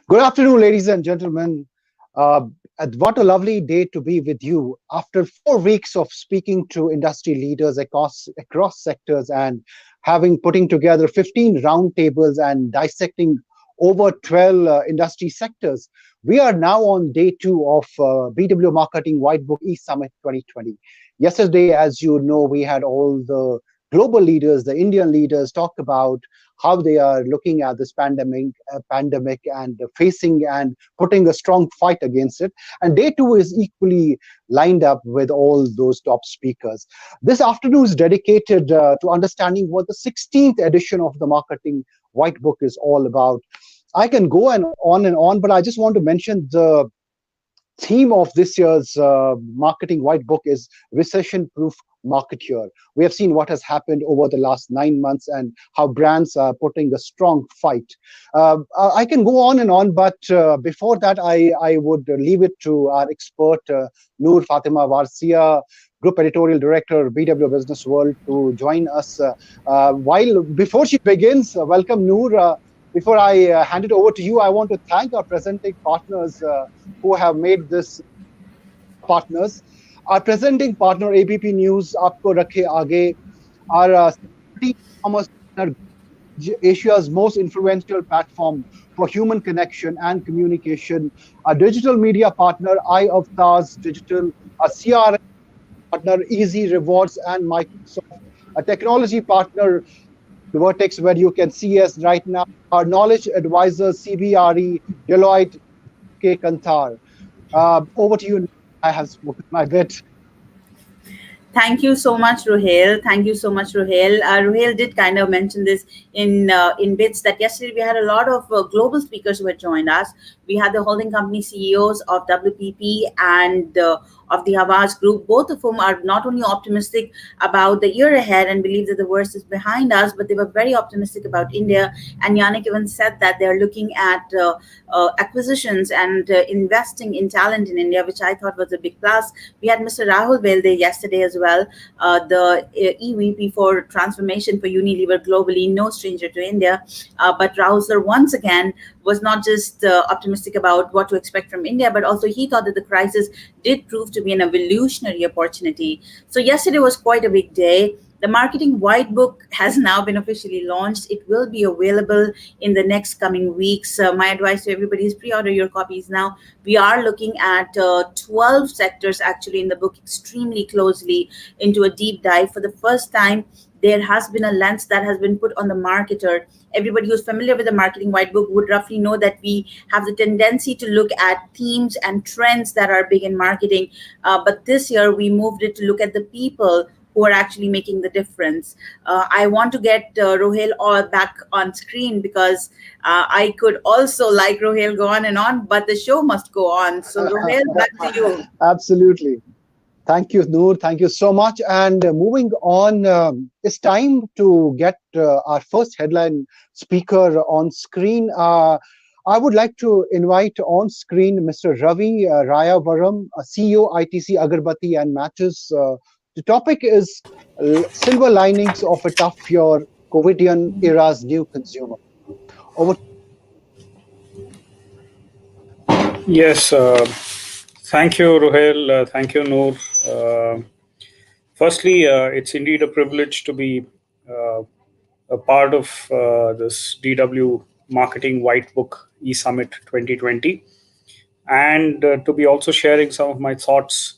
Good afternoon, ladies and gentlemen. Uh, what a lovely day to be with you. After 4 weeks of speaking to industry leaders across sectors and having putting together 15 roundtables and dissecting over 12 industry sectors, we are now on day 2 of BW Marketing Whitebook eSummit 2020. Yesterday, as you know, we had all the global leaders, the Indian leaders, talk about how they are looking at this pandemic and facing and putting a strong fight against it. And day 2 is equally lined up with all those top speakers. This afternoon is dedicated to understanding what the 16th edition of the Marketing White Book is all about. I can go and on, but I just want to mention the theme of this year's Marketing White Book is Recession-Proof Marketeer. We have seen what has happened over the last 9 months and how brands are putting a strong fight. I can go on, but before that, I would leave it to our expert, Noor Fatima Warsia, Group Editorial Director, BW Businessworld, to join us. Before she begins, welcome, Noor. Before I hand it over to you, I want to thank our presenting partners who have made this partners. Our presenting partner, ABP News, Aapko Rakhe Aage, our e-commerce partner, Asia's most influential platform for human connection and communication, our digital media partner, Iavatarz Digital, our CRM partner, Easyrewardz and Microsoft, a technology partner, Vertex, where you can see us right now, our knowledge advisors, CBRE, Deloitte, Kantar. Over to you. I have spoken my bit. Thank you so much, Ruhail. Thank you so much, Ruhail. Ruhail did kind of mention this in bits that yesterday we had a lot of global speakers who had joined us. We had the holding company CEOs of WPP and of the Havas Group, both of whom are not only optimistic about the year ahead and believe that the worst is behind us, but they were very optimistic about India. And Yannick even said that they're looking at acquisitions and investing in talent in India, which I thought was a big plus. We had Mr. Rahul Belde yesterday as well, the EVP for transformation for Unilever globally, no stranger to India. But Rahul sir once again was not just optimistic about what to expect from India, but also he thought that the crisis did prove to be an evolutionary opportunity. So yesterday was quite a big day. The Marketing White Book has now been officially launched. It will be available in the next coming weeks. My advice to everybody is pre-order your copies now. We are looking at 12 sectors actually in the book extremely closely into a deep dive. For the first time, there has been a lens that has been put on the marketer. Everybody who's familiar with the Marketing White Book would roughly know that we have the tendency to look at themes and trends that are big in marketing. But this year, we moved it to look at the people who are actually making the difference. I want to get Ruhail all back on screen because I could also, like Ruhail, go on, but the show must go on. So Ruhail, back to you. Absolutely. Thank you, Noor. Thank you so much. And moving on, it's time to get our first headline speaker on screen. I would like to invite on screen Mr. Ravi Rayavaram, CEO, ITC, Agarbbati and Matches. The topic is silver linings of a tough year, COVIDian era's new consumer. Over. Yes, thank you, Ruhail. Thank you, Noor. Firstly, it's indeed a privilege to be a part of this DW Marketing White Book eSummit 2020, and to be also sharing some of my thoughts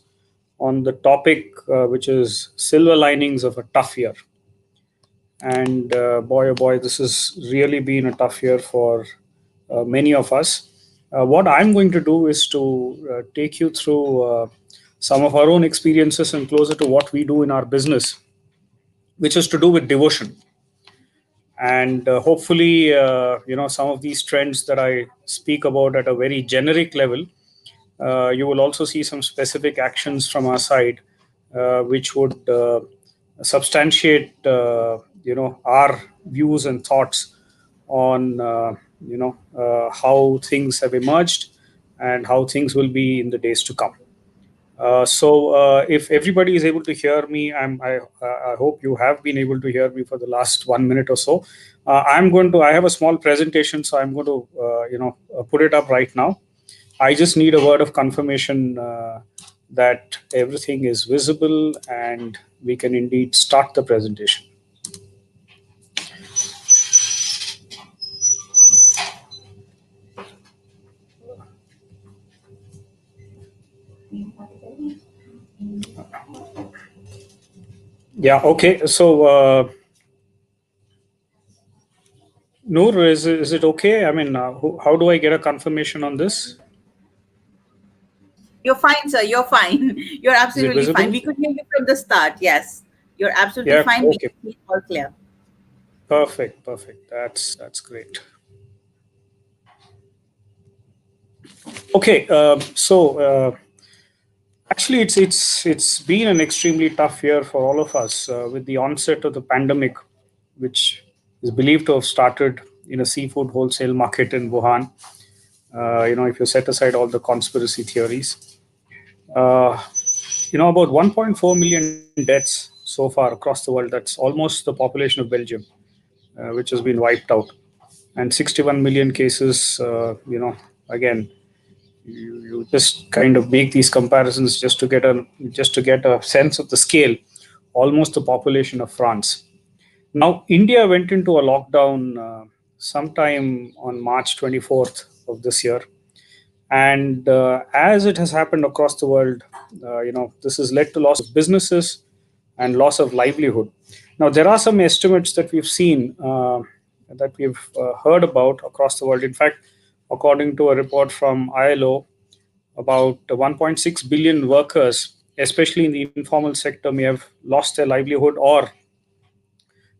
on the topic, which is silver linings of a tough year. And boy, oh boy, this has really been a tough year for many of us. What I'm going to do is to take you through some of our own experiences and closer to what we do in our business, which is to do with devotion. And hopefully, some of these trends that I speak about at a very generic level, you will also see some specific actions from our side, which would substantiate, our views and thoughts on, how things have emerged and how things will be in the days to come. So if everybody is able to hear me, I I hope you have been able to hear me for the last 1 minute or so. I have a small presentation, so I'm going to, put it up right now. I just need a word of confirmation that everything is visible and we can indeed start the presentation. Yeah, okay. So, Noor, is it okay? I mean, how do I get a confirmation on this? You're fine, sir. You're fine. You're Is it absolutely fine. visible? We could hear you from the start. Yes, you're absolutely Yeah, fine. We okay. can hear all clear. Perfect. That's great. Okay, actually, it's been an extremely tough year for all of us with the onset of the pandemic, which is believed to have started in a seafood wholesale market in Wuhan. If you set aside all the conspiracy theories, uh, about 1.4 million deaths so far across the world. That's almost the population of Belgium, which has been wiped out, and 61 million cases. Again, you just kind of make these comparisons just to get a sense of the scale. Almost the population of France. Now, India went into a lockdown sometime on March 24th of this year, and as it has happened across the world, this has led to loss of businesses and loss of livelihood. Now, there are some estimates that we've seen, that we've heard about across the world. In fact, according to a report from ILO, about 1.6 billion workers, especially in the informal sector, may have lost their livelihood or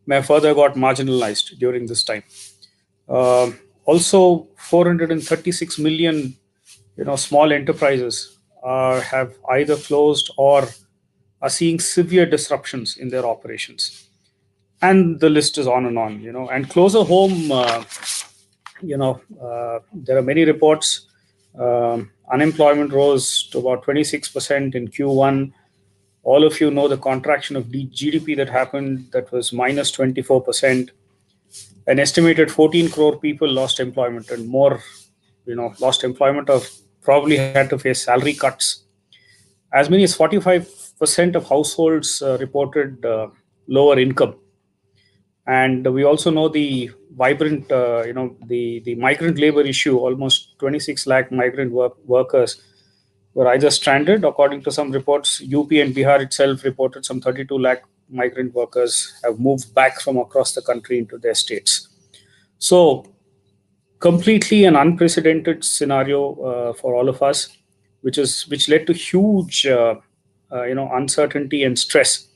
may have further got marginalized during this time. Also, 436 million, small enterprises have either closed or are seeing severe disruptions in their operations, and the list is on and on. And closer home, there are many reports. Unemployment rose to about 26% in Q1. All of you know the contraction of GDP that happened, that was minus 24%. An estimated 14 crore people lost employment, and more, lost employment or probably had to face salary cuts. As many as 45% of households reported lower income. And we also know the vibrant, the migrant labor issue. Almost 26 lakh migrant workers were either stranded. According to some reports, UP and Bihar itself reported some 32 lakh migrant workers have moved back from across the country into their states. So, completely an unprecedented scenario for all of us, which led to huge, uncertainty and stress.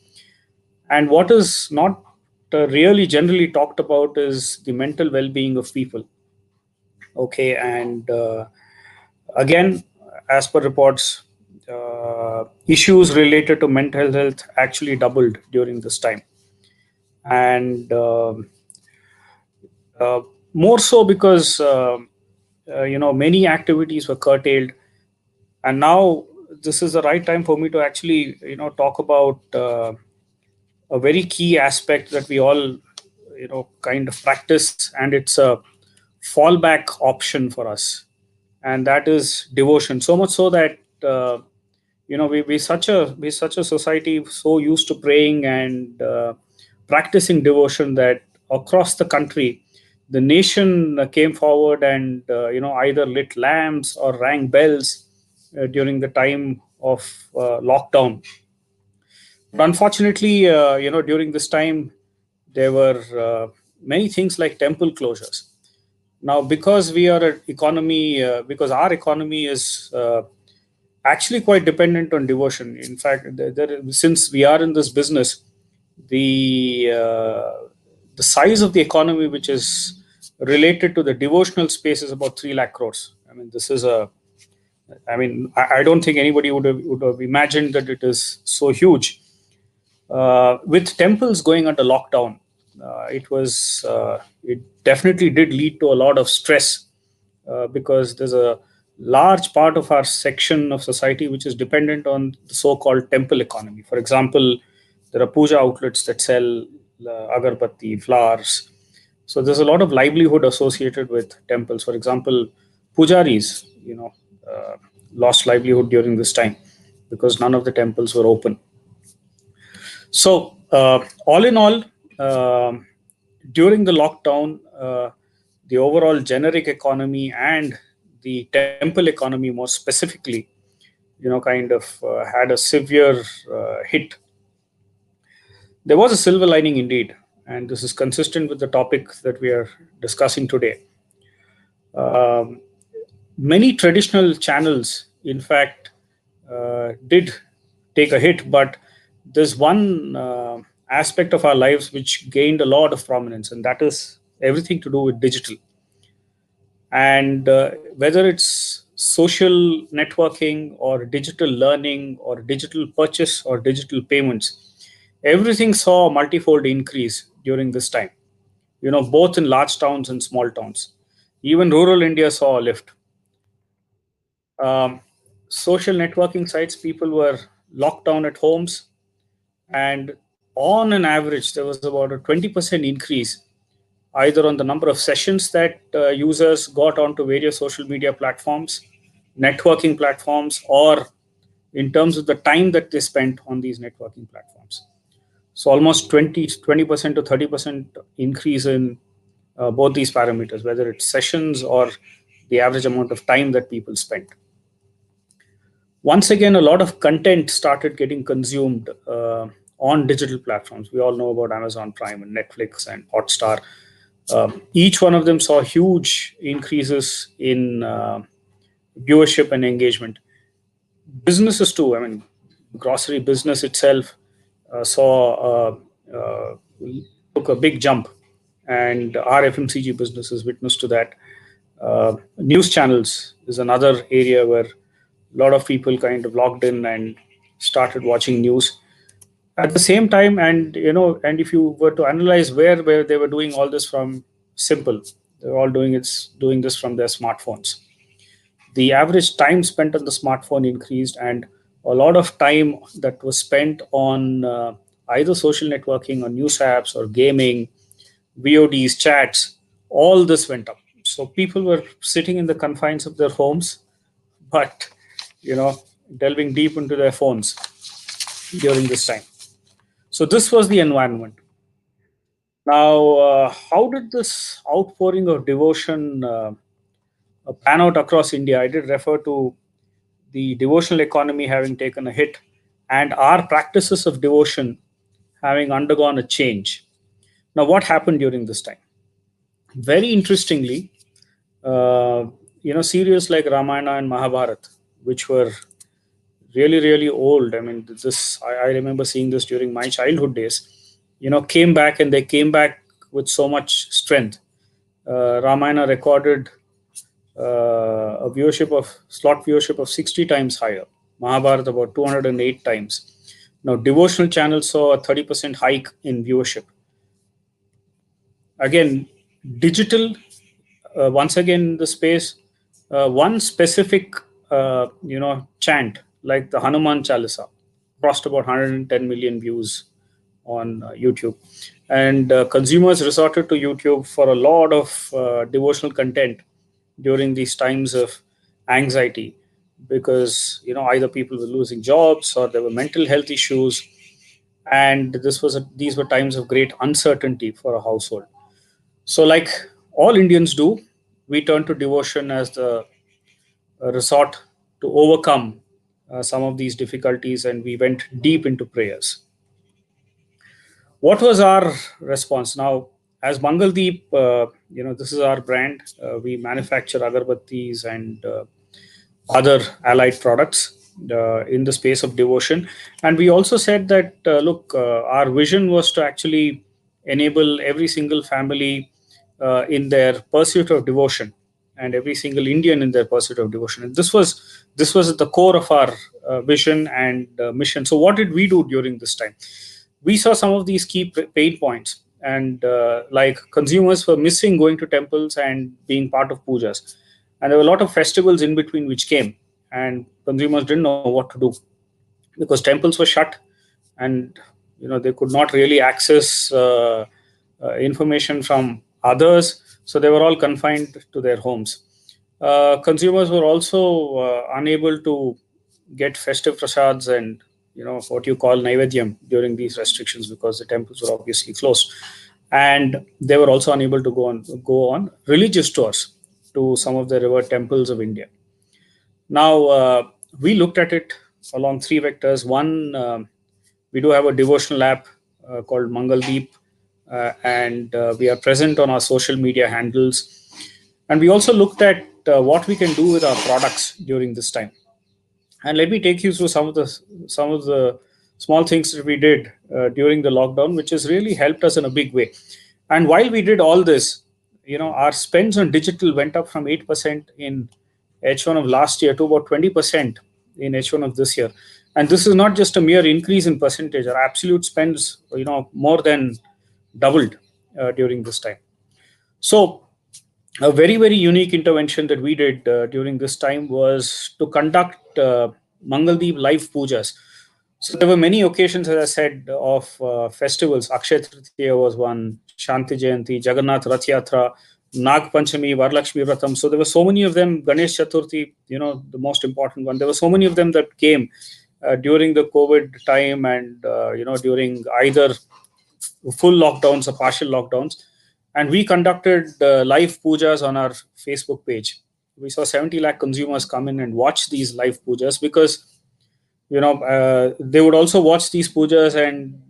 And what is not really generally talked about is the mental well-being of people. Okay, and again, as per reports, issues related to mental health actually doubled during this time, and more so because many activities were curtailed, and now this is the right time for me to actually talk about a very key aspect that we all kind of practice, and it's a fallback option for us, and that is devotion. So much so that we such a society so used to praying and practicing devotion that across the country the nation came forward and either lit lamps or rang bells during the time of lockdown. But unfortunately, during this time, there were many things like temple closures. Now, because we are an economy, because our economy is actually quite dependent on devotion. In fact, since we are in this business, the uh, the size of the economy, which is related to the devotional space, is about 3 lakh crores. I mean, this is a I don't think anybody would have imagined that it is so huge. With temples going under lockdown, it definitely did lead to a lot of stress, because there's a large part of our section of society which is dependent on the so-called temple economy. For example, There are puja outlets that sell Agarbbati, flowers. So there's a lot of livelihood associated with temples. For example, pujaris, lost livelihood during this time because none of the temples were open. So all in all, during the lockdown, the overall generic economy and the temple economy more specifically, had a severe hit. There was a silver lining indeed, and this is consistent with the topic that we are discussing today. Many traditional channels, in fact, did take a hit, but there's one aspect of our lives which gained a lot of prominence, and that is everything to do with digital. And whether it's social networking or digital learning or digital purchase or digital payments, everything saw a multifold increase during this time, both in large towns and small towns. Even rural India saw a lift. Social networking sites, people were locked down at homes, and on an average, there was about a 20% increase either on the number of sessions that users got onto various social media platforms, networking platforms, or in terms of the time that they spent on these networking platforms. So almost 20% to 30% increase in both these parameters, whether it's sessions or the average amount of time that people spent. Once again, a lot of content started getting consumed on digital platforms. We all know about Amazon Prime and Netflix and Hotstar. Each one of them saw huge increases in viewership and engagement. Businesses too. I mean, grocery business itself took a big jump, and our FMCG businesses witnessed to that. News channels is another area where a lot of people kind of logged in and started watching news. At the same time, and if you were to analyze where they were doing all this from, simple, they're all doing this from their smartphones. The average time spent on the smartphone increased, and a lot of time that was spent on either social networking or news apps or gaming, VODs, chats, all this went up. So people were sitting in the confines of their homes, but delving deep into their phones during this time. So this was the environment. Now, how did this outpouring of devotion pan out across India? I did refer to the devotional economy having taken a hit and our practices of devotion having undergone a change. Now, what happened during this time? Very interestingly, serials like Ramayana and Mahabharata, which were really, really old. I mean, I remember seeing this during my childhood days, came back, and they came back with so much strength. Ramayana recorded a slot viewership of 60 times higher. Mahabharata about 208 times. Now, devotional channels saw a 30% hike in viewership. Again, digital, once again, the space, one specific, chant like the Hanuman Chalisa crossed about 110 million views on YouTube. And consumers resorted to YouTube for a lot of devotional content during these times of anxiety, because either people were losing jobs or there were mental health issues, and these were times of great uncertainty for a household. So, like all Indians do, we turn to devotion as the resort to overcome some of these difficulties, and we went deep into prayers. What was our response? Now, as Mangaldeep, this is our brand. We manufacture agarbattis and other allied products in the space of devotion. And we also said that, our vision was to actually enable every single family in their pursuit of devotion, and every single Indian in their pursuit of devotion. And this was at the core of our vision and mission. So what did we do during this time? We saw some of these key pain points, and like consumers were missing going to temples and being part of pujas. And there were a lot of festivals in between which came, and consumers didn't know what to do because temples were shut and they could not really access information from others, so they were all confined to their homes. Consumers were also unable to get festive prasads and what you call naivedyam during these restrictions, because the temples were obviously closed, and they were also unable to go on religious tours to some of the river temples of India. Now, we looked at it along three vectors. One, we do have a devotional app called Mangaldeep, and we are present on our social media handles. And we also looked at what we can do with our products during this time. And let me take you through some of the small things that we did during the lockdown, which has really helped us in a big way. And while we did all this, our spends on digital went up from 8% in H1 of last year to about 20% in H1 of this year. And this is not just a mere increase in percentage. Our absolute spends, more than doubled during this time. So a very, very unique intervention that we did during this time was to conduct Mangaldeep live pujas. So there were many occasions, as I said, of festivals. Akshaya Tritiya was one, Shanti Jayanti, Jagannath Rath Yatra, Nag Panchami, Varalakshmi Vratam. So there were so many of them. Ganesh Chaturthi, the most important one. There were so many of them that came during the COVID time, and during either full lockdowns or partial lockdowns. And we conducted live pujas on our Facebook page. We saw 70 lakh consumers come in and watch these live pujas, because they would also watch these pujas and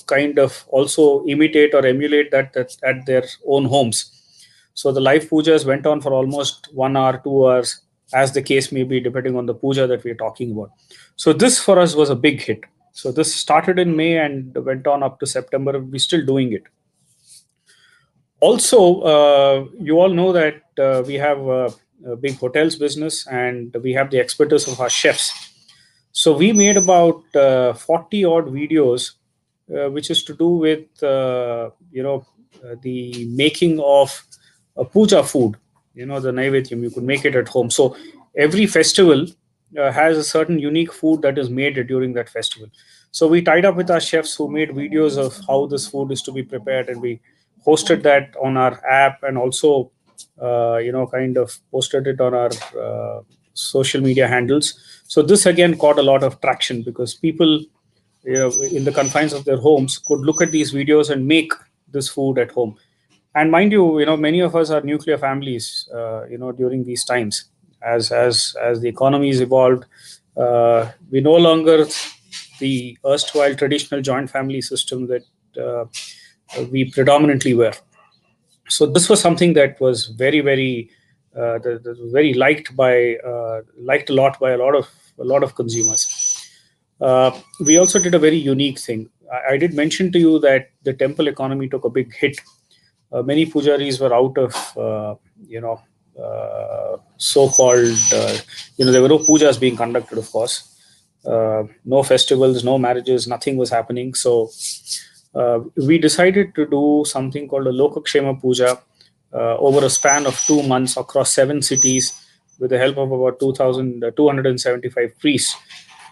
kind of also imitate or emulate that at their own homes. So the live pujas went on for almost 1 hour, 2 hours, as the case may be, depending on the puja that we're talking about. So this for us was a big hit. So this started in May and went on up to September. We're still doing it. Also, you all know that we have a big hotels business, and we have the expertise of our chefs. So we made about 40 odd videos, which is to do with the making of puja food. The naivedyam, you could make it at home. So every festival has a certain unique food that is made during that festival. So we tied up with our chefs who made videos of how this food is to be prepared, and we hosted that on our app, and also kind of posted it on our social media handles. So this again caught a lot of traction, because people in the confines of their homes could look at these videos and make this food at home. And mind you, many of us are nuclear families, during these times. As the economies evolved, we no longer the erstwhile traditional joint family system that we predominantly were. So this was something that was very, very, very liked a lot by a lot of consumers. We also did a very unique thing. I did mention to you that the temple economy took a big hit. Many pujaris were out of, so-called, there were no pujas being conducted, of course. No festivals, no marriages, nothing was happening. So we decided to do something called a Lokakshema Puja over a span of 2 months across 7 cities, with the help of about 275 priests.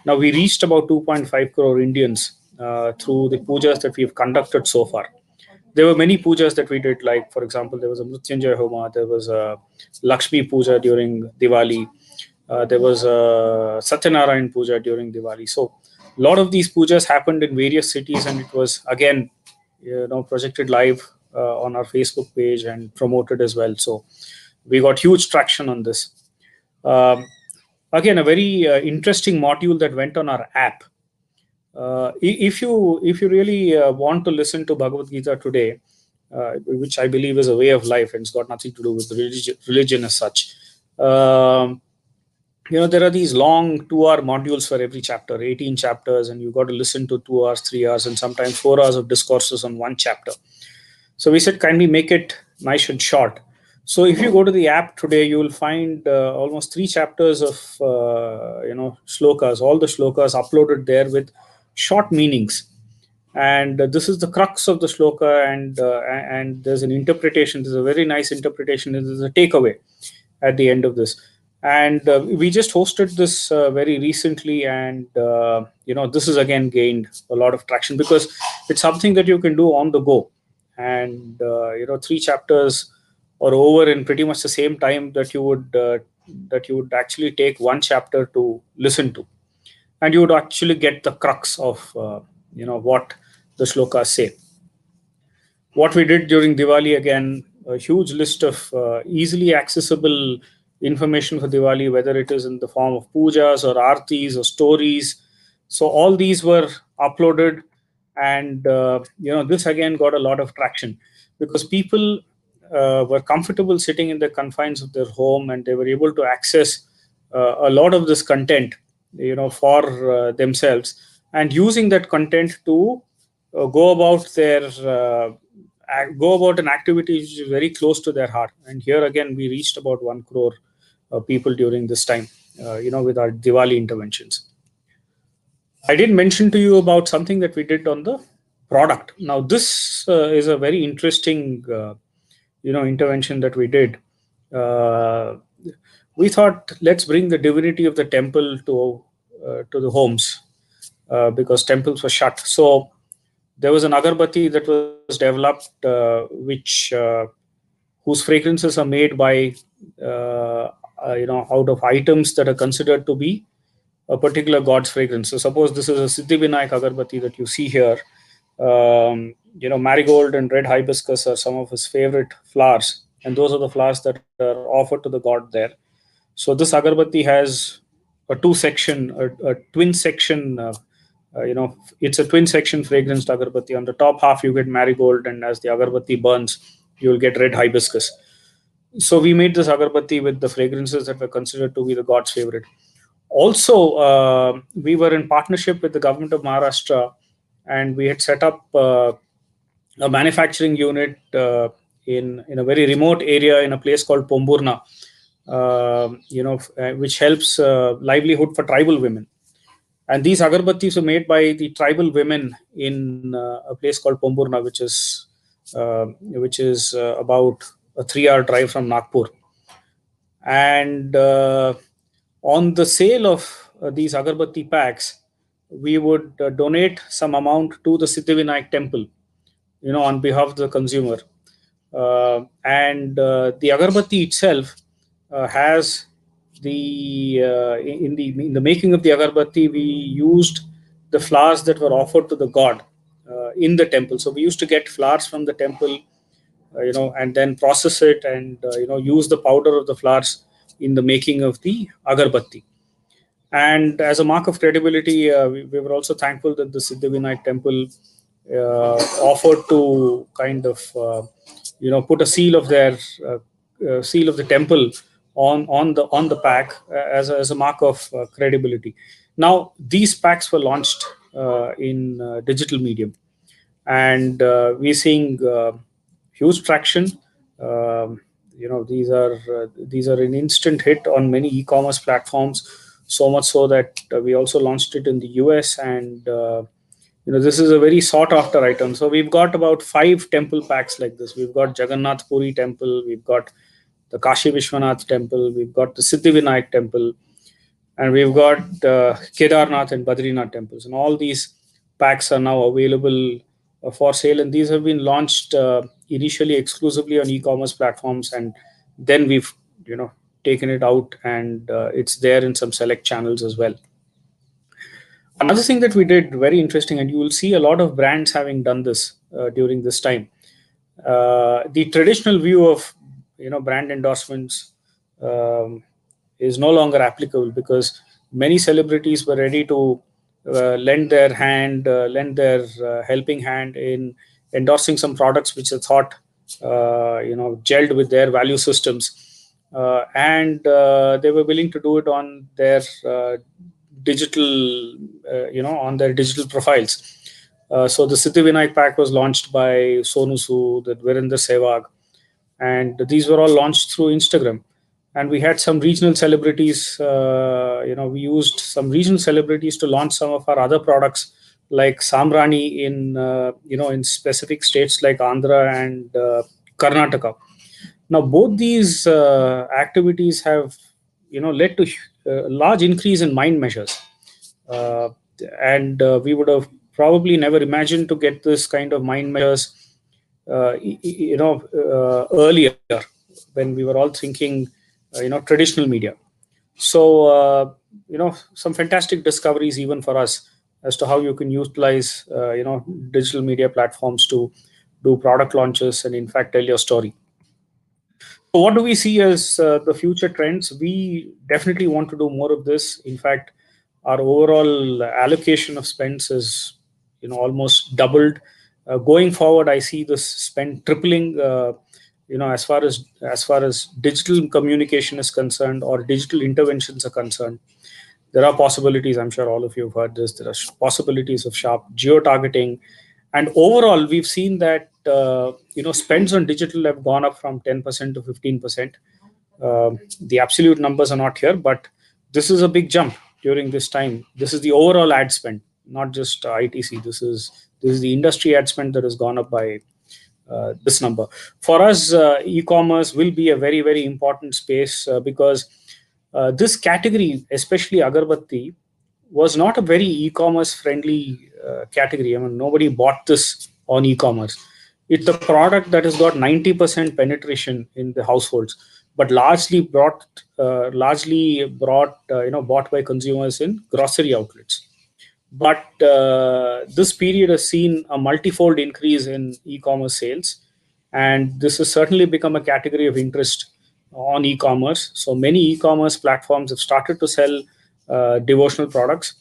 Now we reached about 2.5 crore Indians through the pujas that we've conducted so far. There were many pujas that we did, like, for example, there was a Mrityunjay Homa, there was a Lakshmi Puja during Diwali, there was a Satyanarayan Puja during Diwali. So a lot of these pujas happened in various cities, and it was again, projected live on our Facebook page and promoted as well. So we got huge traction on this. Again, a very interesting module that went on our app. If you really want to listen to Bhagavad Gita today, which I believe is a way of life and it's got nothing to do with religion as such, there are these long 2-hour modules for every chapter, 18 chapters, and you've got to listen to 2 hours, 3 hours, and sometimes 4 hours of discourses on one chapter. So we said, can we make it nice and short? So if you go to the app today, you will find almost 3 chapters of shlokas, all the shlokas uploaded there with short meanings. And this is the crux of the shloka, and there's an interpretation. There's a very nice interpretation. There's a takeaway at the end of this. And we just hosted this very recently, and this has again gained a lot of traction because it's something that you can do on the go, and 3 chapters are over in pretty much the same time that you would actually take one chapter to listen to, and you would actually get the crux of what the shlokas say. What we did during Diwali, again, a huge list of easily accessible information for Diwali, whether it is in the form of pujas or aartis or stories. So all these were uploaded, and this again got a lot of traction because people were comfortable sitting in the confines of their home, and they were able to access a lot of this content, for themselves, and using that content to go about an activity which is very close to their heart. And here again, we reached about 1 crore people during this time, with our Diwali interventions. I did mention to you about something that we did on the product. Now, this is a very interesting, intervention that we did. We thought, let's bring the divinity of the temple to the homes, because temples were shut. So there was an Agarbbati that was developed, whose fragrances are made by out of items that are considered to be a particular god's fragrance. So suppose this is a Siddhivinayak Agarbbati that you see here. Marigold and red hibiscus are some of his favorite flowers, and those are the flowers that are offered to the god there. So this Agarbbati has a twin section. It's a twin section fragranced Agarbbati. On the top half, you get marigold, and as the Agarbbati burns, you will get red hibiscus. So we made this Agarbbati with the fragrances that were considered to be the god's favorite. Also, we were in partnership with the government of Maharashtra, and we had set up a manufacturing unit in a very remote area in a place called Pomburna, which helps livelihood for tribal women. And these Agarbattis were made by the tribal women in a place called Pomburna, which is about a 3-hour drive from Nagpur. And on the sale of these Agarbatti packs, we would donate some amount to the Siddhivinayak temple, on behalf of the consumer. And the Agarbatti itself has in the making of the Agarbatti, we used the flowers that were offered to the god in the temple. So we used to get flowers from the temple, and then process it, and use the powder of the flowers in the making of the Agarbatti. And as a mark of credibility, we were also thankful that the Siddhivinayak temple offered to kind of put a seal of their seal of the temple on the pack as a mark of credibility. Now, these packs were launched in digital medium, and we're seeing huge traction. These are an instant hit on many e-commerce platforms, so much so that we also launched it in the US, and this is a very sought after item. So we've got about 5 temple packs like this. We've got Jagannath Puri temple, we've got the Kashi Vishwanath temple, we've got the Siddhivinayak temple, and we've got Kedarnath and Badrinath temples. And all these packs are now available for sale, and these have been launched initially exclusively on e-commerce platforms, and then we've taken it out, and it's there in some select channels as well. Another thing that we did, very interesting, and you will see a lot of brands having done this during this time. The traditional view of brand endorsements is no longer applicable, because many celebrities were ready to lend their helping hand in endorsing some products which they thought gelled with their value systems, and they were willing to do it on their digital on their digital profiles. So the Siddhivinayak pack was launched by Sonu Sood, Virender Sehwag, and these were all launched through Instagram. And we had some regional celebrities, we used some regional celebrities to launch some of our other products, like Samrani in specific states like Andhra and Karnataka. Now, both these activities have led to a large increase in mind measures. Uh, and we would have probably never imagined to get this kind of mind measures, earlier when we were all thinking, traditional media. So, some fantastic discoveries even for us as to how you can utilize, digital media platforms to do product launches and in fact tell your story. So what do we see as the future trends? We definitely want to do more of this. In fact, our overall allocation of spends is, almost doubled. Going forward, I see this spend tripling. As far as digital communication is concerned or digital interventions are concerned, there are possibilities. I'm sure all of you have heard this. There are possibilities of sharp geo targeting, and overall, we've seen that spends on digital have gone up from 10% to 15%. The absolute numbers are not here, but this is a big jump during this time. This is the overall ad spend, not just ITC. This is the industry ad spend that has gone up by this number. For us, e-commerce will be a very, very important space because this category, especially Agarbbati, was not a very e-commerce friendly category. I mean, nobody bought this on e-commerce. It's a product that has got 90% penetration in the households, but largely bought by consumers in grocery outlets. But this period has seen a multifold increase in e-commerce sales, and this has certainly become a category of interest on e-commerce. So many e-commerce platforms have started to sell devotional products,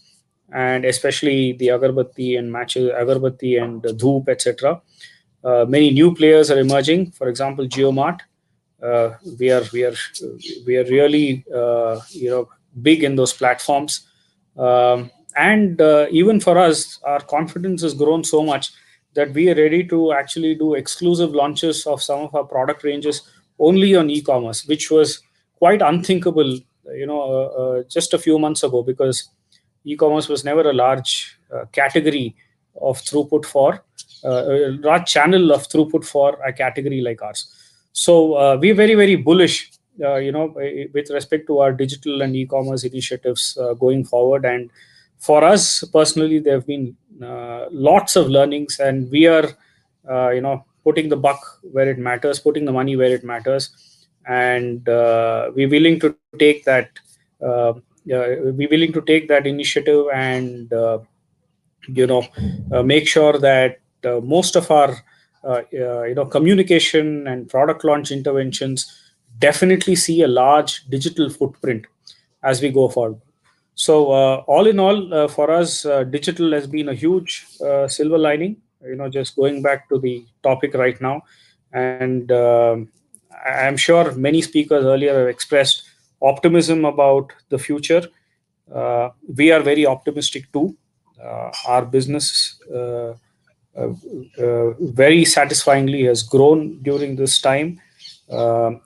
and especially the Agarbbati and matches, Agarbbati and Dhoop, etc. Many new players are emerging. For example, JioMart. We are really big in those platforms. And even for us, our confidence has grown so much that we are ready to actually do exclusive launches of some of our product ranges only on e-commerce, which was quite unthinkable, just a few months ago, because e-commerce was never a large category of throughput for a large channel of throughput for a category like ours. So we're very, very bullish, with respect to our digital and e-commerce initiatives going forward. And for us personally, there have been lots of learnings, and we are, putting the buck where it matters, putting the money where it matters, and we're willing to take that. We're willing to take that initiative and make sure that most of our communication and product launch interventions definitely see a large digital footprint as we go forward. So all in all, for us, digital has been a huge silver lining. Just going back to the topic right now, and I'm sure many speakers earlier have expressed optimism about the future. We are very optimistic too. Our business very satisfyingly has grown during this time.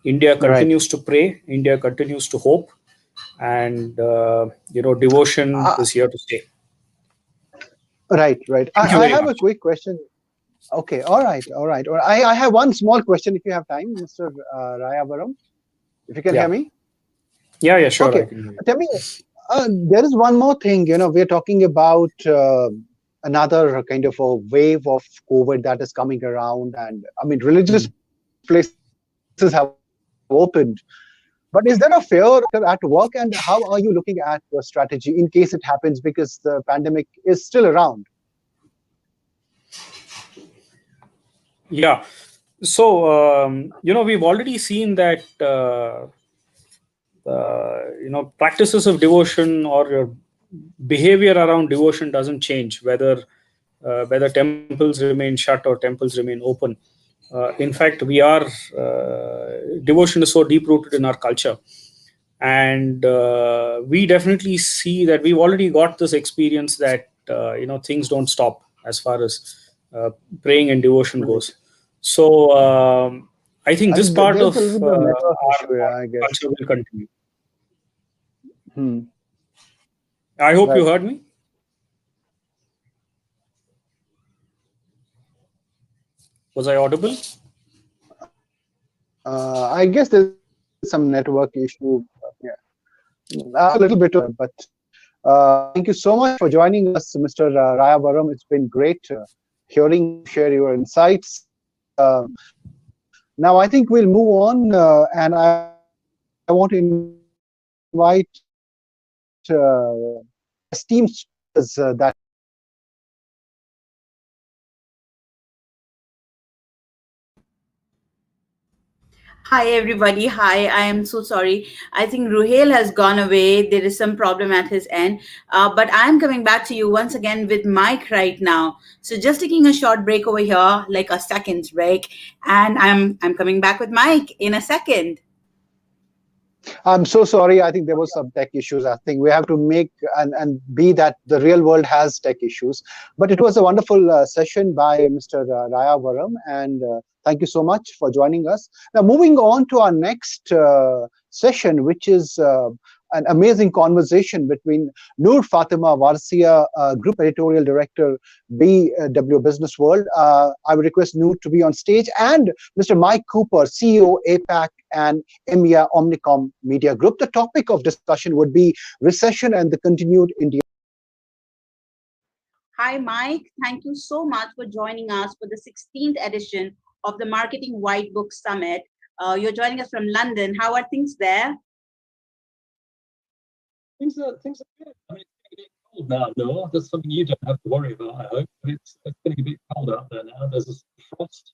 India continues to pray. India continues to hope, and devotion is here to stay. Right. I have a quick question. Okay. All right. I have one small question. If you have time, Mr. Rayavaram, if you can hear me. Yeah, sure. Okay. Tell me, there is one more thing. We're talking about another kind of a wave of COVID that is coming around, and I mean, religious places have opened. But is there a fear at work, and how are you looking at your strategy in case it happens, because the pandemic is still around? Yeah. So, we've already seen that, practices of devotion or your behavior around devotion doesn't change, whether temples remain shut or temples remain open. In fact, devotion is so deep-rooted in our culture. And we definitely see that we've already got this experience that, things don't stop as far as praying and devotion goes. So I think this part of our culture will continue. I hope you heard me. Was I audible? I guess there's some network issue. Yeah. A little bit, but thank you so much for joining us, Mr. Rayavaram. It's been great hearing you share your insights. Now, I think we'll move on, and I want to invite esteemed speakers that. Hi, everybody. Hi, I am so sorry. I think Ruhail has gone away. There is some problem at his end. But I'm coming back to you once again with Mike right now. So just taking a short break over here, like a second's break. And I'm coming back with Mike in a second. I'm so sorry. I think there was some tech issues. I think we have to make and be that the real world has tech issues. But it was a wonderful session by Mr. Rayavaram, and thank you so much for joining us. Now, moving on to our next session, which is an amazing conversation between Noor Fatima Warsia, Group Editorial Director, BW Businessworld. I would request Noor to be on stage, and Mr. Mike Cooper, CEO, APAC and EMEA Omnicom Media Group. The topic of discussion would be recession and the continued India. Hi, Mike. Thank you so much for joining us for the 16th edition of the Marketing Whitebook Summit. You're joining us from London. How are things there? Things are good. I mean, it's getting a bit cold now, Noah. That's something you don't have to worry about, I hope. But it's getting a bit cold out there now. There's a frost.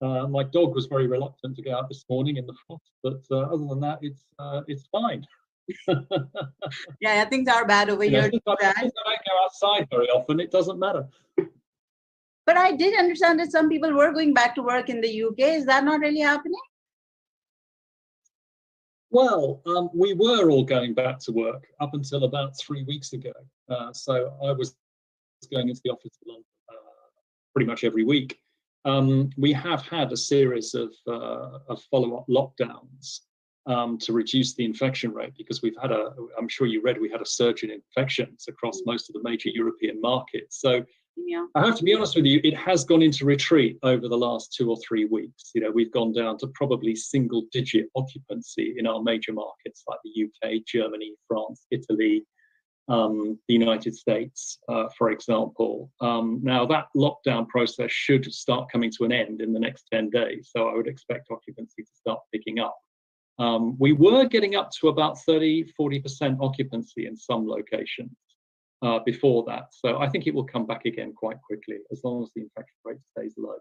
My dog was very reluctant to go out this morning in the frost, but other than that, it's fine. Yeah, things are bad over here. Since I don't go outside very often, it doesn't matter. But I did understand that some people were going back to work in the UK. Is that not really happening? Well, we were all going back to work up until about 3 weeks ago. So I was going into the office in London pretty much every week. We have had a series of follow-up lockdowns to reduce the infection rate, because we've had I'm sure you read, we had a surge in infections across most of the major European markets. So Yeah. I have to be honest with you, it has gone into retreat over the last 2 or 3 weeks. You know, we've gone down to probably single-digit occupancy in our major markets like the UK, Germany, France, Italy, the United States, for example. Now that lockdown process should start coming to an end in the next 10 days. So I would expect occupancy to start picking up. We were getting up to about 30–40% occupancy in some locations before that. So I think it will come back again quite quickly as long as the infection rate stays low.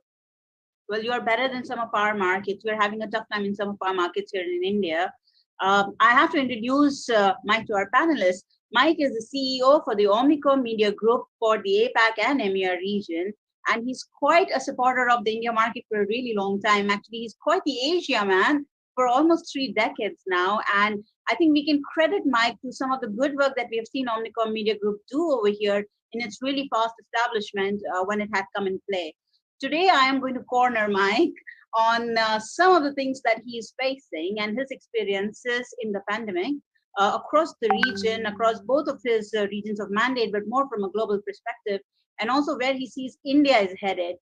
Well, you are better than some of our markets. We're having a tough time in some of our markets here in India. I have to introduce Mike to our panelists. Mike is the CEO for the Omnicom Media Group for the APAC and EMEA region. And he's quite a supporter of the India market for a really long time. Actually, he's quite the Asia man for almost 3 decades now. And I think we can credit Mike to some of the good work that we have seen Omnicom Media Group do over here in its really fast establishment when it had come in play. Today, I am going to corner Mike on some of the things that he is facing and his experiences in the pandemic across the region, across both of his regions of mandate, but more from a global perspective, and also where he sees India is headed.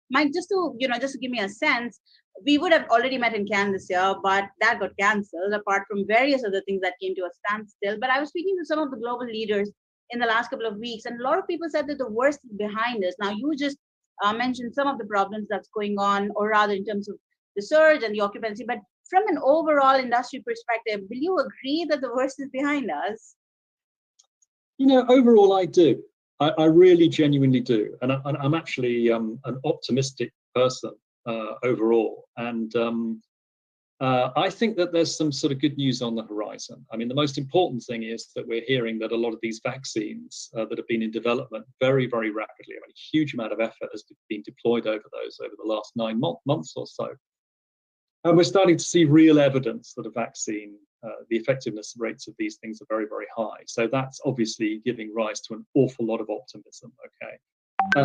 Mike, just to give me a sense, we would have already met in Cannes this year, but that got cancelled, apart from various other things that came to a standstill. But I was speaking to some of the global leaders in the last couple of weeks, and a lot of people said that the worst is behind us. Now, you just mentioned some of the problems that's going on, or rather in terms of the surge and the occupancy. But from an overall industry perspective, will you agree that the worst is behind us? You know, overall, I do. I really genuinely do. And I'm actually an optimistic person overall. And I think that there's some sort of good news on the horizon. I mean, the most important thing is that we're hearing that a lot of these vaccines that have been in development very, very rapidly. I mean, a huge amount of effort has been deployed over the last 9 months or so. And we're starting to see real evidence that a vaccine, the effectiveness rates of these things are very, very high. So that's obviously giving rise to an awful lot of optimism, okay?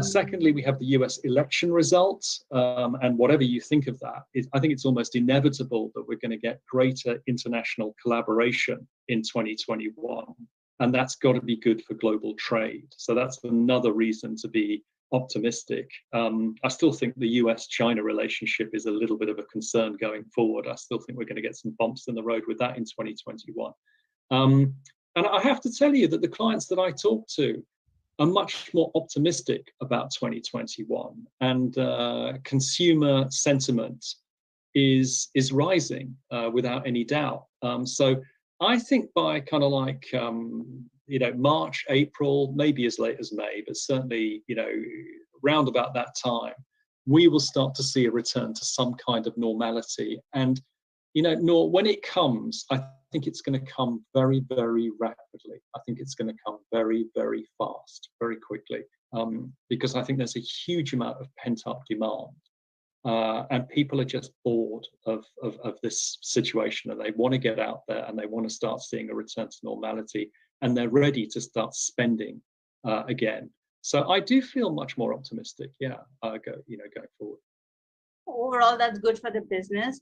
Secondly, we have the US election results, and whatever you think of that, I think it's almost inevitable that we're going to get greater international collaboration in 2021, and that's got to be good for global trade. So that's another reason to be optimistic. I still think the US-China relationship is a little bit of a concern going forward. I still think we're going to get some bumps in the road with that in 2021. And I have to tell you that the clients that I talk to are much more optimistic about 2021, and consumer sentiment is rising without any doubt. So I think by kind of like March, April, maybe as late as May, but certainly round about that time, we will start to see a return to some kind of normality. And when it comes, I think it's going to come very, very rapidly. I think it's going to come very, very fast, very quickly, because I think there's a huge amount of pent-up demand. And people are just bored of this situation, and they want to get out there, and they want to start seeing a return to normality, and they're ready to start spending again. So I do feel much more optimistic, going forward. Overall, that's good for the business.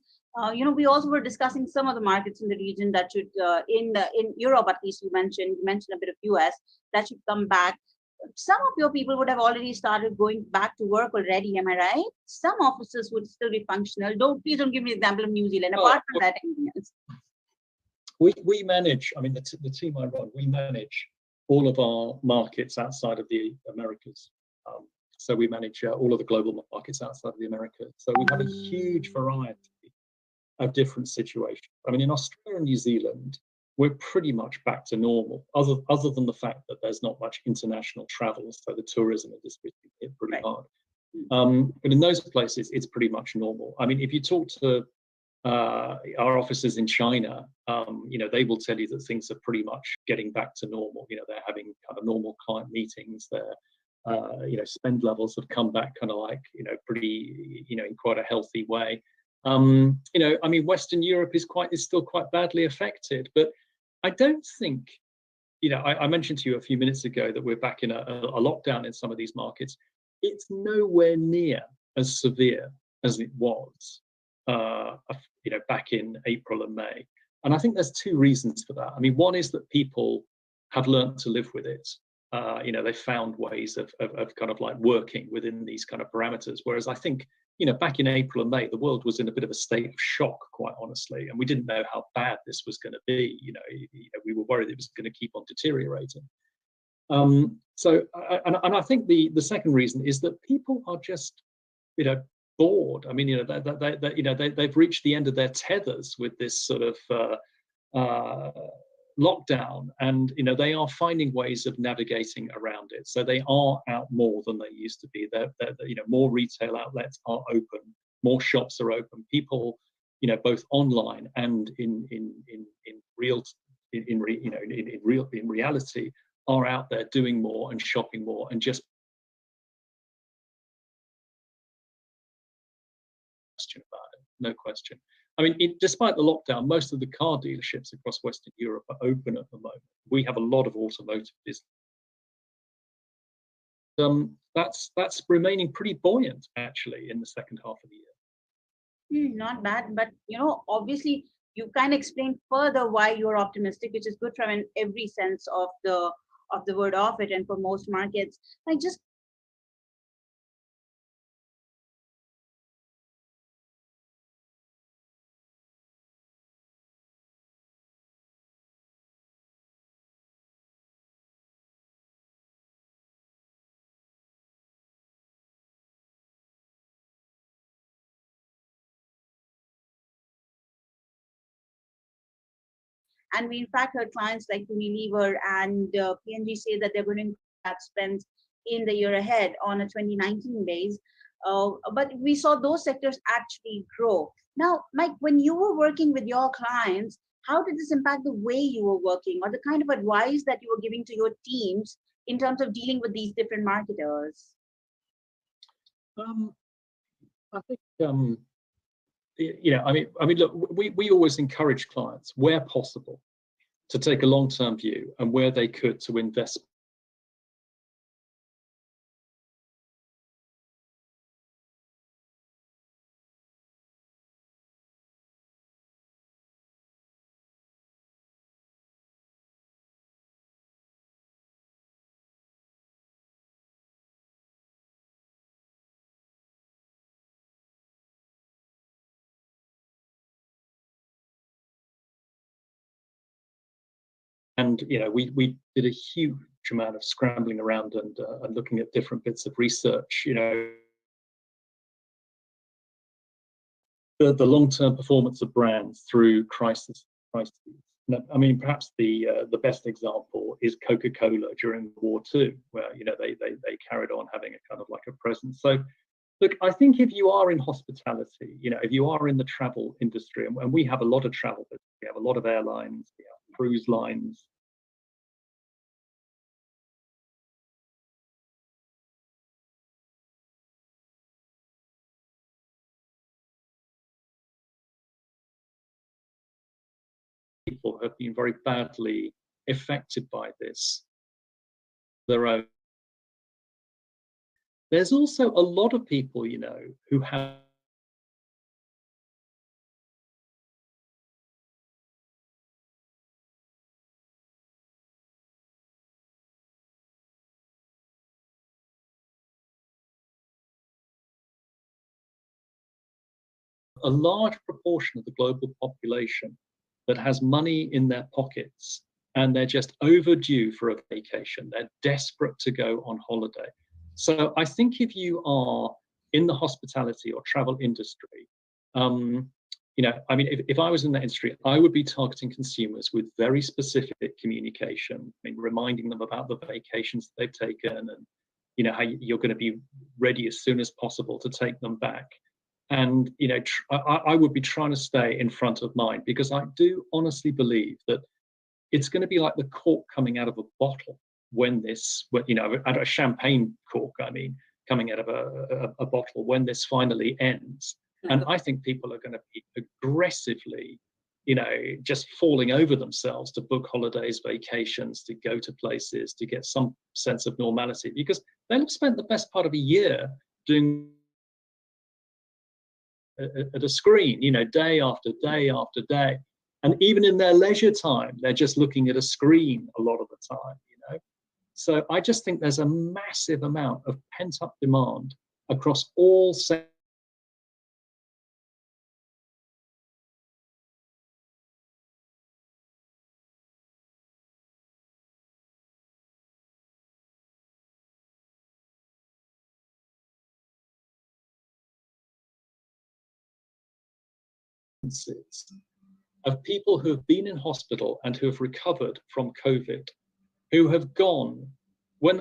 We also were discussing some of the markets in the region that should, in Europe at least, you mentioned a bit of US that should come back. Some of your people would have already started going back to work already, am I right? Some offices would still be functional. Please don't give me an example of New Zealand. Apart from that, anything else? We manage, the team I run, we manage all of our markets outside of the Americas. So we manage all of the global markets outside of the Americas. So we have a huge variety of different situations. In Australia and New Zealand, we're pretty much back to normal, other than the fact that there's not much international travel, so the tourism industry is hit pretty hard. But in those places, it's pretty much normal. If you talk to our offices in China, they will tell you that things are pretty much getting back to normal. They're having kind of normal client meetings. Their spend levels have come back kind of like pretty in quite a healthy way. Western Europe is still quite badly affected, but I don't think, I mentioned to you a few minutes ago that we're back in a lockdown in some of these markets. It's nowhere near as severe as it was, back in April and May. And I think there's two reasons for that. One is that people have learned to live with it. They found ways of kind of like working within these kind of parameters. Whereas I think, back in April and May, the world was in a bit of a state of shock, quite honestly, and we didn't know how bad this was going to be. We were worried it was going to keep on deteriorating. So I think the second reason is that people are just, bored. They've reached the end of their tethers with this sort of lockdown, and they are finding ways of navigating around it. So they are out more than they used to be. They're more retail outlets are open, more shops are open. People, both online and in reality, are out there doing more and shopping more and just question about it, no question. Despite the lockdown, most of the car dealerships across Western Europe are open at the moment. We have a lot of automotive business. That's remaining pretty buoyant, actually, in the second half of the year. Not bad, but obviously you kind of explained further why you're optimistic, which is good from every sense of the word of it, and for most markets. Just and we in fact heard clients like Unilever and P&G say that they're going to increase spends in the year ahead on a 2019 base. But we saw those sectors actually grow. Now, Mike, when you were working with your clients, how did this impact the way you were working, or the kind of advice that you were giving to your teams in terms of dealing with these different marketers? I think look, we always encourage clients, where possible, to take a long-term view, and where they could, to invest And we did a huge amount of scrambling around and looking at different bits of research. The long-term performance of brands through crises. I mean, perhaps the best example is Coca-Cola during World War II, where they carried on having a kind of like a presence. So, look, I think if you are in hospitality, if you are in the travel industry, and we have a lot of travel, we have a lot of airlines, we have cruise lines. People have been very badly affected by this. There's also a lot of people, who have a large proportion of the global population that has money in their pockets and they're just overdue for a vacation. They're desperate to go on holiday. So I think if you are in the hospitality or travel industry, I mean, if I was in that industry, I would be targeting consumers with very specific communication, I mean, reminding them about the vacations that they've taken and, how you're going to be ready as soon as possible to take them back. And, I would be trying to stay in front of mind, because I do honestly believe that it's going to be like the cork coming out of a bottle when this, out of a champagne cork, I mean, coming out of a bottle when this finally ends. And I think people are going to be aggressively, just falling over themselves to book holidays, vacations, to go to places, to get some sense of normality, because they'll have spent the best part of a year doing at a screen, day after day after day. And even in their leisure time, they're just looking at a screen a lot of the time, So I just think there's a massive amount of pent-up demand across all sectors. Of people who have been in hospital and who have recovered from COVID, who have gone, when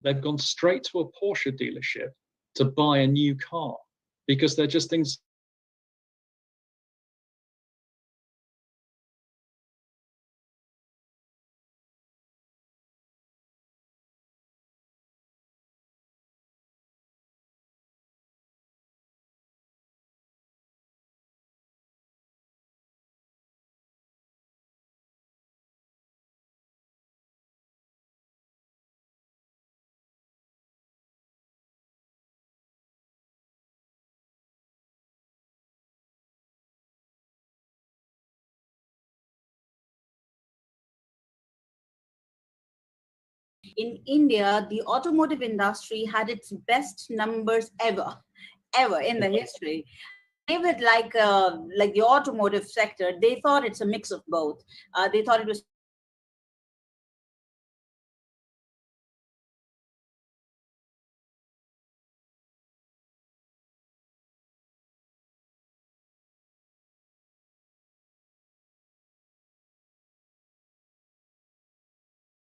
they've gone straight to a Porsche dealership to buy a new car, because they're just things. In India, the automotive industry had its best numbers ever in the history. David, like the automotive sector, they thought it's a mix of both. They thought it was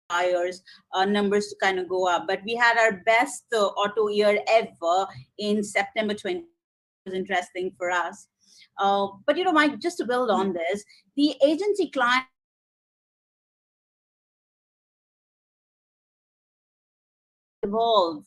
buyers numbers to kind of go up. But we had our best auto year ever in September 20. It was interesting for us. But Mike, just to build on this, the agency client evolve.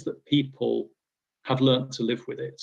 that people have learned to live with it.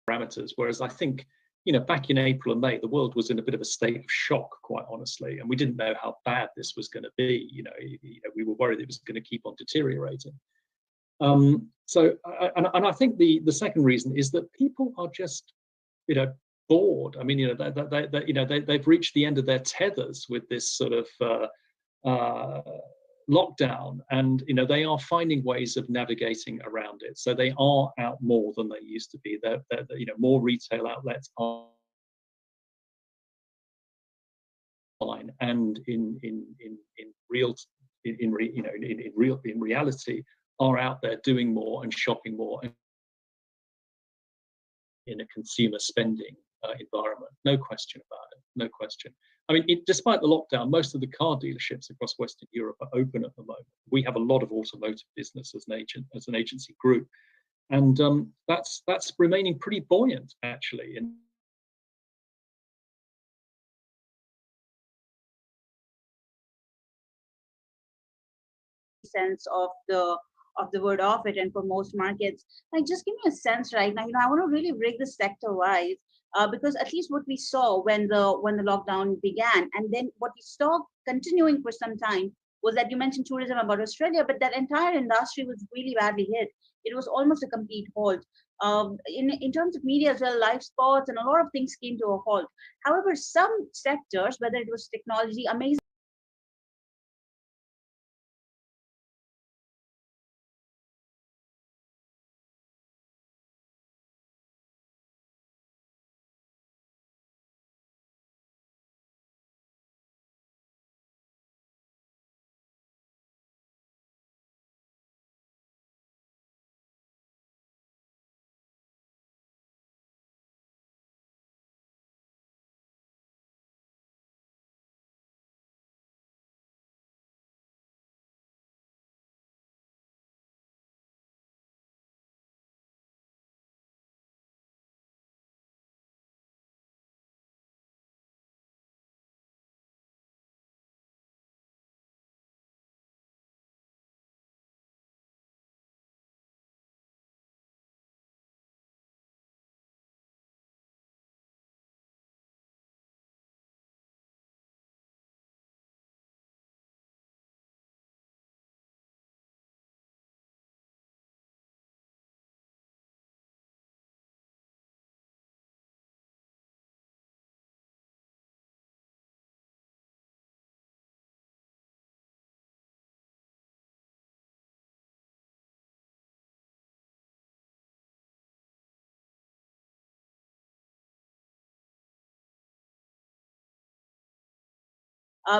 Parameters, whereas I think, back in April and May, the world was in a bit of a state of shock, quite honestly, and we didn't know how bad this was going to be. We were worried it was going to keep on deteriorating. So I think the second reason is that people are just, bored. I mean, they've reached the end of their tethers with this sort of lockdown, and they are finding ways of navigating around it. So they are out more than they used to be. They're more retail outlets are online, and in reality are out there doing more and shopping more in a consumer spending environment. No question about it. No question. I mean, despite the lockdown, most of the car dealerships across Western Europe are open at the moment. We have a lot of automotive business as an agency group, and that's remaining pretty buoyant, actually. In sense of the word of it, and for most markets, like, just give me a sense right now. I want to really break this sector wise, because at least what we saw when the lockdown began, and then what we saw continuing for some time, was that you mentioned tourism about Australia, but that entire industry was really badly hit. It was almost a complete halt. In terms of media as well, live sports and a lot of things came to a halt. However, some sectors, whether it was technology, amazing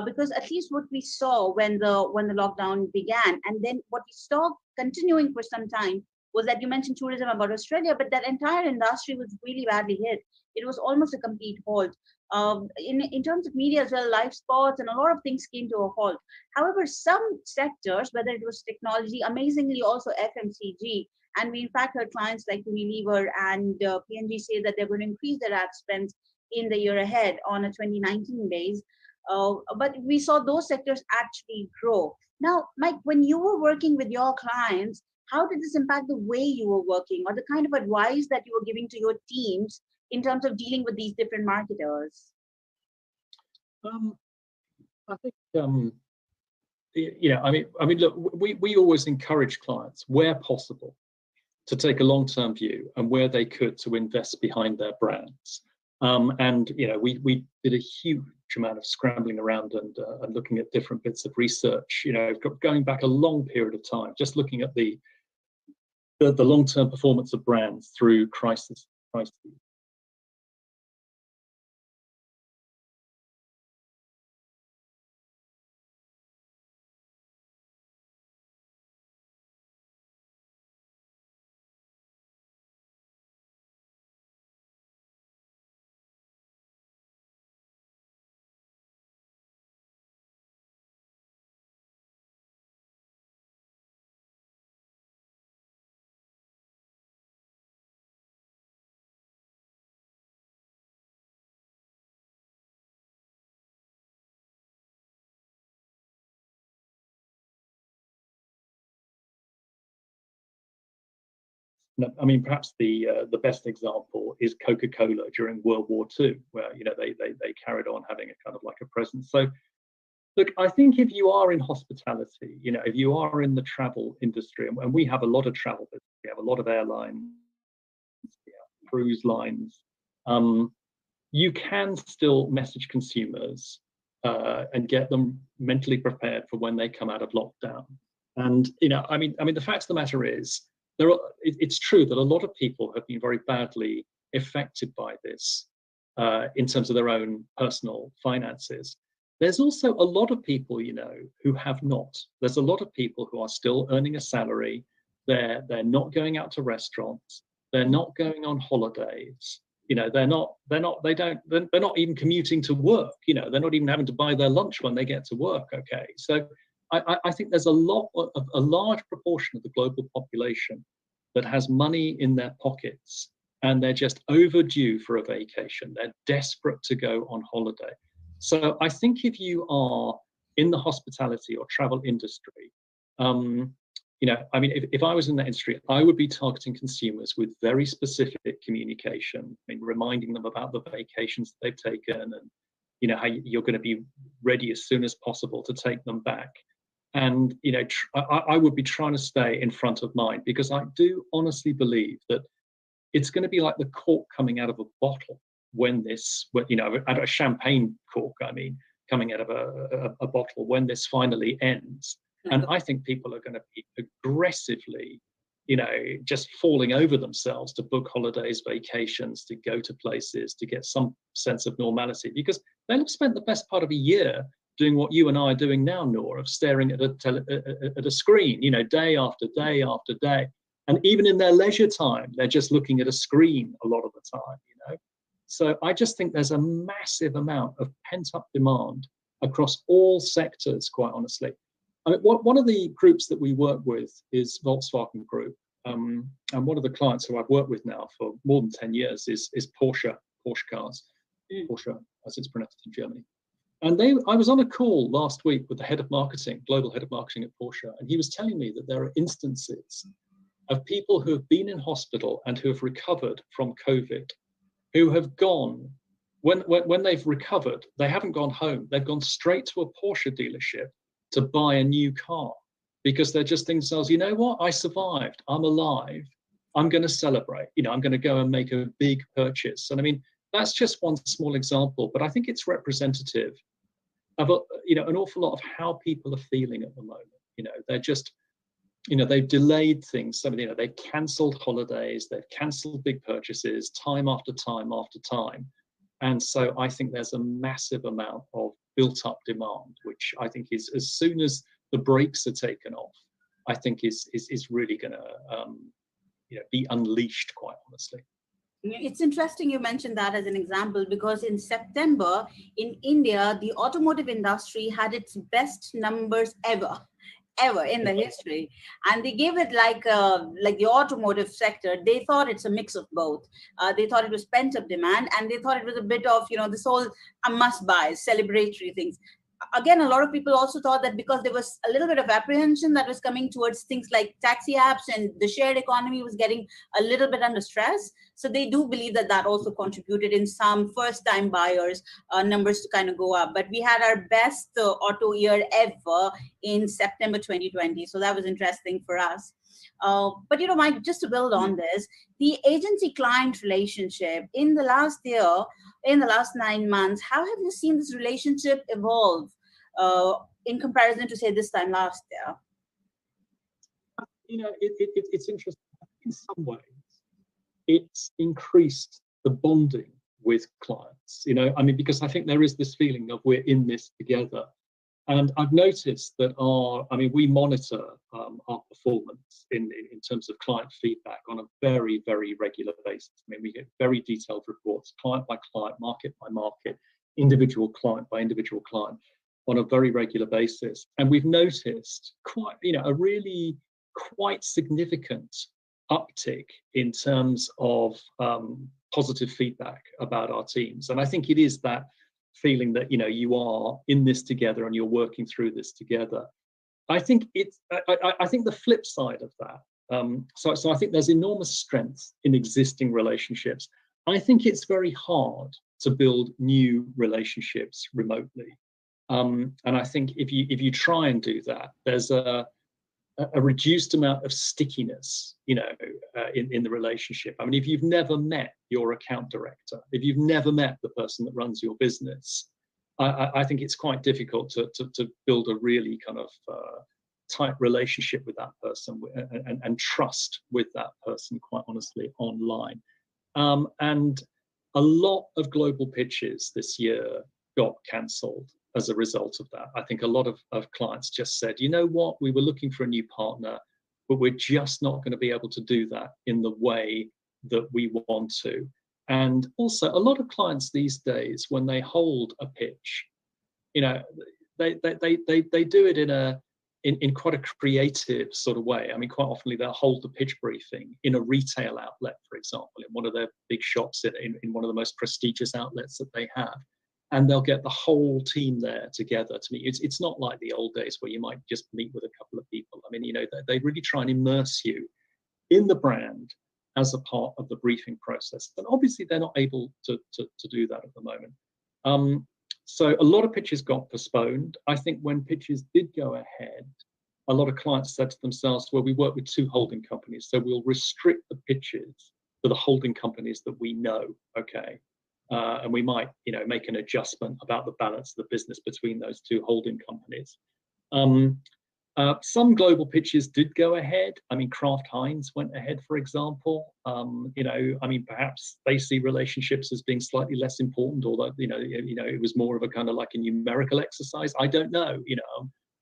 because at least what we saw when the lockdown began, and then what we saw continuing for some time, was that you mentioned tourism about Australia, but that entire industry was really badly hit. It was almost a complete halt. In terms of media as well, live sports and a lot of things came to a halt. However, some sectors, whether it was technology, amazingly also FMCG, and we in fact heard clients like Unilever and P&G say that they're going to increase their ad spends in the year ahead on a 2019 base. But we saw those sectors actually grow. Now, Mike, when you were working with your clients, how did this impact the way you were working, or the kind of advice that you were giving to your teams in terms of dealing with these different marketers? I think look, we always encourage clients where possible to take a long-term view, and where they could to invest behind their brands. And we did a huge amount of scrambling around and looking at different bits of research. Going back a long period of time, just looking at the long-term performance of brands through crises. I mean, perhaps the best example is Coca-Cola during World War II, where they carried on having a kind of like a presence. So, look, I think if you are in hospitality, if you are in the travel industry, and we have a lot of travel business, we have a lot of airlines, cruise lines, you can still message consumers and get them mentally prepared for when they come out of lockdown. And I mean, the fact of the matter is, it's true that a lot of people have been very badly affected by this in terms of their own personal finances. There's also a lot of people, who have not. There's a lot of people who are still earning a salary. They're not going out to restaurants. They're not going on holidays. They're not even commuting to work. They're not even having to buy their lunch when they get to work. Okay, so I think there's a large proportion of the global population that has money in their pockets, and they're just overdue for a vacation. They're desperate to go on holiday. So I think if you are in the hospitality or travel industry, if I was in that industry, I would be targeting consumers with very specific communication, reminding them about the vacations that they've taken, and how you're going to be ready as soon as possible to take them back. And I would be trying to stay in front of mind, because I do honestly believe that it's going to be like the cork coming out of a bottle when this, out of a champagne cork, coming out of a bottle when this finally ends. And I think people are going to be aggressively, just falling over themselves to book holidays, vacations, to go to places, to get some sense of normality, because they'll have spent the best part of a year doing what you and I are doing now, Noor, of staring at a screen, day after day after day. And even in their leisure time, they're just looking at a screen a lot of the time, So I just think there's a massive amount of pent-up demand across all sectors, quite honestly. One of the groups that we work with is Volkswagen Group. And one of the clients who I've worked with now for more than 10 years is Porsche cars, Porsche, as it's pronounced in Germany. And I was on a call last week with the head of marketing, global head of marketing at Porsche, and he was telling me that there are instances of people who have been in hospital and who have recovered from COVID, who have gone, when they've recovered, they haven't gone home, they've gone straight to a Porsche dealership to buy a new car, because they're just thinking to themselves, you know what, I survived, I'm alive, I'm going to celebrate, I'm going to go and make a big purchase. And that's just one small example, but I think it's representative of an awful lot of how people are feeling at the moment. They're just, they've delayed things. They've cancelled holidays, they've cancelled big purchases time after time after time. And so I think there's a massive amount of built up demand, which I think is, as soon as the brakes are taken off, I think is really going to be unleashed, quite honestly. It's interesting you mentioned that as an example, because in September in India, the automotive industry had its best numbers ever in the history, and they gave it like the automotive sector. They thought it's a mix of both. They thought it was pent up demand, and they thought it was a bit of this whole must buy celebratory things. Again, a lot of people also thought that because there was a little bit of apprehension that was coming towards things like taxi apps, and the shared economy was getting a little bit under stress. So they do believe that that also contributed in some first-time buyers numbers to kind of go up. But we had our best auto year ever in September 2020. So that was interesting for us. But Mike, just to build on this, the agency-client relationship in the last year, in the last 9 months, how have you seen this relationship evolve in comparison to, say, this time last year? It's interesting. In some ways, it's increased the bonding with clients. Because I think there is this feeling of we're in this together. And I've noticed that we monitor our performance in terms of client feedback on a very, very regular basis. We get very detailed reports, client by client, market by market, individual client by individual client, on a very regular basis. And we've noticed a really quite significant uptick in terms of positive feedback about our teams. And I think it is that feeling that you are in this together and you're working through this together. I think I think the flip side of that. So I think there's enormous strength in existing relationships. I think it's very hard to build new relationships remotely, and I think if you try and do that, there's a reduced amount of stickiness, in the relationship. If you've never met your account director, if you've never met the person that runs your business, I think it's quite difficult to build a really kind of tight relationship with that person and trust with that person, quite honestly, online. And a lot of global pitches this year got cancelled as a result of that. I think a lot of clients just said, you know what, we were looking for a new partner, but we're just not going to be able to do that in the way that we want to. And also, a lot of clients these days, when they hold a pitch, they do it in quite a creative sort of way. Quite often they'll hold the pitch briefing in a retail outlet, for example, in one of their big shops, in one of the most prestigious outlets that they have. And they'll get the whole team there together to meet. It's not like the old days where you might just meet with a couple of people. They really try and immerse you in the brand as a part of the briefing process. And obviously they're not able to do that at the moment. So a lot of pitches got postponed. I think when pitches did go ahead, a lot of clients said to themselves, well, we work with 2 holding companies, so we'll restrict the pitches to the holding companies that we know, okay? And we might, make an adjustment about the balance of the business between those 2 holding companies. Some global pitches did go ahead. Kraft Heinz went ahead, for example. Perhaps they see relationships as being slightly less important, although it was more of a kind of like a numerical exercise. I don't know.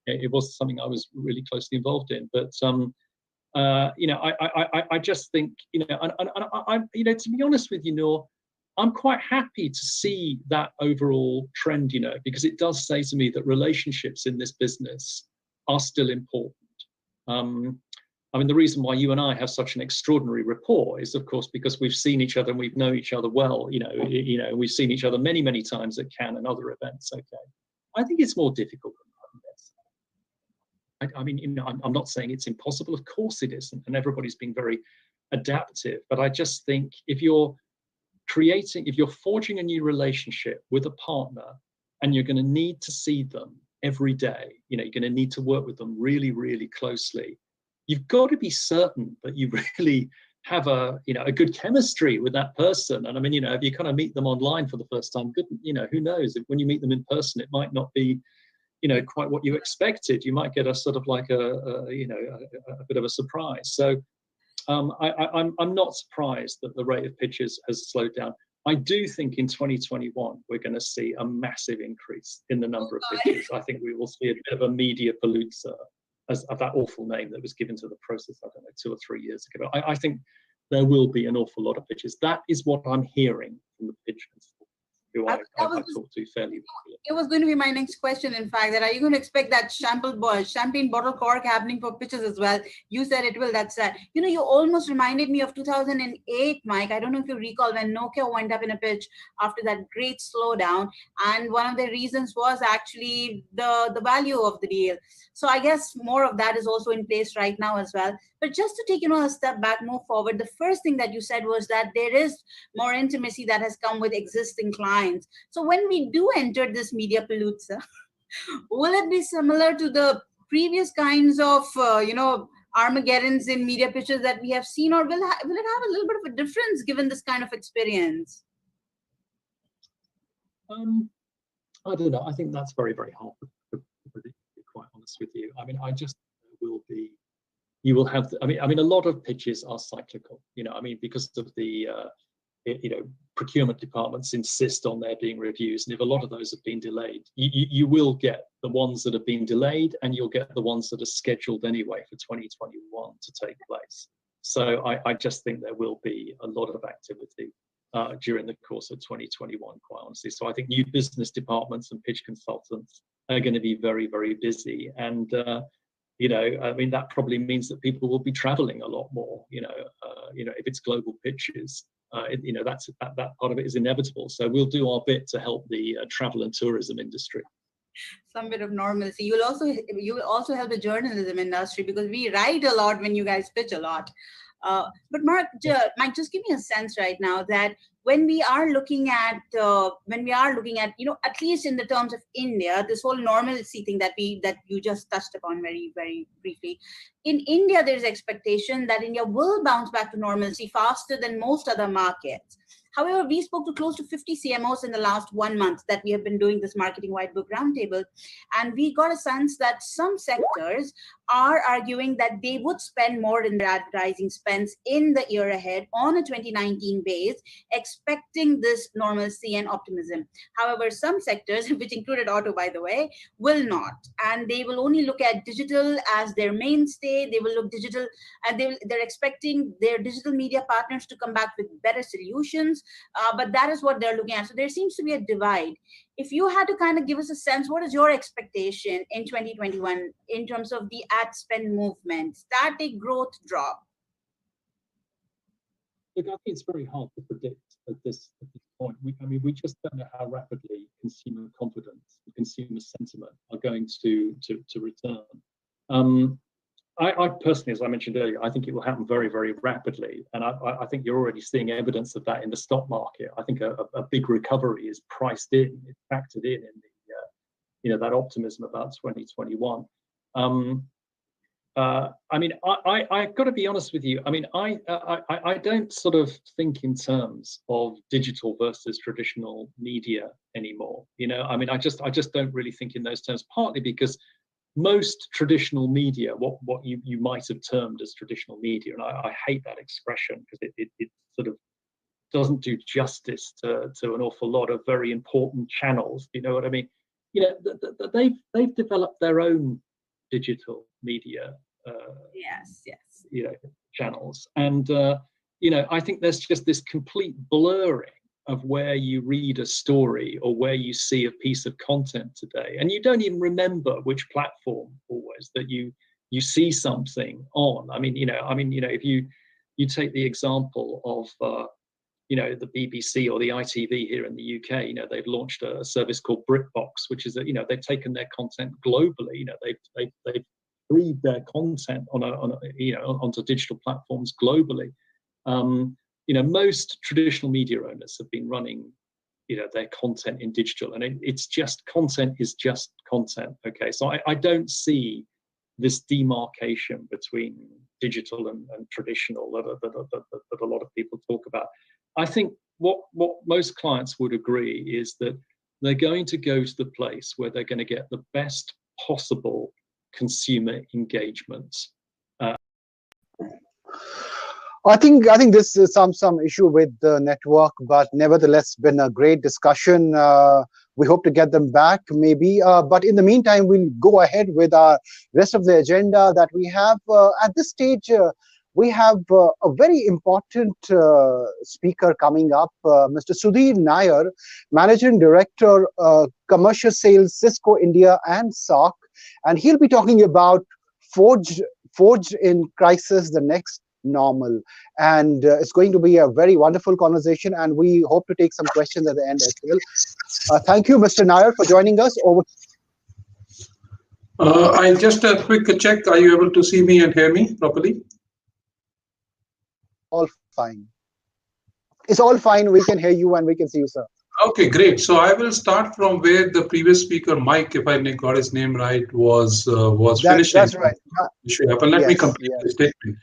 It was something I was really closely involved in, but I just think to be honest with you, Noor, I'm quite happy to see that overall trend, because it does say to me that relationships in this business are still important. The reason why you and I have such an extraordinary rapport is, of course, because we've seen each other and we've known each other well. We've seen each other many, many times at Cannes and other events. Okay, I think it's more difficult than that. I'm not saying it's impossible. Of course it is, and everybody's being very adaptive. But I just think if you're forging a new relationship with a partner and you're going to need to see them every day, you're going to need to work with them really, really closely, you've got to be certain that you really have a good chemistry with that person. And if you kind of meet them online for the first time, good, who knows, if when you meet them in person, it might not be quite what you expected. You might get a sort of like a bit of a surprise. So I'm not surprised that the rate of pitches has slowed down. I do think in 2021 we're going to see a massive increase in the number of pitches. I think we will see a bit of a media palooza, as that awful name that was given to the process, I don't know, 2 or 3 years ago. I think there will be an awful lot of pitches. That is what I'm hearing from the pitch consultants who I talk to fairly regularly. It was going to be my next question, in fact, that are you going to expect that champagne bottle cork happening for pitches as well? You said it will, that's that. You know, you almost reminded me of 2008, Mike. I don't know if you recall when Nokia went up in a pitch after that great slowdown. And one of the reasons was actually the value of the deal. So I guess more of that is also in place right now as well. But just to take, a step back, move forward, the first thing that you said was that there is more intimacy that has come with existing clients. So when we do enter this media palooza, will it be similar to the previous kinds of, Armageddons in media pitches that we have seen, or will it have a little bit of a difference given this kind of experience? I don't know. I think that's very, very hard to predict, to be quite honest with you. I mean, I just will be. You will have. I mean, a lot of pitches are cyclical. Because of the, procurement departments insist on there being reviews, and if a lot of those have been delayed, you will get the ones that have been delayed, and you'll get the ones that are scheduled anyway for 2021 to take place. So I just think there will be a lot of activity during the course of 2021, quite honestly. So I think new business departments and pitch consultants are going to be very, very busy, and that probably means that people will be traveling a lot more. If it's global pitches, that part of it is inevitable. So we'll do our bit to help the travel and tourism industry. Some bit of normalcy. You will also help the journalism industry, because we write a lot when you guys pitch a lot. But Mike, just give me a sense right now that when we are looking at, at least in the terms of India, this whole normalcy thing that you just touched upon very, very briefly. In India, there's expectation that India will bounce back to normalcy faster than most other markets. However, we spoke to close to 50 CMOs in the last 1 month that we have been doing this marketing whitebook roundtable. And we got a sense that some sectors are arguing that they would spend more in their advertising spends in the year ahead on a 2019 base, expecting this normalcy and optimism. However, some sectors, which included auto, by the way, will not. And they will only look at digital as their mainstay. They will look digital, and they're expecting their digital media partners to come back with better solutions. But that is what they're looking at. So there seems to be a divide. If you had to kind of give us a sense, what is your expectation in 2021 in terms of the ad spend movement, static growth, drop? Look, I think it's very hard to predict at this point. We just don't know how rapidly consumer confidence and consumer sentiment are going to return. I personally, as I mentioned earlier, I think it will happen very, very rapidly. And I think you're already seeing evidence of that in the stock market. I think a big recovery is priced in, it's factored in the, that optimism about 2021. I've got to be honest with you. I don't sort of think in terms of digital versus traditional media anymore. I just don't really think in those terms, partly because most traditional media, what you might have termed as traditional media, and I hate that expression because it sort of doesn't do justice to an awful lot of very important channels. You know what I mean? They've developed their own digital media channels, and I think there's just this complete blurring of where you read a story or where you see a piece of content today, and you don't even remember which platform always that you see something on. If you take the example of the BBC or the ITV here in the UK, they've launched a service called BritBox, which is they've taken their content globally. They've freed their content onto digital platforms globally. Most traditional media owners have been running, their content in digital, and it's just content is just content. Okay, so I don't see this demarcation between digital and traditional that a lot of people talk about. I think what most clients would agree is that they're going to go to the place where they're going to get the best possible consumer engagement. I think this is some issue with the network, but nevertheless, been a great discussion. We hope to get them back, maybe. But in the meantime, we'll go ahead with our rest of the agenda that we have. At this stage, we have a very important speaker coming up, Mr. Sudhir Nayar, Managing Director, Commercial Sales, Cisco India and SAARC. And he'll be talking about Forged in Crisis, the next normal. And it's going to be a very wonderful conversation, and we hope to take some questions at the end as well. Thank you, Mr. Nayar, for joining us. Over. I just a quick check. Are you able to see me and hear me properly? All fine. It's all fine. We can hear you and we can see you, sir. Okay, great. So I will start from where the previous speaker, Mike, if I got his name right, was finishing. That's right. Let me complete the statement.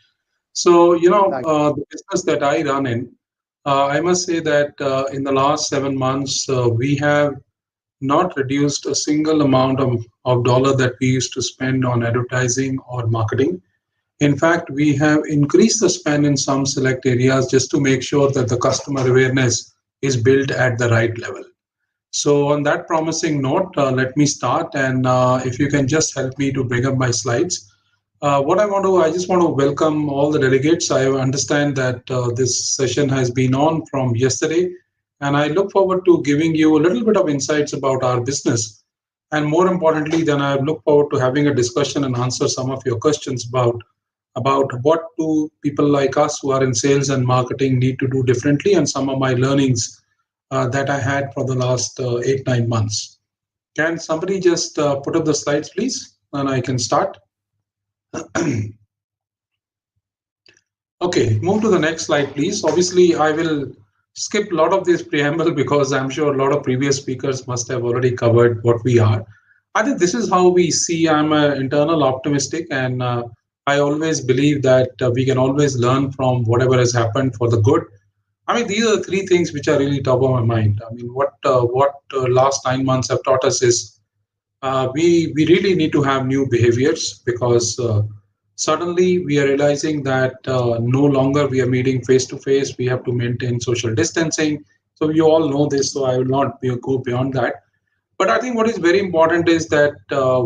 So, the business that I run in, I must say that in the last 7 months, we have not reduced a single amount of dollar that we used to spend on advertising or marketing. In fact, we have increased the spend in some select areas just to make sure that the customer awareness is built at the right level. So on that promising note, let me start. And if you can just help me to bring up my slides. I just want to welcome all the delegates. I understand that this session has been on from yesterday, and I look forward to giving you a little bit of insights about our business. And more importantly, then I look forward to having a discussion and answer some of your questions about what do people like us who are in sales and marketing need to do differently, and some of my learnings that I had for the last 8-9 months. Can somebody just put up the slides, please? And I can start. Okay, move to the next slide, please. Obviously, I will skip a lot of this preamble because I'm sure a lot of previous speakers must have already covered what we are. I think this is how we see. I'm an internal optimistic, and I always believe that we can always learn from whatever has happened for the good. I mean, these are the 3 things which are really top of my mind. I mean, what last 9 months have taught us is we really need to have new behaviors, because suddenly we are realizing that no longer we are meeting face to face. We have to maintain social distancing. So you all know this, so I will not go beyond that. But I think what is very important is that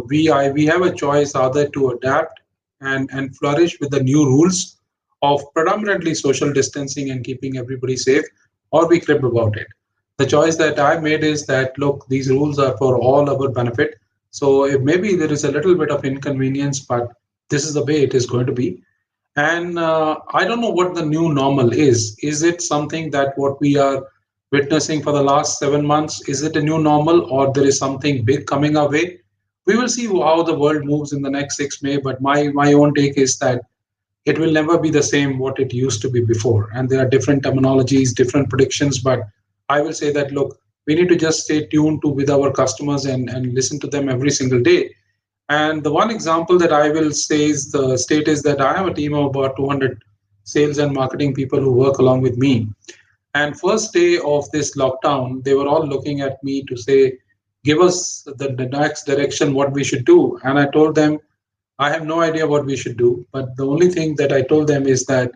we have a choice either to adapt and flourish with the new rules of predominantly social distancing and keeping everybody safe, or we crib about it. The choice that I made is that, look, these rules are for all our benefit. So if maybe there is a little bit of inconvenience, but this is the way it is going to be. And I don't know what the new normal is. Is it something that what we are witnessing for the last 7 months, is it a new normal, or there is something big coming our way? We will see how the world moves in the next 6 May, but my own take is that it will never be the same what it used to be before. And there are different terminologies, different predictions, but I will say that, look, we need to just stay tuned with our customers and listen to them every single day. And the one example that I will say is that I have a team of about 200 sales and marketing people who work along with me. And first day of this lockdown, they were all looking at me to say, give us the next direction, what we should do. And I told them, I have no idea what we should do. But the only thing that I told them is that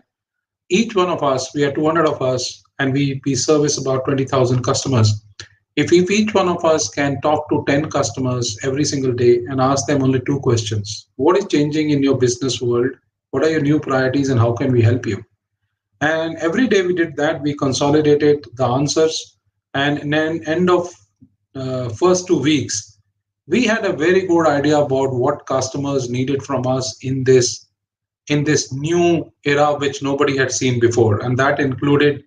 each one of us, we are 200 of us, and we service about 20,000 customers. If each one of us can talk to 10 customers every single day and ask them only 2 questions, what is changing in your business world? What are your new priorities and how can we help you? And every day we did that, we consolidated the answers. And then end of first 2 weeks, we had a very good idea about what customers needed from us in this new era, which nobody had seen before. And that included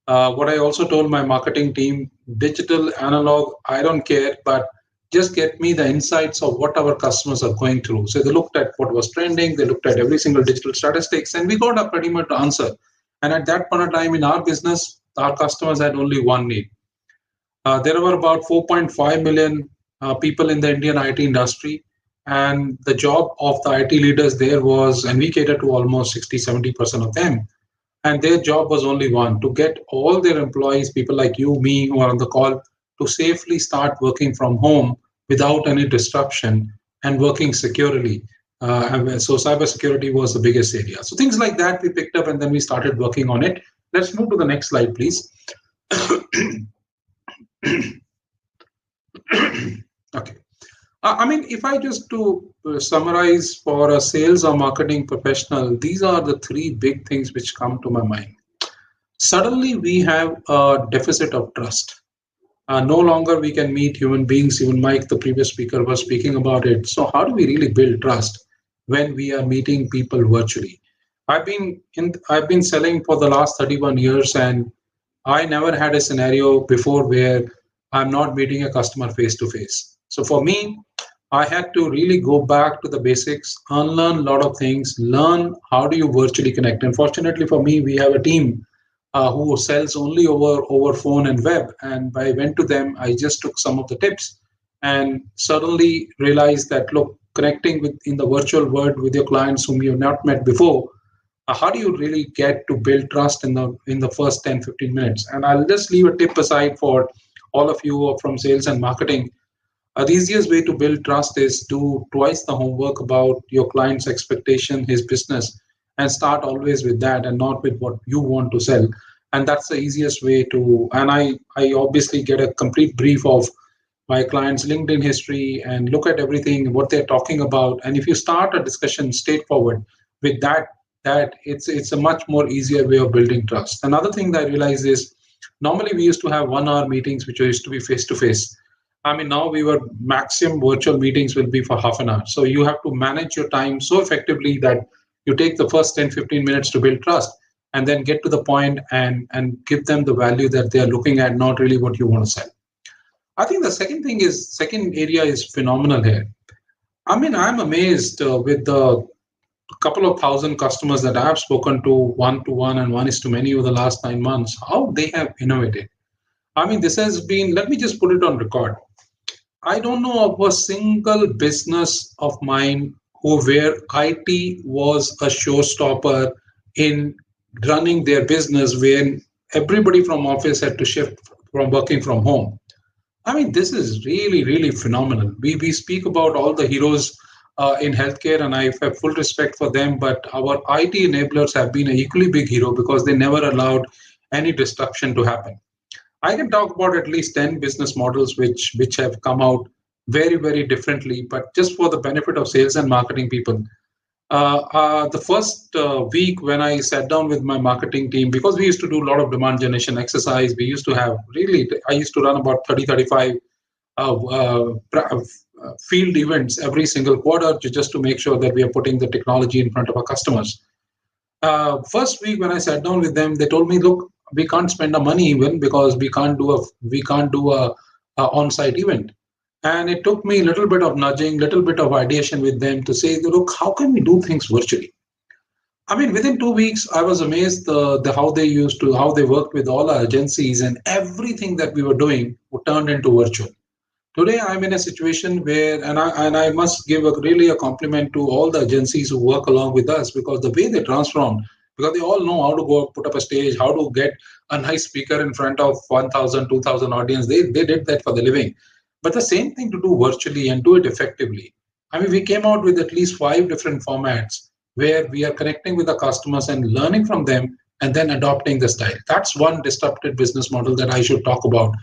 what I also told my marketing team, digital, analog, I don't care, but just get me the insights of what our customers are going through. So they looked at what was trending, they looked at every single digital statistics, and we got a pretty much answer. And at that point of time in our business, our customers had only one need. There were about 4.5 million people in the Indian IT industry, and the job of the IT leaders there was, and we cater to almost 60-70% of them, and their job was only one, to get all their employees, people like you, me, who are on the call, to safely start working from home without any disruption and working securely. So cybersecurity was the biggest area. So things like that we picked up, and then we started working on it. Let's move to the next slide, please. Okay. I mean, if I just to summarize for a sales or marketing professional, these are the three big things which come to my mind. Suddenly, we have a deficit of trust. No longer we can meet human beings. Even Mike, the previous speaker, was speaking about it. So how do we really build trust when we are meeting people virtually? I've been selling for the last 31 years, and I never had a scenario before where I'm not meeting a customer face to face. So for me, I had to really go back to the basics, unlearn a lot of things, learn how do you virtually connect. Unfortunately for me, we have a team who sells only over phone and web. And I went to them, I just took some of the tips and suddenly realized that, look, connecting with in the virtual world with your clients whom you have not met before, how do you really get to build trust in the first 10-15 minutes? And I'll just leave a tip aside for all of you from sales and marketing. The easiest way to build trust is do twice the homework about your client's expectation, his business, and start always with that and not with what you want to sell. And that's the easiest way to, and I obviously get a complete brief of my client's LinkedIn history and look at everything, what they're talking about. And if you start a discussion straightforward with that it's a much more easier way of building trust. Another thing that I realized is normally we used to have 1 hour meetings, which used to be face to face. I mean, now maximum virtual meetings will be for half an hour. So you have to manage your time so effectively that you take the first 10-15 minutes to build trust and then get to the point and give them the value that they are looking at, not really what you want to sell. I think the second area is phenomenal here. I mean, I'm amazed with the couple of thousand customers that I have spoken to one-to-one and one-is-to-many over the last 9 months, how they have innovated. I mean, this has been, let me just put it on record. I don't know of a single business of mine where IT was a showstopper in running their business when everybody from office had to shift from working from home. I mean, this is really, really phenomenal. We speak about all the heroes in healthcare, and I have full respect for them, but our IT enablers have been an equally big hero because they never allowed any disruption to happen. I can talk about at least 10 business models which have come out very, very differently, but just for the benefit of sales and marketing people. The first week when I sat down with my marketing team, because we used to do a lot of demand generation exercise, we used to have I used to run about 30-35 field events every single quarter just to make sure that we are putting the technology in front of our customers. First week when I sat down with them, they told me, look, we can't spend our money even because we can't do a on-site event. And it took me a little bit of nudging, little bit of ideation with them to say, look, how can we do things virtually? I mean, within 2 weeks, I was amazed how they worked with all our agencies, and everything that we were doing turned into virtual. Today, I'm in a situation where, and I must give really a compliment to all the agencies who work along with us, because the way they transformed, because they all know how to go put up a stage, how to get a nice speaker in front of 1,000, 2,000 audience. They did that for the living. But the same thing to do virtually and do it effectively. I mean, we came out with at least 5 different formats where we are connecting with the customers and learning from them and then adopting the style. That's one disrupted business model that I should talk about.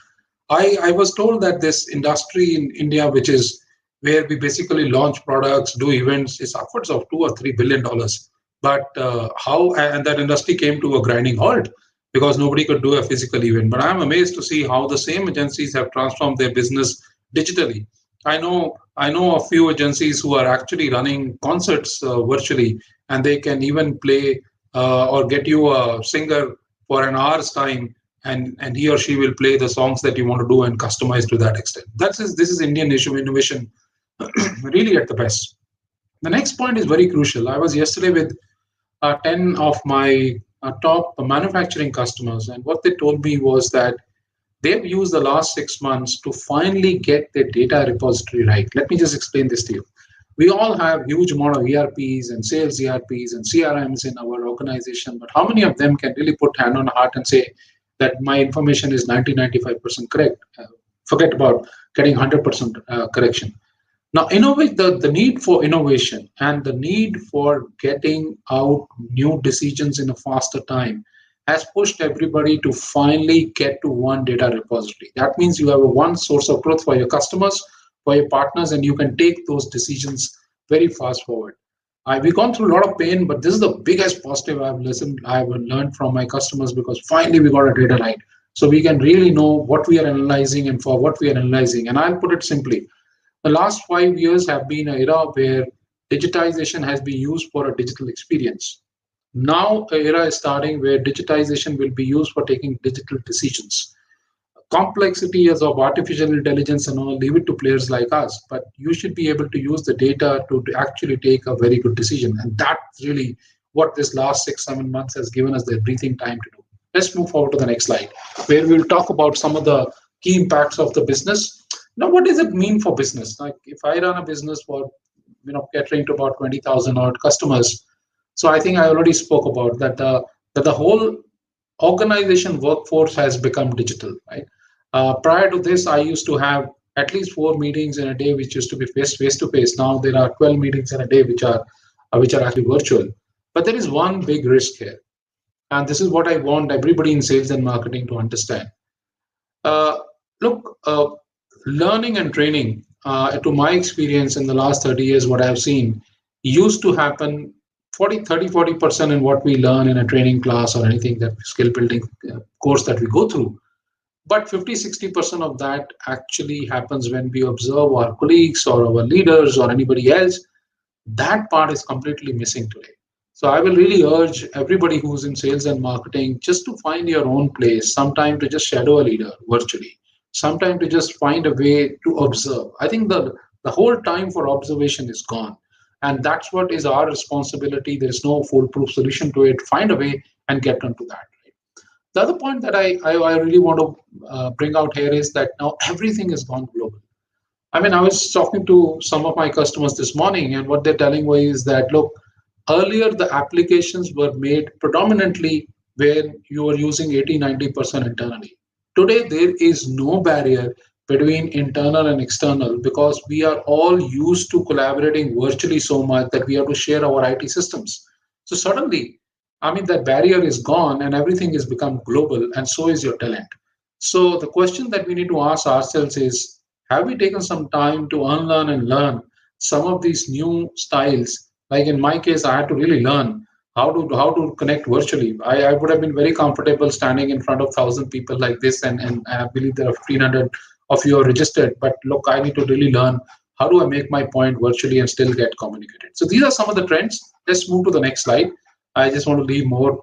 I was told that this industry in India, which is where we basically launch products, do events, is upwards of $2 or $3 billion. But and that industry came to a grinding halt because nobody could do a physical event. But I'm amazed to see how the same agencies have transformed their business digitally. I know a few agencies who are actually running concerts virtually, and they can even play or get you a singer for an hour's time, and he or she will play the songs that you want to do and customize to that extent. This is Indian innovation really at the best. The next point is very crucial. I was yesterday with 10 of my top manufacturing customers, and what they told me was that they've used the last 6 months to finally get their data repository right. Let me just explain this to you. We all have huge amount of ERPs and sales ERPs and CRMs in our organization, but how many of them can really put hand on heart and say that my information is 90-95% correct? Forget about getting 100% correction. Now, innovate the need for innovation and the need for getting out new decisions in a faster time has pushed everybody to finally get to one data repository. That means you have a one source of truth for your customers, for your partners, and you can take those decisions very fast forward. We've gone through a lot of pain, but this is the biggest positive I've learned from my customers, because finally we got a data right. So we can really know what we are analyzing and for what we are analyzing. And I'll put it simply. The last 5 years have been an era where digitization has been used for a digital experience. Now, an era is starting where digitization will be used for taking digital decisions. Complexity as of artificial intelligence and all, leave it to players like us, but you should be able to use the data to actually take a very good decision. And that's really what this last 6-7 months has given us the breathing time to do. Let's move forward to the next slide, where we'll talk about some of the key impacts of the business. Now, what does it mean for business? Like if I run a business for, catering to about 20,000 odd customers, so I think I already spoke about that. That the whole organization workforce has become digital, right? Prior to this, I used to have at least 4 meetings in a day, which used to be face to face. Now there are 12 meetings in a day, which are actually virtual. But there is one big risk here, and this is what I want everybody in sales and marketing to understand. Look, learning and training, to my experience in the last 30 years, what I've seen used to happen 40% in what we learn in a training class or anything, that skill building course that we go through. But 50-60% of that actually happens when we observe our colleagues or our leaders or anybody else. That part is completely missing today. So I will really urge everybody who's in sales and marketing just to find your own place, sometime to just shadow a leader virtually, sometime to just find a way to observe. I think the whole time for observation is gone. And that's what is our responsibility. There's no foolproof solution to it. Find a way and get onto that. The other point that I really want to bring out here is that now everything has gone global. I mean, I was talking to some of my customers this morning, and what they're telling me is that, look, earlier the applications were made predominantly where you were using 80-90% internally. Today, there is no barrier between internal and external, because we are all used to collaborating virtually so much that we have to share our IT systems. So suddenly, I mean, that barrier is gone and everything has become global, and so is your talent. So the question that we need to ask ourselves is, have we taken some time to unlearn and learn some of these new styles? Like in my case, I had to really learn how to connect virtually. I would have been very comfortable standing in front of 1,000 people like this, and I believe there are 1,500 of you are registered. But look, I need to really learn how do I make my point virtually and still get communicated. So these are some of the trends. Let's move to the next slide. I just want to leave more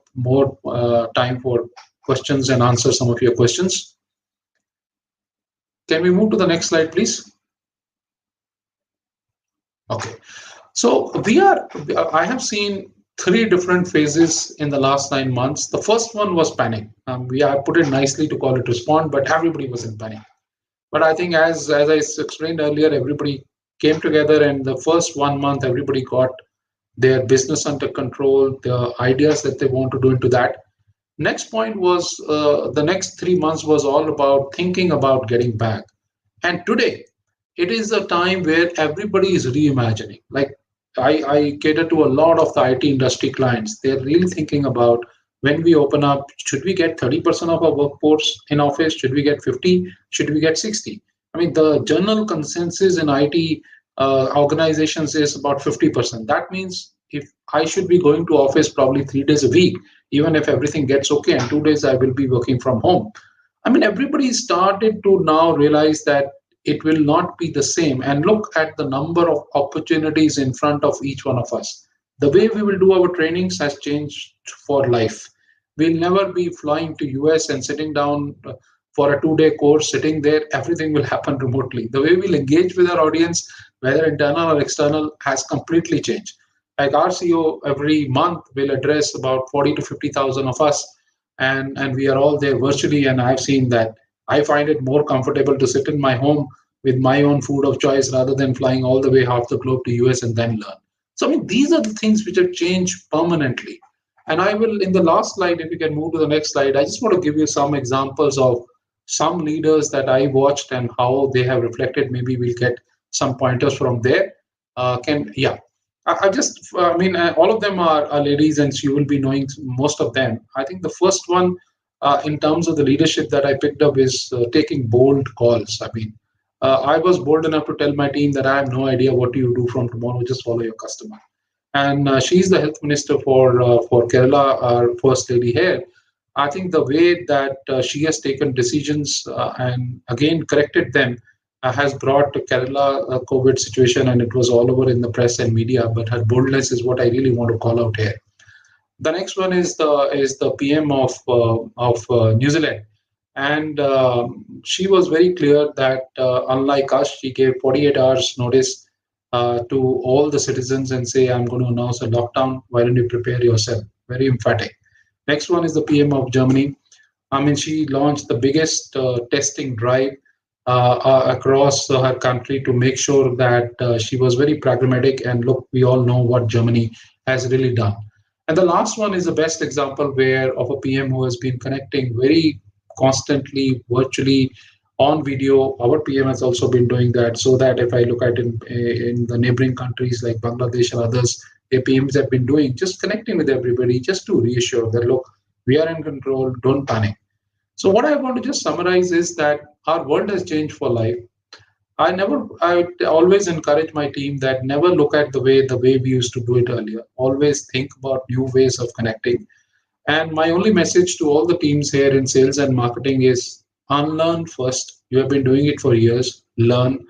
time for questions and answer some of your questions. Can we move to the next slide, please? Okay. So I have seen 3 different phases in the last 9 months. The first one was panic. I put it nicely to call it respond, but everybody was in panic. But I think as I explained earlier, everybody came together, and the first 1 month, everybody got their business under control, the ideas that they want to do into that. Next point was the next 3 months was all about thinking about getting back. And today, it is a time where everybody is reimagining. Like I cater to a lot of the IT industry clients. They're really thinking about, when we open up, should we get 30% of our workforce in office? Should we get 50? Should we get 60? I mean, the general consensus in IT organizations is about 50%. That means if I should be going to office probably 3 days a week, even if everything gets okay, and 2 days I will be working from home. I mean, everybody started to now realize that it will not be the same, and look at the number of opportunities in front of each one of us. The way we will do our trainings has changed for life. We'll never be flying to US and sitting down for a 2-day course, sitting there. Everything will happen remotely. The way we'll engage with our audience, whether internal or external, has completely changed. Like our CEO every month will address about 40 to 50,000 of us, and we are all there virtually. And I've seen that I find it more comfortable to sit in my home with my own food of choice rather than flying all the way half the globe to US and then learn. So I mean, these are the things which have changed permanently. And I will, in the last slide, if we can move to the next slide, I just want to give you some examples of some leaders that I watched and how they have reflected. Maybe we'll get some pointers from there. All of them are ladies, and you will be knowing most of them. I think the first one, in terms of the leadership that I picked up, is taking bold calls. I was bold enough to tell my team that I have no idea what you do from tomorrow, just follow your customer. And she's the health minister for Kerala, our first lady here. I think the way that she has taken decisions and again corrected them has brought Kerala a COVID situation, and it was all over in the press and media. But her boldness is what I really want to call out here. The next one is the PM of New Zealand, and she was very clear that unlike us, she gave 48 hours notice to all the citizens and say, I'm going to announce a lockdown. Why don't you prepare yourself? Very emphatic. Next one is the PM of Germany. She launched the biggest testing drive across her country to make sure that she was very pragmatic. And look, we all know what Germany has really done. And the last one is the best example of a PM who has been connecting very constantly, virtually, on video. Our PM has also been doing that, so that if I look at in the neighboring countries like Bangladesh and others, their PMs have been doing, just connecting with everybody, just to reassure that, look, we are in control, don't panic. So what I want to just summarize is that our world has changed for life. I always encourage my team that never look at the way we used to do it earlier. Always think about new ways of connecting. And my only message to all the teams here in sales and marketing is unlearn first. You have been doing it for years, learn.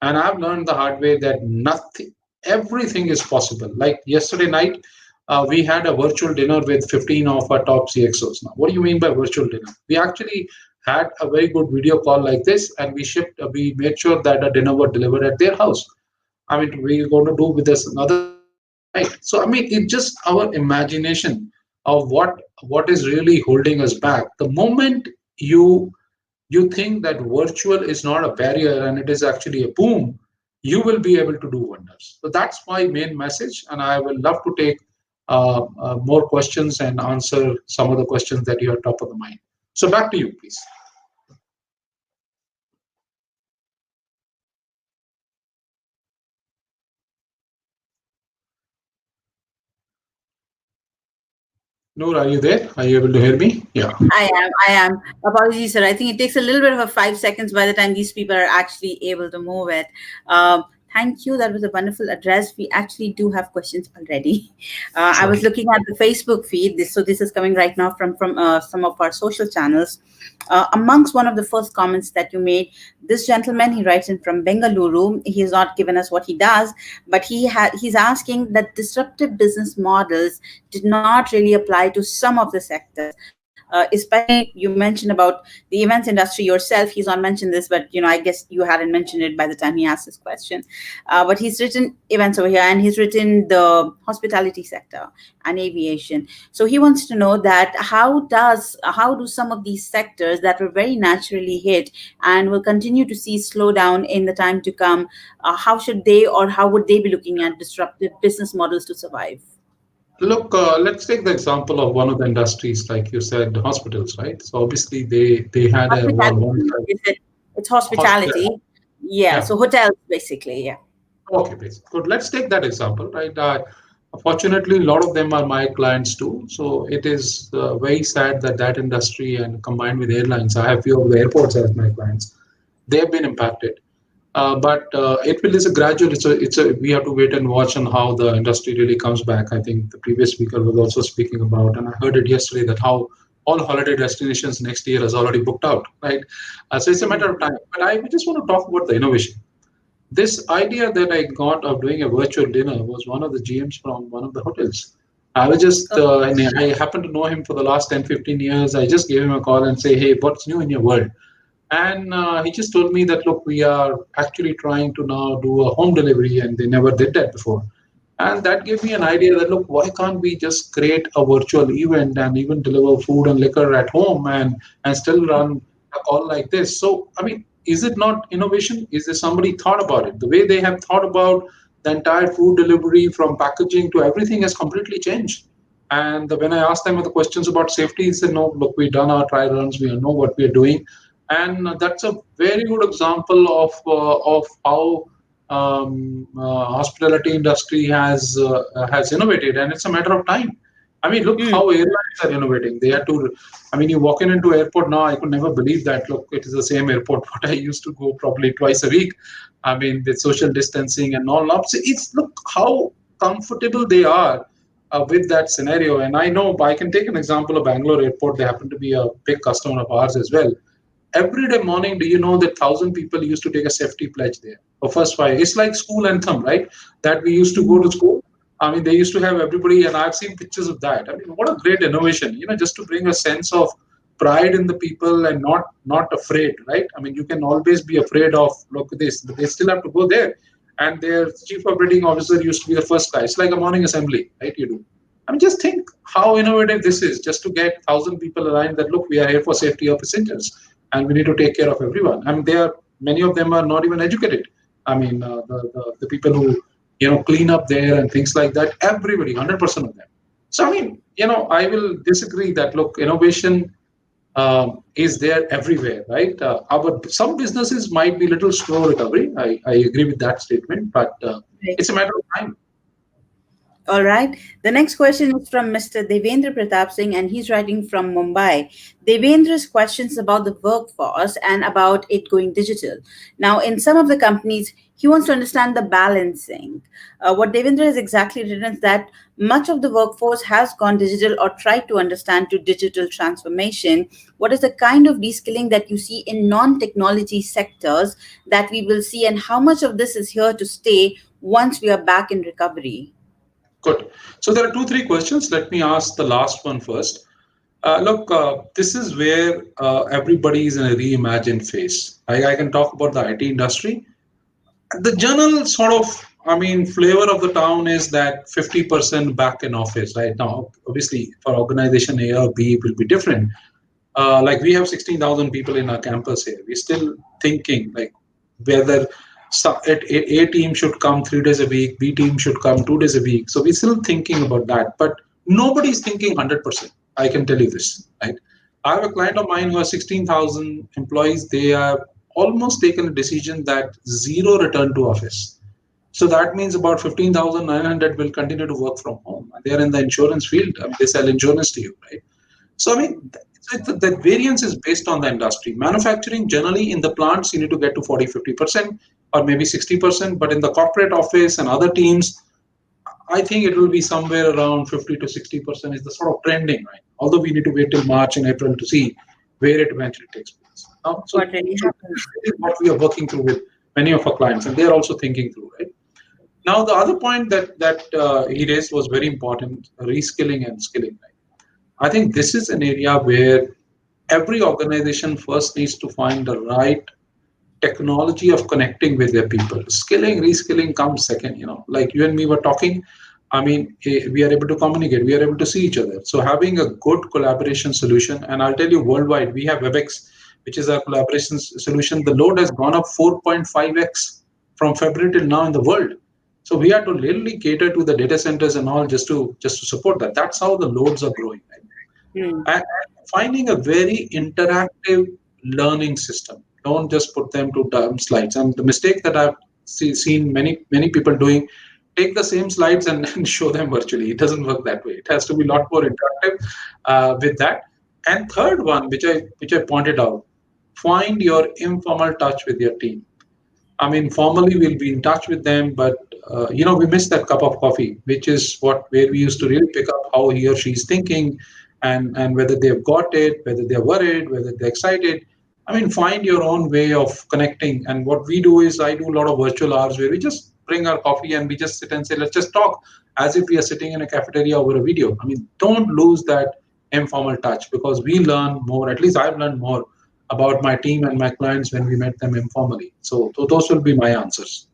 And I've learned the hard way that everything is possible. Like yesterday night, we had a virtual dinner with 15 of our top CXOs. Now, what do you mean by virtual dinner? We actually had a very good video call like this, and we made sure that a dinner was delivered at their house. We're going to do with this another night. So, it's just our imagination of what is really holding us back. The moment you think that virtual is not a barrier and it is actually a boom, you will be able to do wonders. So that's my main message, and I will love to take more questions and answer some of the questions that you are top of the mind. So back to you, please. Noor, are you there? Are you able to hear me? Yeah. I am. Apologies, sir. I think it takes a little bit of 5 seconds by the time these people are actually able to move it. Thank you. That was a wonderful address. We actually do have questions already. I was looking at the Facebook feed. This is coming right now from some of our social channels. Amongst one of the first comments that you made, this gentleman, he writes in from Bengaluru. He has not given us what he does, but he's asking that disruptive business models did not really apply to some of the sectors. Especially you mentioned about the events industry yourself. He's not mentioned this, but I guess you hadn't mentioned it by the time he asked this question. But he's written events over here, and he's written the hospitality sector and aviation. So he wants to know that how do some of these sectors that were very naturally hit and will continue to see slowdown in the time to come, how should they, or how would they be looking at disruptive business models to survive? Look, let's take the example of one of the industries, like you said, hospitals, right? So obviously they had it's hospitality. Yeah, so hotels basically, yeah. Okay, basically. Good. Let's take that example, right? Fortunately, a lot of them are my clients too. So it is very sad that industry, and combined with airlines, I have few of the airports as my clients. They have been impacted. But it's a gradual. We have to wait and watch on how the industry really comes back. I think the previous speaker was also speaking about, and I heard it yesterday, that how all holiday destinations next year is already booked out, right? So it's a matter of time. But I just want to talk about the innovation. This idea that I got of doing a virtual dinner was one of the GMs from one of the hotels. I was just, I happen to know him for the last 10, 15 years. I just gave him a call and say, hey, what's new in your world? And he just told me that, look, we are actually trying to now do a home delivery, and they never did that before. And that gave me an idea that, look, why can't we just create a virtual event and even deliver food and liquor at home and still run a call like this? So, is it not innovation? Is there somebody thought about it? The way they have thought about the entire food delivery, from packaging to everything, has completely changed. And when I asked them the questions about safety, he said, no, look, we've done our trial runs. We know what we are doing. And that's a very good example of how hospitality industry has innovated, and it's a matter of time. I mean, look how airlines are innovating. They had to. I mean, you walk into airport now. I could never believe that. Look, it is the same airport what I used to go probably twice a week. I mean, with social distancing and all. So it's look how comfortable they are with that scenario. And I know I can take an example of Bangalore airport. They happen to be a big customer of ours as well. Every day morning, do you know that 1,000 people used to take a safety pledge there for first 5? It's like school anthem, right? That we used to go to school. I mean, they used to have everybody, and I've seen pictures of that. I mean, what a great innovation, just to bring a sense of pride in the people and not afraid, right? I mean, you can always be afraid of, look at this, but they still have to go there. And their chief operating officer used to be the first guy. It's like a morning assembly, right? You do. I mean, just think how innovative this is, just to get 1,000 people aligned that, look, we are here for safety of passengers, and we need to take care of everyone. I mean, many of them are not even educated. I mean, the people who clean up there and things like that, everybody, 100% of them. So, I mean, I will disagree that, look, innovation is there everywhere, right? Some businesses might be a little slow recovery. I agree with that statement, but it's a matter of time. All right. The next question is from Mr. Devendra Pratap Singh, and he's writing from Mumbai. Devendra's questions about the workforce and about it going digital. Now, in some of the companies, he wants to understand the balancing. What Devendra has exactly written is that much of the workforce has gone digital or tried to understand to digital transformation. What is the kind of reskilling that you see in non-technology sectors that we will see, and how much of this is here to stay once we are back in recovery? Good. So there are 2-3 questions. Let me ask the last one first. This is where everybody is in a reimagined phase. I can talk about the IT industry. The general sort of, flavor of the town is that 50% back in office right now. Obviously, for organization A or B, it will be different. Like we have 16,000 people in our campus here. We're still thinking like whether A team should come 3 days a week, B team should come 2 days a week. So we're still thinking about that, but nobody's thinking 100%. I can tell you this, right? I have a client of mine who has 16,000 employees. They have almost taken a decision that 0 return to office. So that means about 15,900 will continue to work from home. And they're in the insurance field. They sell insurance to you, right? So, the variance is based on the industry. Manufacturing, generally in the plants, you need to get to 40-50% or maybe 60%. But in the corporate office and other teams, I think it will be somewhere around 50 to 60% is the sort of trending, right? Although we need to wait till March and April to see where it eventually takes place. So this is what we are working through with many of our clients, and they are also thinking through, right? Now, the other point that he raised was very important, reskilling and skilling, right? I think this is an area where every organization first needs to find the right technology of connecting with their people. Skilling, reskilling comes second, like you and me were talking. We are able to communicate, we are able to see each other. So having a good collaboration solution, and I'll tell you worldwide, we have WebEx, which is our collaboration solution. The load has gone up 4.5x from February till now in the world. So we have to literally cater to the data centers and all just to support that. That's how the loads are growing. Right? And finding a very interactive learning system. Don't just put them to dumb slides. And the mistake that I've seen many people doing, take the same slides and show them virtually. It doesn't work that way. It has to be a lot more interactive with that. And third one, which I pointed out, find your informal touch with your team. Formally we'll be in touch with them, but we miss that cup of coffee, which is where we used to really pick up how he or she is thinking, and whether they've got it, whether they're worried, whether they're excited. Find your own way of connecting. And what we do is I do a lot of virtual hours where we just bring our coffee and we just sit and say, let's just talk as if we are sitting in a cafeteria over a video. Don't lose that informal touch, because we learn more, at least I've learned more about my team and my clients when we met them informally. So those will be my answers.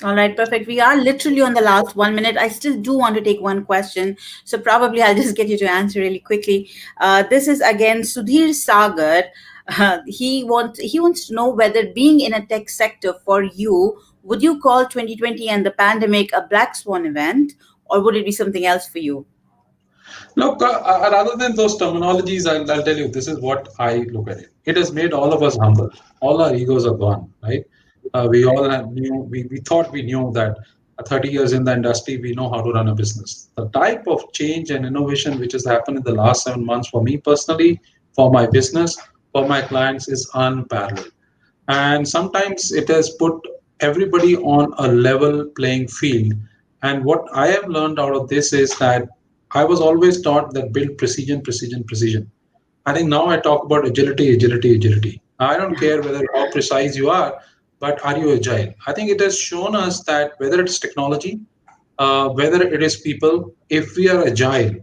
All right, perfect. We are literally on the last 1 minute. I still do want to take one question, so probably I'll just get you to answer really quickly. This is again Sudhir Sagar. He wants to know whether being in a tech sector for you, would you call 2020 and the pandemic a black swan event, or would it be something else for you? Look, rather than those terminologies, I'll tell you, this is what I look at it. It has made all of us humble. All our egos are gone, right? We all we thought we knew that 30 years in the industry, we know how to run a business. The type of change and innovation which has happened in the last 7 months for me personally, for my business, for my clients is unparalleled. And sometimes it has put everybody on a level playing field. And what I have learned out of this is that I was always taught that build precision, precision, precision. I think now I talk about agility, agility, agility. I don't care whether how precise you are, but are you agile? I think it has shown us that whether it's technology, whether it is people, if we are agile,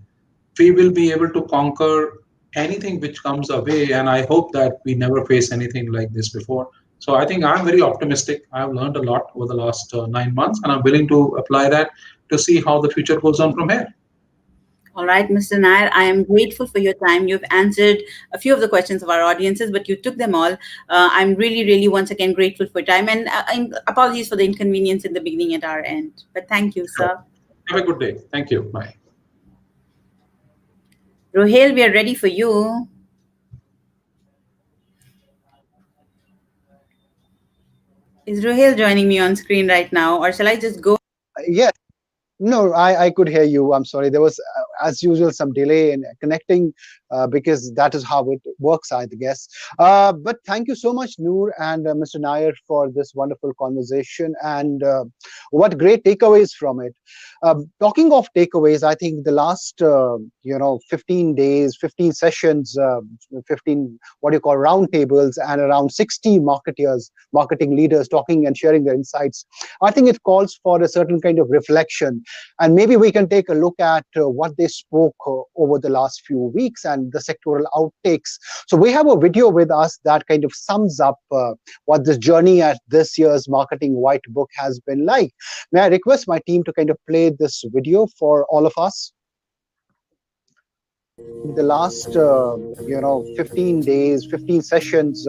we will be able to conquer anything which comes our way. And I hope that we never face anything like this before. So I think I'm very optimistic. I've learned a lot over the last 9 months, and I'm willing to apply that to see how the future goes on from here. All right, Mr. Nayar, I am grateful for your time. You've answered a few of the questions of our audiences, but you took them all. I'm really, really once again grateful for your time, and apologies for the inconvenience in the beginning at our end. But thank you, sir. Have a good day. Thank you. Bye. Ruhail, we are ready for you. Is Ruhail joining me on screen right now, or shall I just go? Yes. No, I could hear you. I'm sorry. There was, as usual, some delay in connecting because that is how it works, I guess. But thank you so much, Noor and Mr. Nayar, for this wonderful conversation, and what great takeaways from it. Talking of takeaways, I think the last 15 days, 15 sessions, 15 what you call roundtables, and around 60 marketers, marketing leaders talking and sharing their insights. I think it calls for a certain kind of reflection. And maybe we can take a look at what they spoke over the last few weeks and the sectoral outtakes. So we have a video with us that kind of sums up what this journey at this year's Marketing White Book has been like. May I request my team to kind of play this video for all of us? The last 15 days, 15 sessions,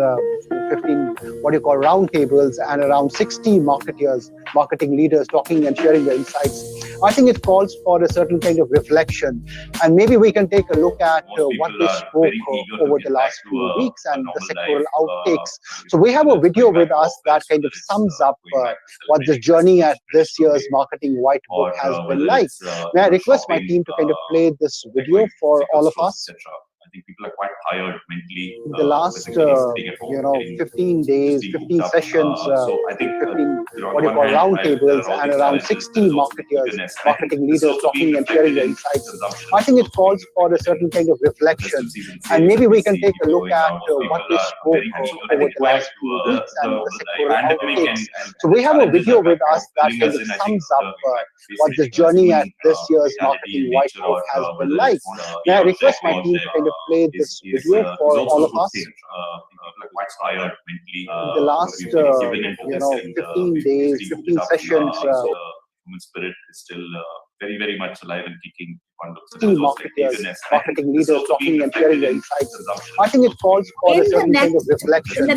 15 what you call roundtables, and around 60 marketers, marketing leaders talking and sharing their insights. I think it calls for a certain kind of reflection, and maybe we can take a look at what they spoke over the last few weeks and the sectoral outtakes. So we have a video with us that kind of sums up what this journey at this year's Marketing White Book has been like. May I request my team to kind of play this video for all of us? I think people are quite tired mentally. The last 15 days, 15 sessions, so I think 15 what you call roundtables, and around 60 marketers, marketing leaders talking and sharing their insights. I think it calls for a certain kind of reflection, and maybe we can take a look at what they spoke over the last few weeks and the sectoral outtakes. So we have a video with us that kind of sums up what the journey at this year's Marketing White Book has been like. May I request my team to kind of play this video for all of us? The last 15 days, 15 sessions, human spirit is still very, very much alive and kicking. Marketers, marketing leaders talking and sharing their insights. I think it calls for a certain kind of reflection.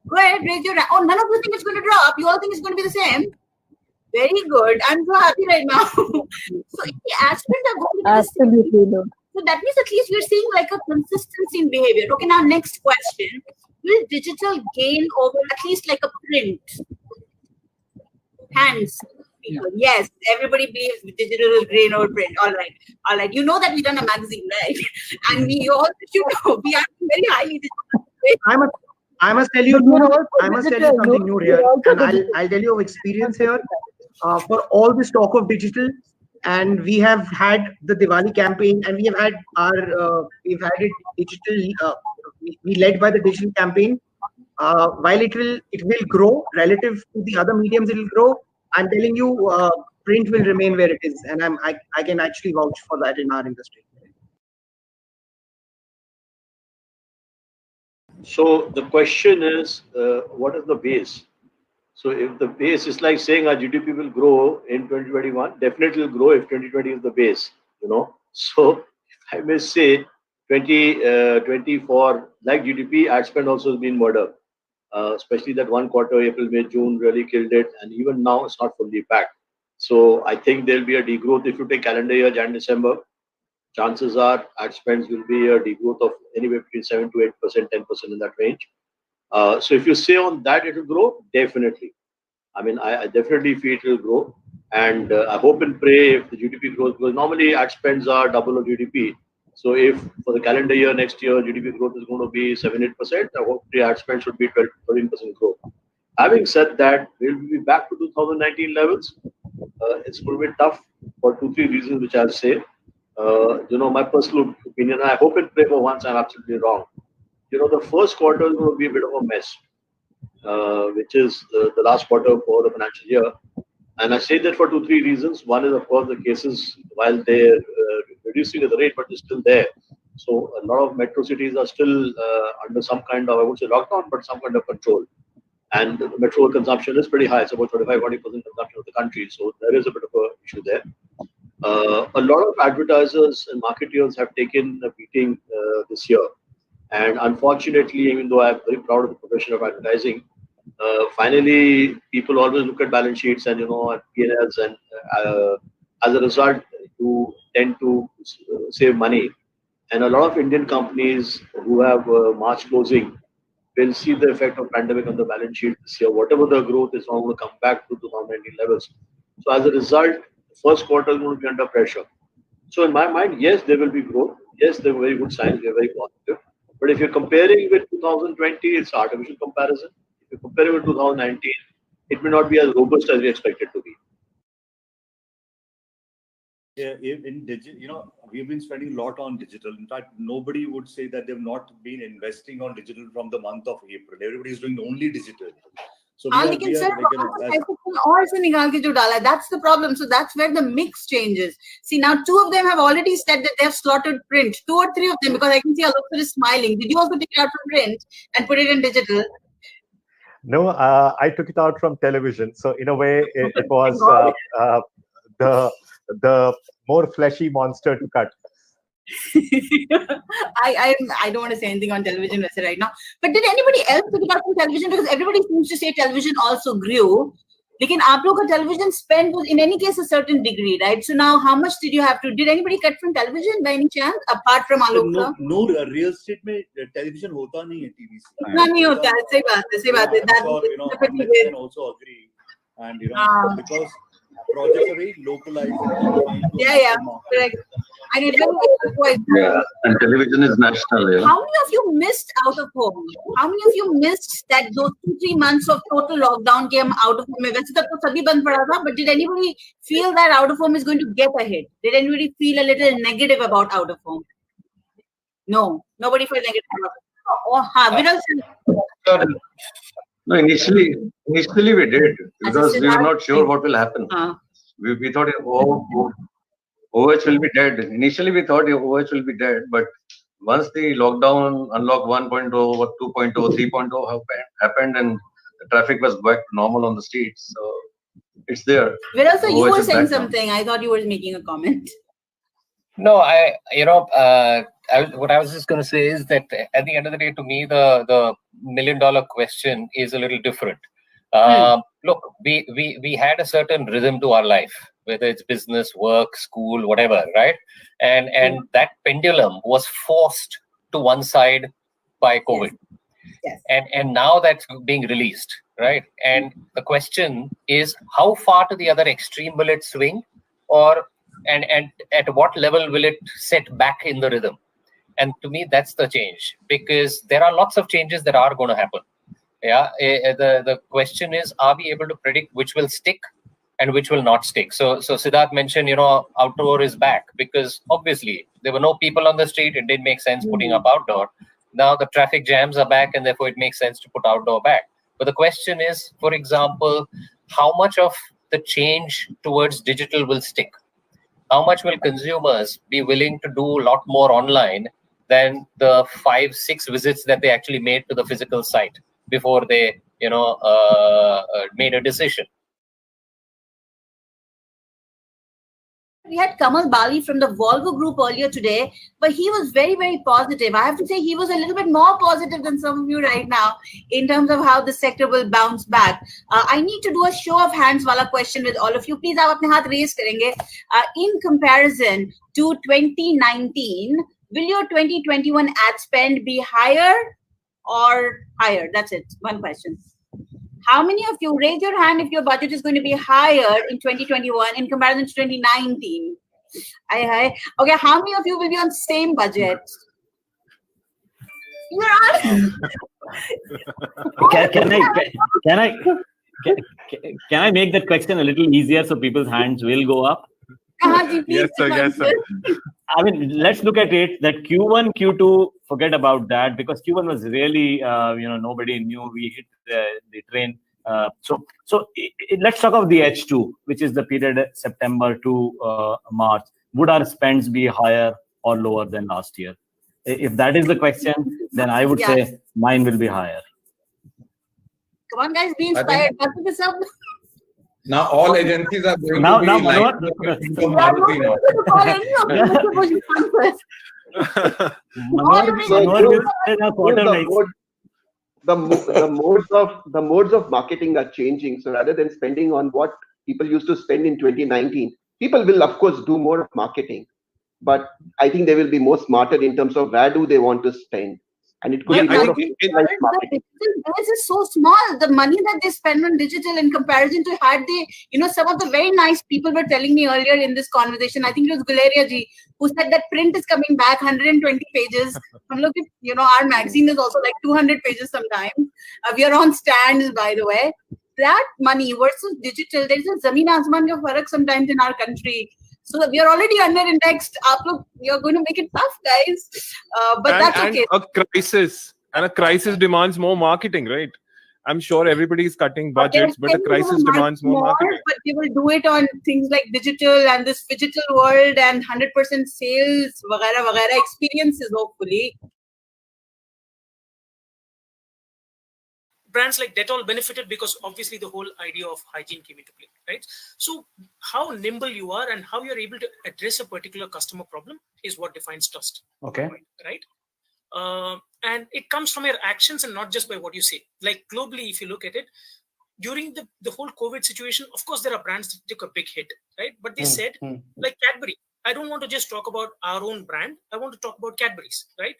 Go ahead, raise your hand. Oh, none of you think it's going to drop. You all think it's going to be the same. Very good. I'm so happy right now. So if the aspirants are going to be absolutely no. So that means at least we're seeing like a consistency in behavior. Okay, now next question. Will digital gain over at least like a print? Hands. Yeah. Yes, everybody believes digital will gain over print. All right. All right. You know that we run a magazine, right? And we all should know we are very highly digital. I must tell you, Noor, I must tell you something new here, and I'll tell you of experience here. For all this talk of digital, and we have had the Diwali campaign, and we have had our we've had it digital. We led by the digital campaign. while it will grow relative to the other mediums, it will grow. I'm telling you, print will remain where it is, and I can actually vouch for that in our industry. So the question is, what is the base? So if the base is like saying our GDP will grow in 2021, definitely will grow if 2020 is the base, So I may say 2024, like GDP, ad spend also has been murder. Especially that one quarter, April, May, June really killed it. And even now, it's not fully back. So I think there'll be a degrowth if you take calendar year, Jan, December. Chances are ad spends will be a degrowth of anywhere between 7 to 8%, 10% in that range. So if you say on that it will grow, definitely. I mean, I definitely feel it will grow. And I hope and pray if the GDP grows, because normally ad spends are double of GDP. So if for the calendar year next year, GDP growth is going to be 7-8%, I hope the ad spend should be 12-13% growth. Having said that, we'll be back to 2019 levels. It's going to be tough for 2-3 reasons, which I'll say. My personal opinion, I hope and pray for once I'm absolutely wrong. The first quarter is going to be a bit of a mess, which is the last quarter for the financial year. And I say that for 2-3 reasons. One is, of course, the cases, while they're reducing at the rate, but they're still there. So a lot of metro cities are still under some kind of, I won't say lockdown, but some kind of control. And the metro consumption is pretty high. It's about 35-40% consumption of the country. So there is a bit of an issue there. A lot of advertisers and marketeers have taken a beating this year. And unfortunately, even though I'm very proud of the profession of advertising, finally, people always look at balance sheets and, and P&Ls, and as a result, you tend to save money. And a lot of Indian companies who have March closing will see the effect of pandemic on the balance sheet this year. Whatever the growth is not going to come back to 2019 levels. So as a result, the first quarter is going to be under pressure. So in my mind, yes, there will be growth. Yes, there are very good signs. They're very positive. But if you're comparing with 2020, it's artificial comparison. If you're comparing with 2019, it may not be as robust as we expect it to be. Yeah, in digital, we've been spending a lot on digital. In fact, nobody would say that they've not been investing on digital from the month of April. Everybody's doing only digital. So that's the problem. So that's where the mix changes. See, now 2 of them have already said that they have slotted print. 2 or 3 of them, because I can see Alok is smiling. Did you also take it out from print and put it in digital? No, I took it out from television. So in a way, it was the more fleshy monster to cut. I don't want to say anything on television right now. But did anybody else take it out from television? Because everybody seems to say television also grew. Lekin aap log ka television spend was in any case a certain degree, right? So now how much did you have to? Did anybody cut from television by any chance? Apart from Alok? No, real estate mein television hota nahi hai TV se. Nahi hota, sahi baat hai. I'm sure, Anand can also agree. And, because projects are very localized. Yeah, correct. And it and television is national. Yeah. How many of you missed out of home? How many of you missed that those 2-3 months of total lockdown came out of home? But did anybody feel that out of home is going to get ahead? Did anybody feel a little negative about out of home? No, nobody felt negative. No, initially we did, because we were not sure what will happen. We thought OH will be dead. Initially we thought OH will be dead, but once the lockdown, unlock 1.0, 2.0, 3.0 happened, and the traffic was back to normal on the streets, so it's there. Viral, so you were saying something. I thought you were making a comment. No, what I was just going to say is that at the end of the day, to me, the $1 million question is a little different. Look, we had a certain rhythm to our life, whether it's business, work, school, whatever, right? And that pendulum was forced to one side by COVID. Yes. And now that's being released, right? And the question is, how far to the other extreme will it swing, and at what level will it set back in the rhythm? And to me, that's the change, because there are lots of changes that are going to happen. Yeah, the question is, are we able to predict which will stick and which will not stick? So Siddharth mentioned, outdoor is back, because obviously there were no people on the street. It didn't make sense putting up outdoor. Now the traffic jams are back, and therefore it makes sense to put outdoor back. But the question is, for example, how much of the change towards digital will stick? How much will consumers be willing to do a lot more online than the 5-6 visits that they actually made to the physical site before they, made a decision? We had Kamal Bali from the Volvo Group earlier today, but he was very, very positive. I have to say he was a little bit more positive than some of you right now in terms of how the sector will bounce back. I need to do a show of hands wala question with all of you. Please, aap apne haath raise karenge. In comparison to 2019, will your 2021 ad spend be higher or higher? That's it. One question. How many of you, raise your hand if your budget is going to be higher in 2021 in comparison to 2019? Okay, how many of you will be on same budget? You're on. Can I make that question a little easier so people's hands will go up? Yes, sir. Yes, sir. I mean, let's look at it that Q1, Q2, forget about that, because Q1 was really, nobody knew we hit the train. So let's talk of the H2, which is the period September to March. Would our spends be higher or lower than last year? If that is the question, then I would say mine will be higher. Come on, guys, be inspired. Now all agencies are going to be the modes of marketing are changing. So rather than spending on what people used to spend in 2019, people will of course do more of marketing, but I think they will be more smarter in terms of where do they want to spend. And it could be more of marketing. This is so small. The money that they spend on digital in comparison to had they, some of the very nice people were telling me earlier in this conversation. I think it was Guleria ji who said that print is coming back, 120 pages. Our magazine is also like 200 pages sometimes. We are on stands, by the way. That money versus digital, there is a zameen asman ka farak sometimes in our country. So we are already under indexed. You're going to make it tough, guys. But that's okay. A crisis demands more marketing, right? I'm sure everybody is cutting budgets, but a crisis demands more marketing. But they will do it on things like digital and this digital world and 100% sales, vagara experiences, hopefully. Brands like Dettol benefited because obviously the whole idea of hygiene came into play, right? So how nimble you are and how you're able to address a particular customer problem is what defines trust. Okay. Right? And it comes from your actions and not just by what you say. Like globally, if you look at it, during the whole COVID situation, of course, there are brands that took a big hit, right? But they said, like Cadbury, I don't want to just talk about our own brand. I want to talk about Cadbury's, right?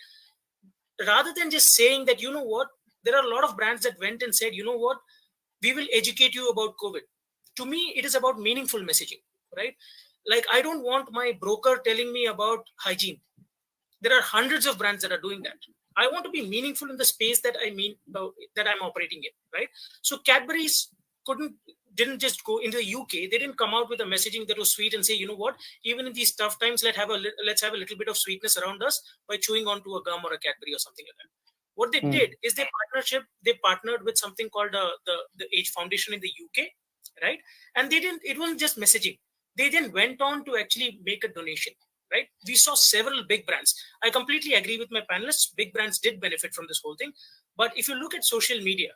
Rather than just saying that, you know what, there are a lot of brands that went and said, you know what, we will educate you about COVID. To me, it is about meaningful messaging, right? Like, I don't want my broker telling me about hygiene. There are hundreds of brands that are doing that. I want to be meaningful in the space that that I'm operating in, right? So Cadbury's didn't just go into the UK. They didn't come out with a messaging that was sweet and say, you know what, even in these tough times, let's have a little bit of sweetness around us by chewing onto a gum or a Cadbury or something like that. What they did is they partnered with something called the Age Foundation in the UK, right? And it wasn't just messaging. They then went on to actually make a donation, right? We saw several big brands. I completely agree with my panelists. Big brands did benefit from this whole thing. But if you look at social media,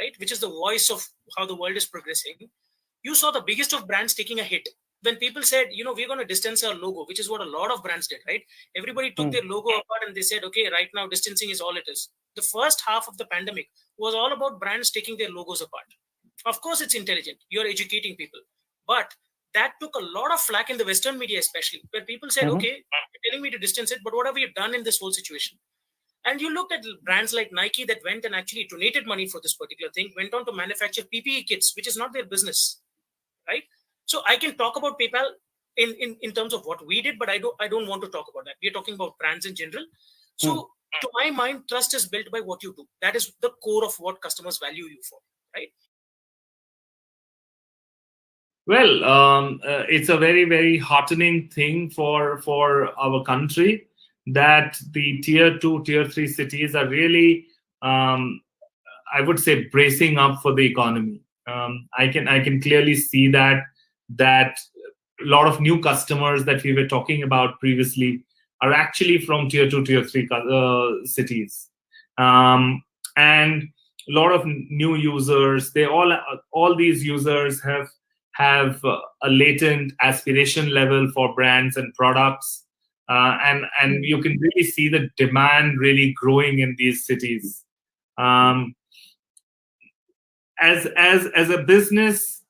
right, which is the voice of how the world is progressing, you saw the biggest of brands taking a hit. When people said, you know, we're going to distance our logo, which is what a lot of brands did, right? Everybody took their logo apart and they said, okay, right now distancing is all it is. The first half of the pandemic was all about brands taking their logos apart. Of course, it's intelligent. You're educating people. But that took a lot of flack in the Western media, especially, where people said, okay, you're telling me to distance it, but what have we done in this whole situation? And you looked at brands like Nike that went and actually donated money for this particular thing, went on to manufacture PPE kits, which is not their business, right? So I can talk about PayPal in terms of what we did, but I don't want to talk about that. We're talking about brands in general. So to my mind, trust is built by what you do. That is the core of what customers value you for, right? Well, it's a very, very heartening thing for our country that the tier 2, tier 3 cities are really, I would say, bracing up for the economy. I can clearly see that a lot of new customers that we were talking about previously are actually from tier 2, tier 3 cities, and a lot of new users. They all these users have a latent aspiration level for brands and products, and you can really see the demand really growing in these cities. As a business,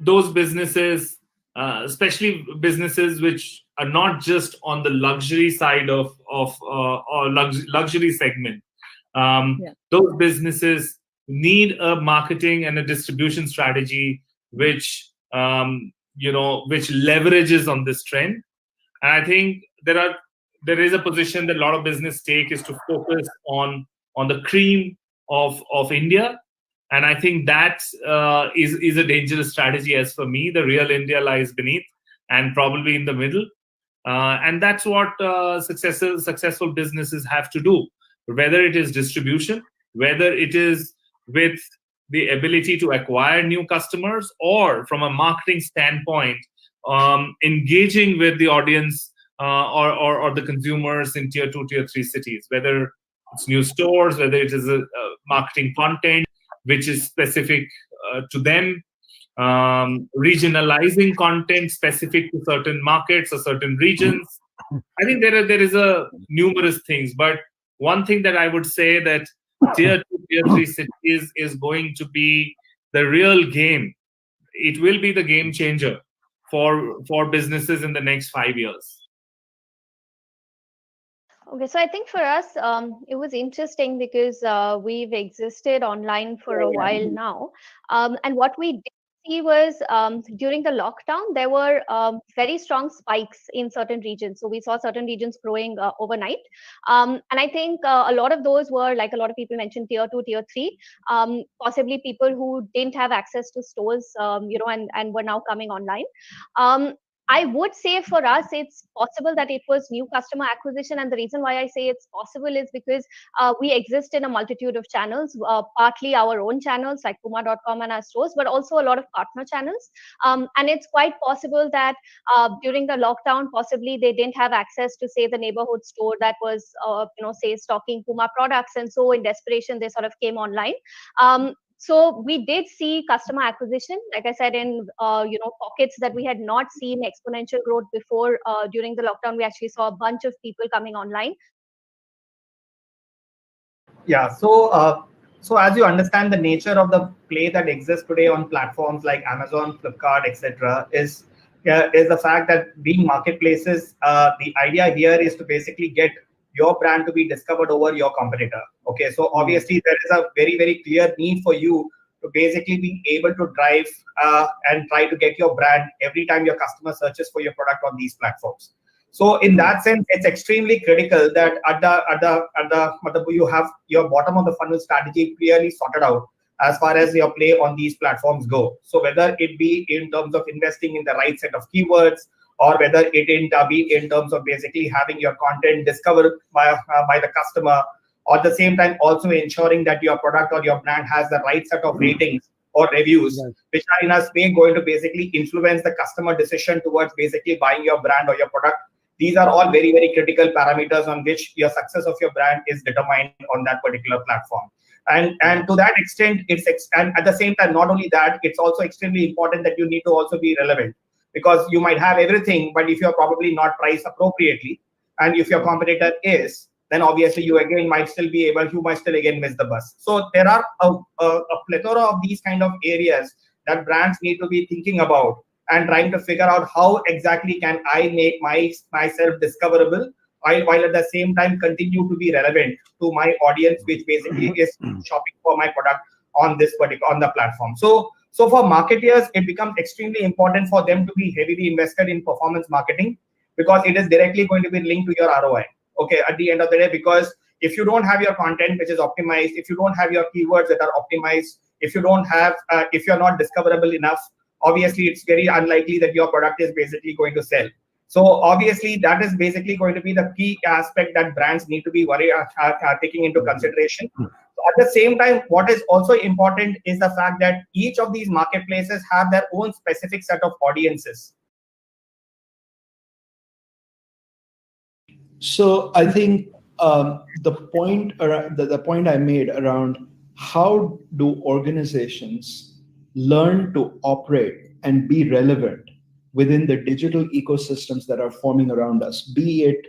those businesses, especially businesses which are not just on the luxury side of or luxury segment, those businesses need a marketing and a distribution strategy which which leverages on this trend. And I think there is a position that a lot of business take is to focus on the cream of India. And I think that is a dangerous strategy. As for me, the real India lies beneath and probably in the middle. And that's what successful businesses have to do, whether it is distribution, whether it is with the ability to acquire new customers, or from a marketing standpoint, engaging with the audience or the consumers in tier 2, tier 3 cities, whether it's new stores, whether it is a marketing content which is specific to them, regionalizing content specific to certain markets or certain regions. I think there is a numerous things, but one thing that I would say that tier 2, tier 3 cities is going to be the real game. It will be the game changer for businesses in the next 5 years. Okay, so I think for us, it was interesting because we've existed online for a while now. And what we did see was during the lockdown, there were very strong spikes in certain regions. So we saw certain regions growing overnight. And I think a lot of those were, like a lot of people mentioned, tier 2, tier 3, possibly people who didn't have access to stores, and were now coming online. I would say for us, it's possible that it was new customer acquisition. And the reason why I say it's possible is because we exist in a multitude of channels, partly our own channels like Puma.com and our stores, but also a lot of partner channels. And it's quite possible that during the lockdown, possibly they didn't have access to, say, the neighborhood store that was, say, stocking Puma products. And so in desperation, they sort of came online. So we did see customer acquisition, like I said, in pockets that we had not seen exponential growth before. During the lockdown, we actually saw a bunch of people coming online. Yeah. So as you understand, the nature of the play that exists today on platforms like Amazon, Flipkart, etc., is the fact that being marketplaces, the idea here is to basically get your brand to be discovered over your competitor. Okay, so obviously there is a very, very clear need for you to basically be able to drive and try to get your brand every time your customer searches for your product on these platforms. So in that sense, it's extremely critical that you have your bottom of the funnel strategy clearly sorted out as far as your play on these platforms go. So whether it be in terms of investing in the right set of keywords, or whether it be in terms of basically having your content discovered by the customer, or at the same time also ensuring that your product or your brand has the right set of ratings or reviews, which are in a way going to basically influence the customer decision towards basically buying your brand or your product. These are all very, very critical parameters on which your success of your brand is determined on that particular platform. And to that extent, and at the same time, not only that, it's also extremely important that you need to also be relevant. Because you might have everything, but if you're probably not priced appropriately, and if your competitor is, then obviously you might still again miss the bus. So there are a plethora of these kind of areas that brands need to be thinking about and trying to figure out how exactly can I make myself discoverable while at the same time continue to be relevant to my audience, which basically is shopping for my product on the platform. So for marketers, it becomes extremely important for them to be heavily invested in performance marketing, because it is directly going to be linked to your ROI. Okay, at the end of the day, because if you don't have your content which is optimized, if you don't have your keywords that are optimized, if you're not discoverable enough, obviously it's very unlikely that your product is basically going to sell. So obviously, that is basically going to be the key aspect that brands need to be taking into consideration. So at the same time, what is also important is the fact that each of these marketplaces have their own specific set of audiences. So I think the point I made around how do organizations learn to operate and be relevant within the digital ecosystems that are forming around us, be it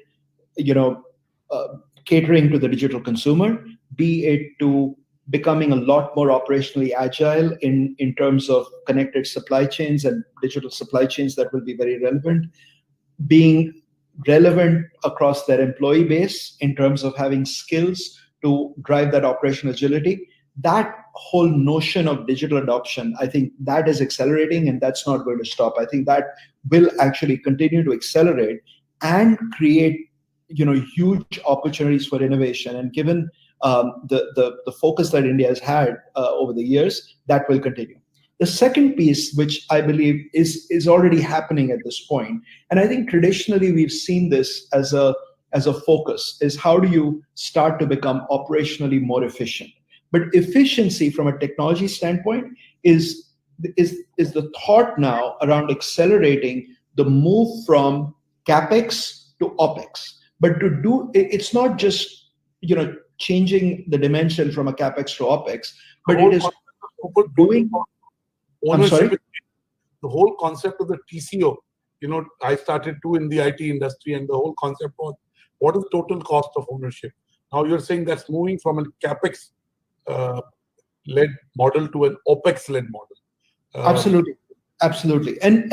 catering to the digital consumer, be it to becoming a lot more operationally agile in terms of connected supply chains and digital supply chains that will be very relevant, being relevant across their employee base in terms of having skills to drive that operational agility. That whole notion of digital adoption, I think that is accelerating, and that's not going to stop. I think that will actually continue to accelerate and create huge opportunities for innovation. And given the focus that India has had over the years, that will continue. The second piece, which I believe is already happening at this point, and I think traditionally we've seen this as a focus, is how do you start to become operationally more efficient? But efficiency from a technology standpoint is the thought now around accelerating the move from CapEx to OpEx. But to do it's not just changing the dimension from a CapEx to OpEx, but it is doing. I'm sorry? The whole concept of the TCO, I started too in the IT industry, and the whole concept was what is total cost of ownership. Now you're saying that's moving from a CapEx led model to an OpEx led model. Absolutely. And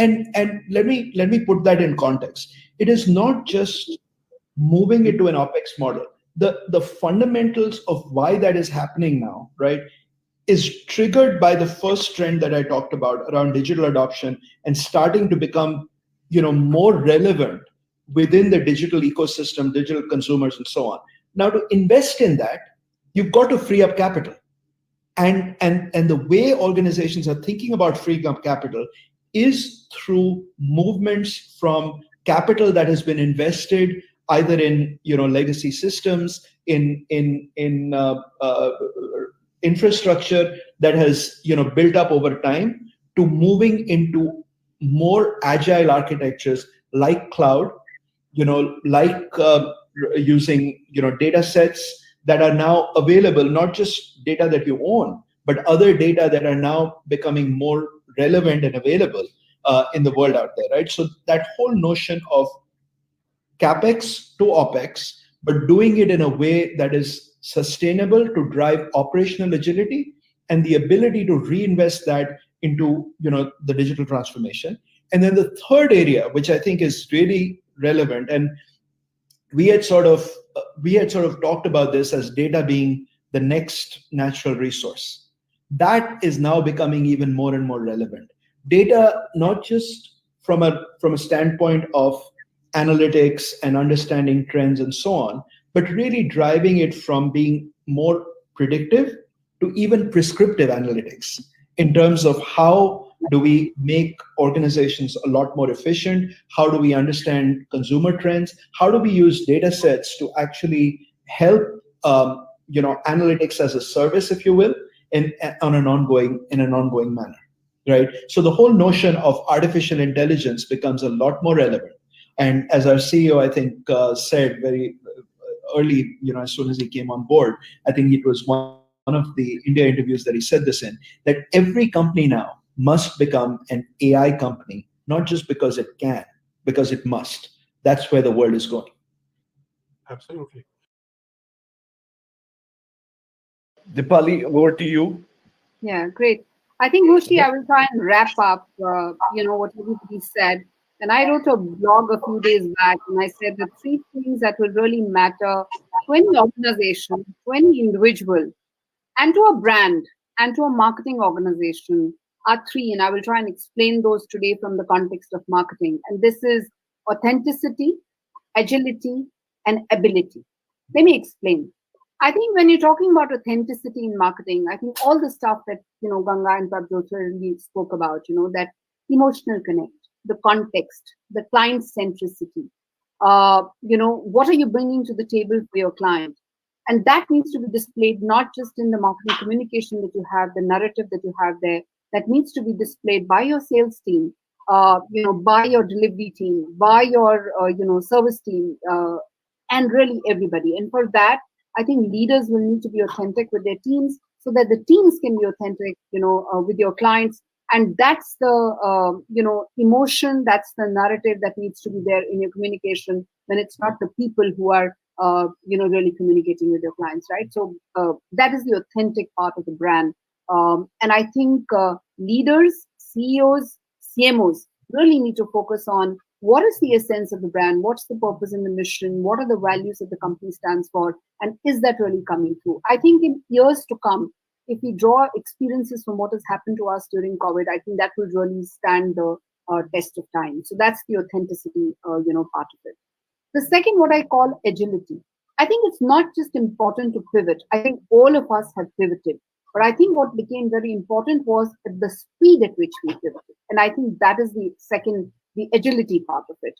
let me put that in context. It is not just moving it to an OpEx model. The fundamentals of why that is happening now, right, is triggered by the first trend that I talked about around digital adoption and starting to become, more relevant within the digital ecosystem, digital consumers, and so on. Now, to invest in that, you've got to free up capital. And the way organizations are thinking about freeing up capital is through movements from capital that has been invested either in legacy systems, in infrastructure that has built up over time, to moving into more agile architectures like cloud, like using data sets that are now available, not just data that you own, but other data that are now becoming more relevant and available in the world out there, right? So that whole notion of CapEx to OpEx, but doing it in a way that is sustainable to drive operational agility and the ability to reinvest that into the digital transformation. And then the third area, which I think is really relevant, and we had sort of talked about this as data being the next natural resource. That is now becoming even more and more relevant. Data, not just from a standpoint of analytics and understanding trends and so on, but really driving it from being more predictive to even prescriptive analytics in terms of how do we make organizations a lot more efficient? How do we understand consumer trends? How do we use data sets to actually help analytics as a service, if you will, in an ongoing manner, right? So the whole notion of artificial intelligence becomes a lot more relevant. And as our CEO, I think, said very early, as soon as he came on board, I think it was one of the India interviews that he said this in, that every company now must become an AI company, not just because it can, because it must. That's where the world is going. Absolutely. Dipali, over to you. Yeah, great. I think, Hoshi, I will try and wrap up, what everybody said. And I wrote a blog a few days back, and I said the three things that will really matter to any organization, to any individual, and to a brand, and to a marketing organization are three. And I will try and explain those today from the context of marketing. And this is authenticity, agility, and ability. Let me explain. I think when you're talking about authenticity in marketing, I think all the stuff that, Ganga and Prabjot really spoke about, that emotional connect. the context, the client centricity. What are you bringing to the table for your client? And that needs to be displayed not just in the marketing communication that you have, the narrative that you have there, that needs to be displayed by your sales team, by your delivery team, by your, service team, and really everybody. And for that, I think leaders will need to be authentic with their teams so that the teams can be authentic, with your clients. And that's the, emotion, that's the narrative that needs to be there in your communication when it's not the people who are, really communicating with your clients, right? So that is the authentic part of the brand. And I think leaders, CEOs, CMOs really need to focus on what is the essence of the brand, what's the purpose and the mission, what are the values that the company stands for, and is that really coming through? I think in years to come, if we draw experiences from what has happened to us during COVID, I think that will really stand the test of time. So that's the authenticity, part of it. The second, what I call agility. I think it's not just important to pivot. I think all of us have pivoted. But I think what became very important was the speed at which we pivoted. And I think that is the second, the agility part of it.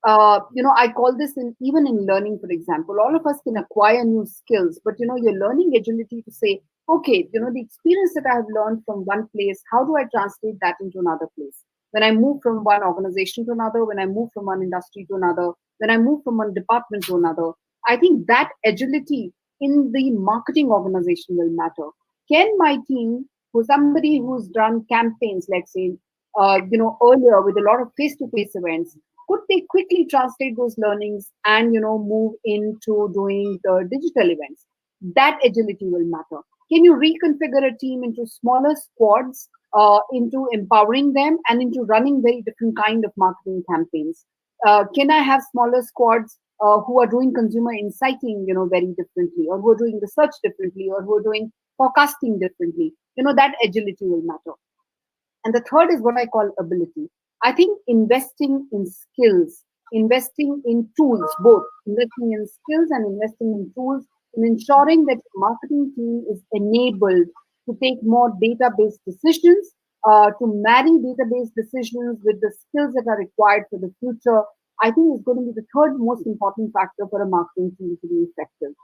I call this even in learning, for example, all of us can acquire new skills, but, you're learning agility to say, okay, the experience that I have learned from one place, how do I translate that into another place? When I move from one organization to another, when I move from one industry to another, when I move from one department to another, I think that agility in the marketing organization will matter. Can my team, who's somebody who's done campaigns, let's say, earlier with a lot of face-to-face events, could they quickly translate those learnings and, move into doing the digital events? That agility will matter. Can you reconfigure a team into smaller squads, into empowering them and into running very different kind of marketing campaigns? Can I have smaller squads who are doing consumer insighting, very differently, or who are doing research differently, or who are doing forecasting differently? That agility will matter. And the third is what I call ability. I think investing in skills, investing in tools, both investing in skills and investing in tools, and ensuring that the marketing team is enabled to take more data-based decisions, to marry database decisions with the skills that are required for the future, I think is going to be the third most important factor for a marketing team to be effective.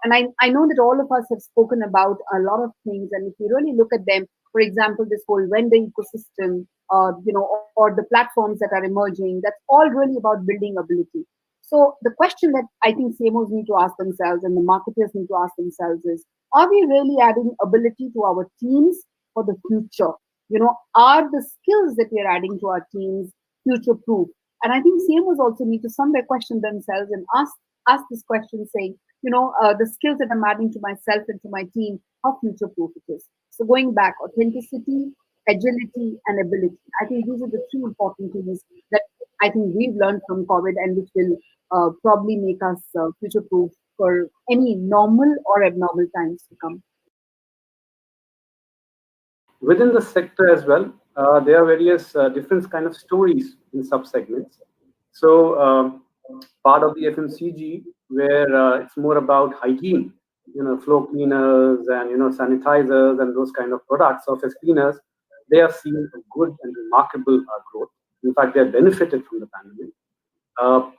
And I know that all of us have spoken about a lot of things, and if you really look at them, for example, this whole vendor ecosystem, or the platforms that are emerging, that's all really about building ability. So the question that I think CMOs need to ask themselves and the marketers need to ask themselves is, are we really adding ability to our teams for the future? Are the skills that we are adding to our teams future-proof? And I think CMOs also need to somewhere question themselves and ask this question saying, the skills that I'm adding to myself and to my team, how future-proof it is. So going back, authenticity, agility, and ability. I think these are the three important things that I think we've learned from COVID and which will probably make us future-proof for any normal or abnormal times to come. Within the sector as well, there are various different kind of stories in sub-segments. So part of the FMCG where it's more about hygiene, floor cleaners and sanitizers and those kind of products, surface cleaners, they have seen a good and remarkable growth. In fact, they have benefited from the pandemic.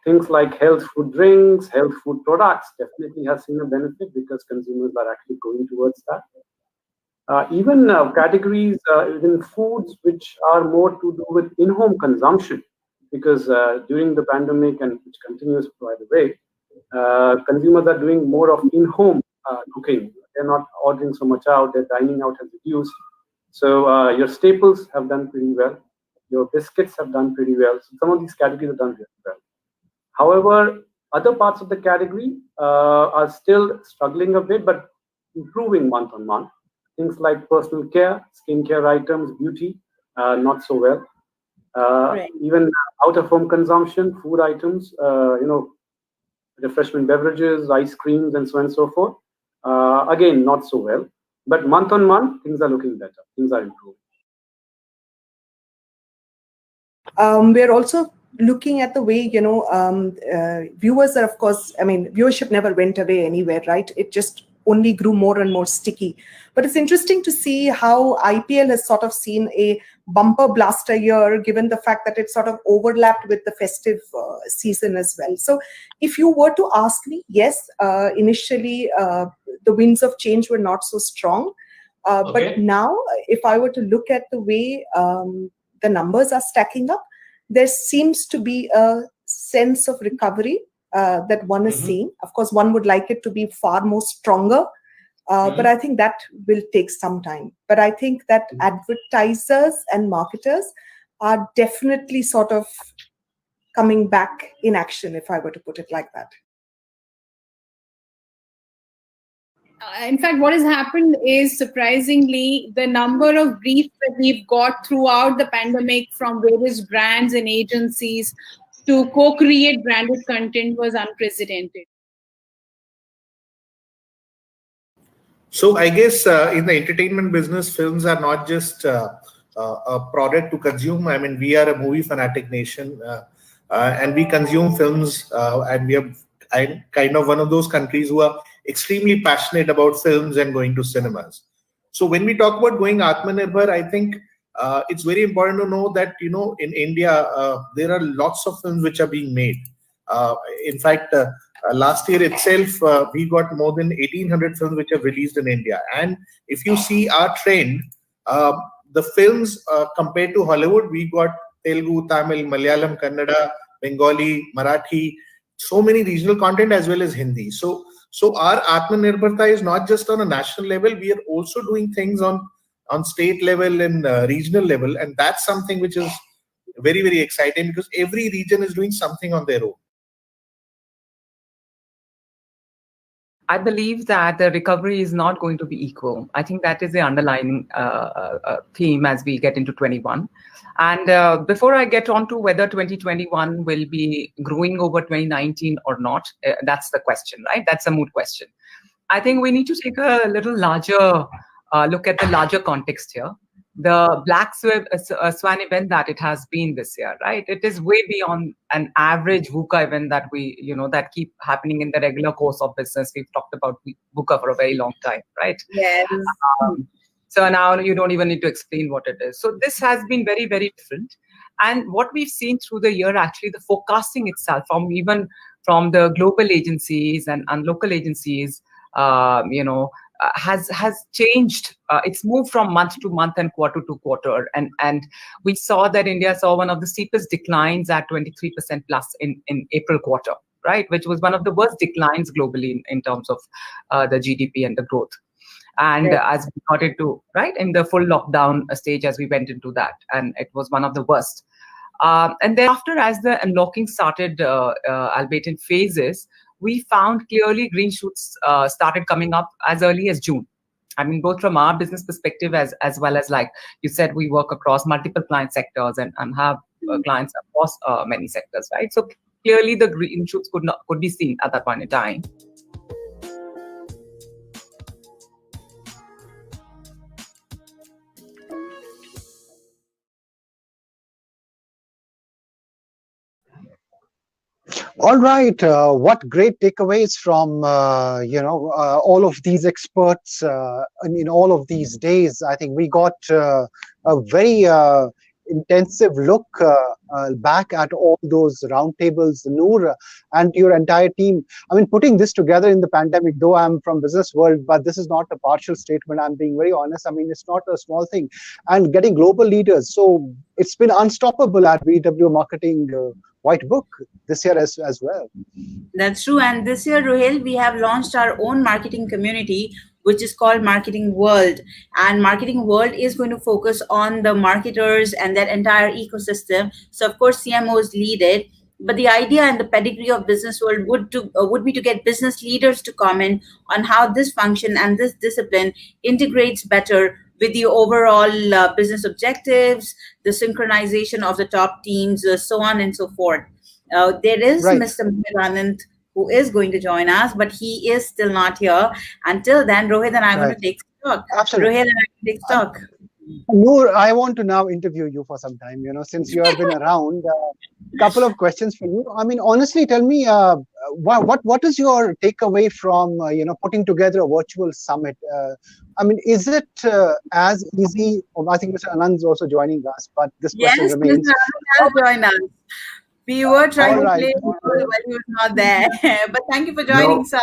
Things like health food drinks, health food products definitely have seen a benefit because consumers are actually going towards that. Even categories within foods which are more to do with in-home consumption, because during the pandemic, and which continues by the way, consumers are doing more of in-home cooking. They're not ordering so much out, their dining out has reduced. So your staples have done pretty well. Your biscuits have done pretty well. So some of these categories have done really well. However, other parts of the category are still struggling a bit, but improving month on month. Things like personal care, skincare items, beauty, not so well. Right. Even out-of-home consumption, food items, refreshment beverages, ice creams, and so on and so forth. Again, not so well. But month on month, things are looking better. Things are improving. We're also looking at the way, viewers are, of course, viewership never went away anywhere, right? It just only grew more and more sticky. But it's interesting to see how IPL has sort of seen a bumper blaster year, given the fact that it sort of overlapped with the festive season as well. So if you were to ask me, yes, initially the winds of change were not so strong. But now, if I were to look at the way the numbers are stacking up, there seems to be a sense of recovery that one is seeing. Of course, one would like it to be far more stronger, but I think that will take some time. But I think that advertisers and marketers are definitely sort of coming back in action, if I were to put it like that. In fact, what has happened is, surprisingly, the number of briefs that we've got throughout the pandemic from various brands and agencies to co-create branded content was unprecedented. So I guess in the entertainment business, films are not just a product to consume. I mean, we are a movie fanatic nation, and we consume films, and we are kind of one of those countries who are extremely passionate about films and going to cinemas. So when we talk about going Atmanirbhar, I think it's very important to know that, you know, in India, there are lots of films which are being made. In fact, last year itself, we got more than 1,800 films which are released in India. And if you see our trend, the films compared to Hollywood, we got Telugu, Tamil, Malayalam, Kannada, Bengali, Marathi, so many regional content as well as Hindi. So our Atmanirbharta is not just on a national level, we are also doing things on state level and regional level. And that's something which is very, very exciting, because every region is doing something on their own. I believe that the recovery is not going to be equal. I think that is the underlying theme as we get into 21. And before I get on to whether 2021 will be growing over 2019 or not, that's the question, right? That's a moot question. I think we need to take a little larger look at the larger context here. The Black Swan event that it has been this year, right? It is way beyond an average VUCA event that we, that keep happening in the regular course of business. We've talked about VUCA for a very long time, right? Yes. So now you don't even need to explain what it is. So this has been very, very different. And what we've seen through the year, actually, the forecasting itself, from the global agencies and local agencies, has changed. It's moved from month to month and quarter to quarter. And we saw that India saw one of the steepest declines at 23% plus in April quarter, right? Which was one of the worst declines globally in terms of the GDP and the growth. And as we got into, right, in the full lockdown stage as we went into that, and it was one of the worst. And thereafter, as the unlocking started, albeit in phases, we found clearly green shoots started coming up as early as June. I mean, both from our business perspective as well as, like you said, we work across multiple client sectors and have clients across many sectors, right? So clearly the green shoots could be seen at that point in time. All right. What great takeaways from all of these experts in all of these days. I think we got a very intensive look back at all those roundtables, Noor, and your entire team. I mean, putting this together in the pandemic, though I'm from Businessworld, but this is not a partial statement. I'm being very honest. I mean, it's not a small thing. And getting global leaders. So it's been unstoppable at VW Marketing Whitebook this year as well. That's true. And this year, Ruhail, we have launched our own marketing community, which is called Marketing World. And Marketing World is going to focus on the marketers and that entire ecosystem. So of course, CMOs lead it. But the idea and the pedigree of Businessworld would be to get business leaders to comment on how this function and this discipline integrates better with the overall business objectives, the synchronization of the top teams, so on and so forth. There is Mr. Anand, who is going to join us, but he is still not here. Until then, Rohit and I are going to take stock. Absolutely. Rohit and I take stock. Noor, I want to now interview you for some time, since you have been around. A couple of questions for you. I mean, honestly, tell me, what is your takeaway from putting together a virtual summit? I mean, is it as easy? I think Mr. Anand is also joining us, but this question Yes, remains. Mr. Anand has joined us. We were trying to All play right. while he was not there. But thank you for joining, sir.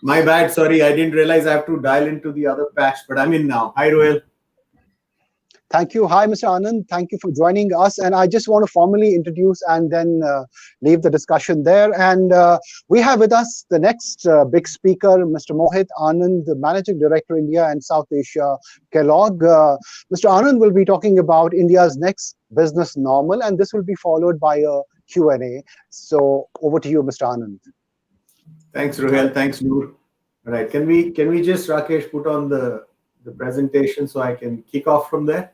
My bad. Sorry, I didn't realize I have to dial into the other patch, but I'm in now. Hi, Rohel. Thank you. Hi, Mr. Anand. Thank you for joining us. And I just want to formally introduce and then leave the discussion there. And we have with us the next big speaker, Mr. Mohit Anand, the Managing Director, India and South Asia, Kellogg. Mr. Anand will be talking about India's next business normal, and this will be followed by a Q&A. So over to you, Mr. Anand. Thanks, Rohel. Thanks, Noor. All right. Can we just, Rakesh, put on the presentation so I can kick off from there?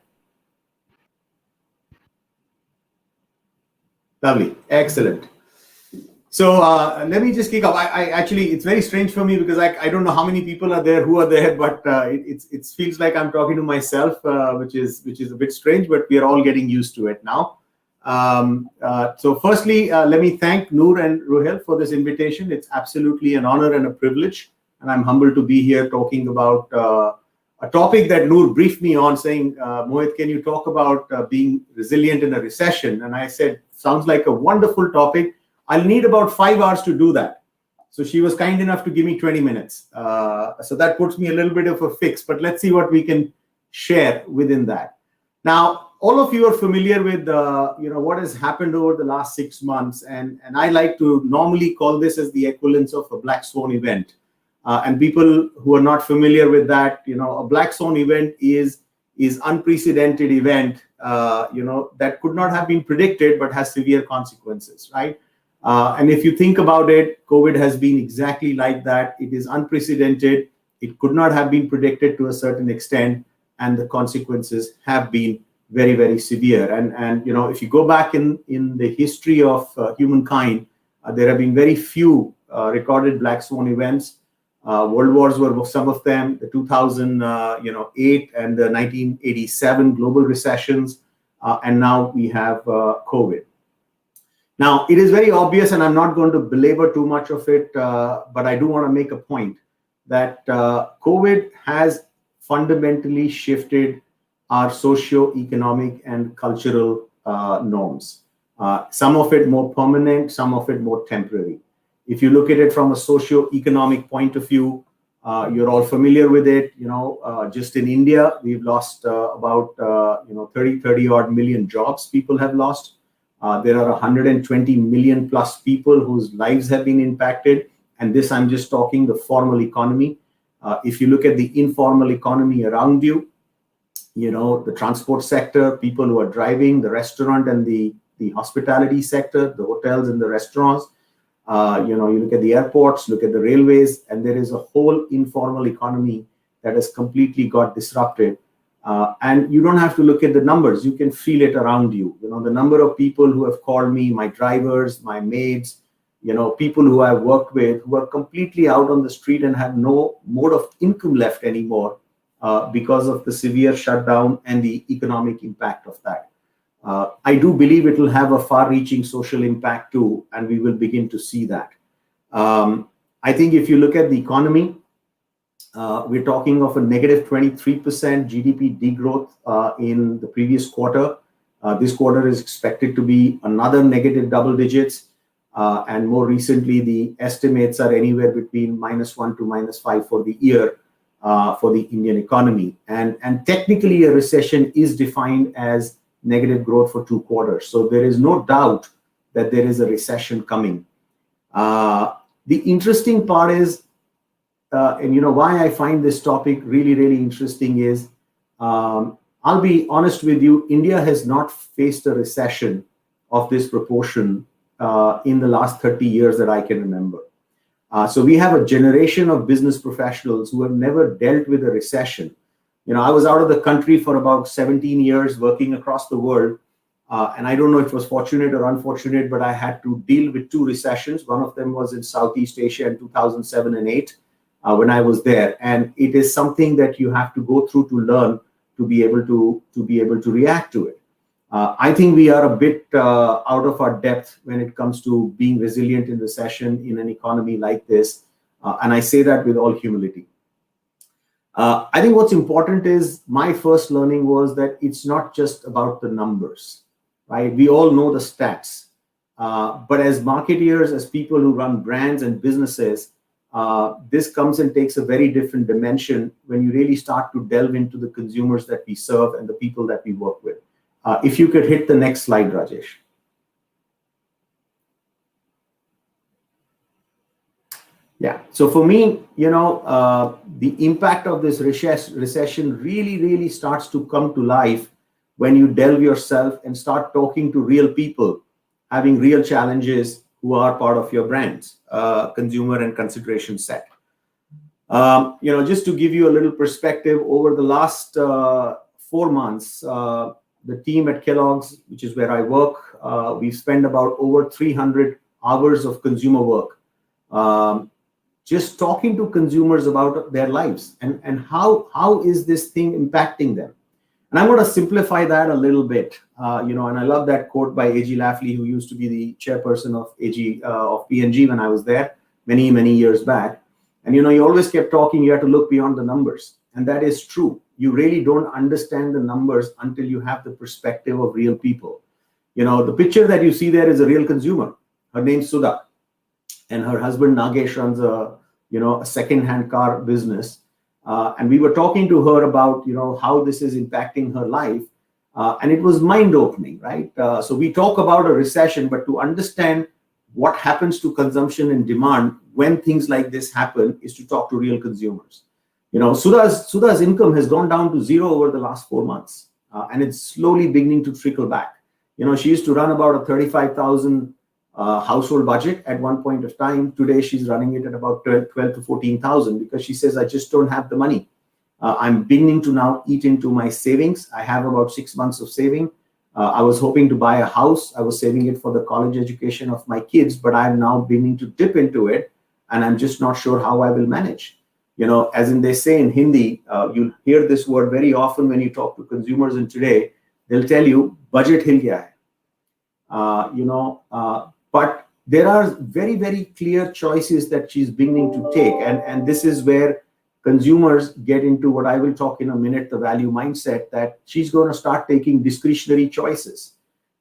Lovely. Excellent. So let me just kick off. I actually, it's very strange for me because I don't know how many people are there who are there, but it feels like I'm talking to myself, which is a bit strange, but we are all getting used to it now. So firstly, let me thank Noor and Rohel for this invitation. It's absolutely an honor and a privilege, and I'm humbled to be here talking about a topic that Noor briefed me on, saying, Mohit, can you talk about being resilient in a recession? And I said, sounds like a wonderful topic. I'll need about 5 hours to do that. So she was kind enough to give me 20 minutes. So that puts me a little bit of a fix, but let's see what we can share within that. Now, all of you are familiar with what has happened over the last 6 months, and I like to normally call this as the equivalence of a black swan event. And people who are not familiar with that, a black swan event is unprecedented event, that could not have been predicted but has severe consequences, right? And if you think about it, COVID has been exactly like that. It is unprecedented. It could not have been predicted to a certain extent, and the consequences have been very, very severe. And if you go back in the history of humankind, there have been very few recorded black swan events. World wars were some of them, the 2008 and the 1987 global recessions, and now we have COVID. Now, it is very obvious, and I'm not going to belabor too much of it, but I do want to make a point that COVID has fundamentally shifted our socio-economic and cultural norms. Some of it more permanent, some of it more temporary. If you look at it from a socio-economic point of view, you're all familiar with it. Just in India, we've lost about 30 odd million jobs people have lost. There are 120 million plus people whose lives have been impacted. And this, I'm just talking the formal economy. If you look at the informal economy around you, the transport sector, people who are driving, the restaurant and the hospitality sector, the hotels and the restaurants, you look at the airports, look at the railways, and there is a whole informal economy that has completely got disrupted. And you don't have to look at the numbers. You can feel it around you. The number of people who have called me, my drivers, my maids, people who I've worked with who are completely out on the street and have no mode of income left anymore because of the severe shutdown and the economic impact of that. I do believe it will have a far-reaching social impact too, and we will begin to see that. I think if you look at the economy, we're talking of a negative 23% GDP degrowth in the previous quarter. This quarter is expected to be another negative double digits. And more recently, the estimates are anywhere between -1 to -5 for the year for the Indian economy. And technically, a recession is defined as negative growth for 2 quarters. So there is no doubt that there is a recession coming. The interesting part is, and why I find this topic really, really interesting is, I'll be honest with you, India has not faced a recession of this proportion in the last 30 years that I can remember. So we have a generation of business professionals who have never dealt with a recession. I was out of the country for about 17 years working across the world. And I don't know if it was fortunate or unfortunate, but I had to deal with 2 recessions. One of them was in Southeast Asia in 2007 and 8 when I was there. And it is something that you have to go through to learn to be able to react to it. I think we are a bit out of our depth when it comes to being resilient in recession in an economy like this. And I say that with all humility. I think what's important is my first learning was that it's not just about the numbers, right? We all know the stats. But as marketeers, as people who run brands and businesses, this comes and takes a very different dimension when you really start to delve into the consumers that we serve and the people that we work with. If you could hit the next slide, Rajesh. Yeah. So for me, the impact of this recession really starts to come to life when you delve yourself and start talking to real people, having real challenges who are part of your brand's consumer and consideration set. Just to give you a little perspective, over the last 4 months, the team at Kellogg's, which is where I work, we've spent about over 300 hours of consumer work, just talking to consumers about their lives and how is this thing impacting them. And I'm going to simplify that a little bit, and I love that quote by A.G. Lafley, who used to be the chairperson of P&G when I was there many years back. And he always kept talking, you have to look beyond the numbers. And that is true. You really don't understand the numbers until you have the perspective of real people. The picture that you see there is a real consumer. Her name's Sudha, and her husband Nagesh runs a second-hand car business. And we were talking to her about, how this is impacting her life. And it was mind-opening, right? So we talk about a recession, but to understand what happens to consumption and demand when things like this happen is to talk to real consumers. Sudha's income has gone down to zero over the last 4 months. And it's slowly beginning to trickle back. She used to run about a 35,000 household budget at one point of time. Today, she's running it at about 12 to 14,000 because she says, I just don't have the money. I'm beginning to now eat into my savings. I have about 6 months of saving. I was hoping to buy a house. I was saving it for the college education of my kids, but I'm now beginning to dip into it. And I'm just not sure how I will manage. As in they say in Hindi, you'll hear this word very often when you talk to consumers, and today they'll tell you, budget hil gaya hai. But there are very clear choices that she's beginning to take. And this is where consumers get into what I will talk in a minute, the value mindset, that she's going to start taking discretionary choices,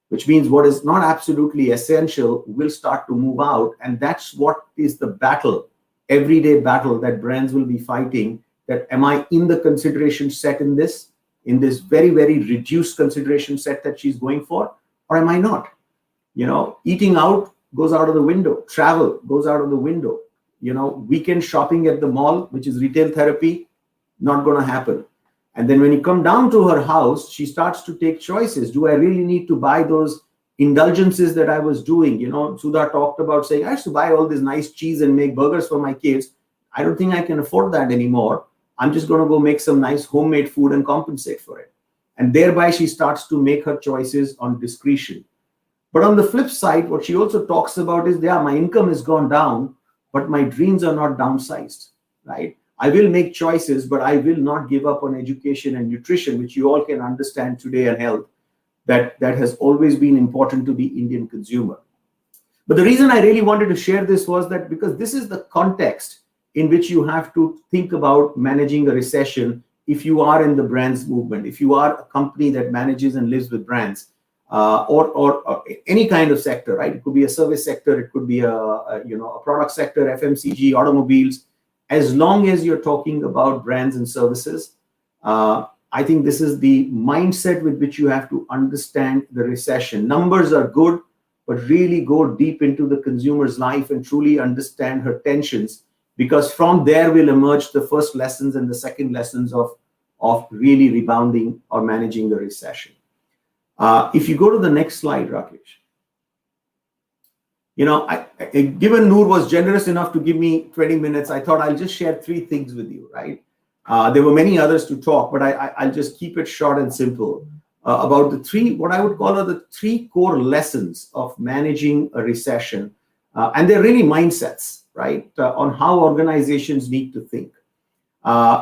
which means what is not absolutely essential will start to move out. And that's what is the battle, everyday battle that brands will be fighting, that am I in the consideration set in this very reduced consideration set that she's going for, or am I not? Eating out goes out of the window. Travel goes out of the window. Weekend shopping at the mall, which is retail therapy, not going to happen. And then when you come down to her house, she starts to take choices. Do I really need to buy those indulgences that I was doing? Sudha talked about saying, I used to buy all this nice cheese and make burgers for my kids. I don't think I can afford that anymore. I'm just going to go make some nice homemade food and compensate for it. And thereby she starts to make her choices on discretion. But on the flip side, what she also talks about is, my income has gone down, but my dreams are not downsized, right? I will make choices, but I will not give up on education and nutrition, which you all can understand today, and health, that has always been important to the Indian consumer. But the reason I really wanted to share this was that because this is the context in which you have to think about managing a recession if you are in the brands movement, if you are a company that manages and lives with brands. Or any kind of sector, right? It could be a service sector, it could be a product sector, FMCG, automobiles. As long as you're talking about brands and services, I think this is the mindset with which you have to understand the recession. Numbers are good, but really go deep into the consumer's life and truly understand her tensions, because from there will emerge the first lessons and the second lessons of really rebounding or managing the recession. If you go to the next slide, Rakesh. Given Noor was generous enough to give me 20 minutes, I thought I'll just share 3 things with you, right? There were many others to talk, but I'll just keep it short and simple about the 3, what I would call are the 3 core lessons of managing a recession. And they're really mindsets, right? On how organizations need to think.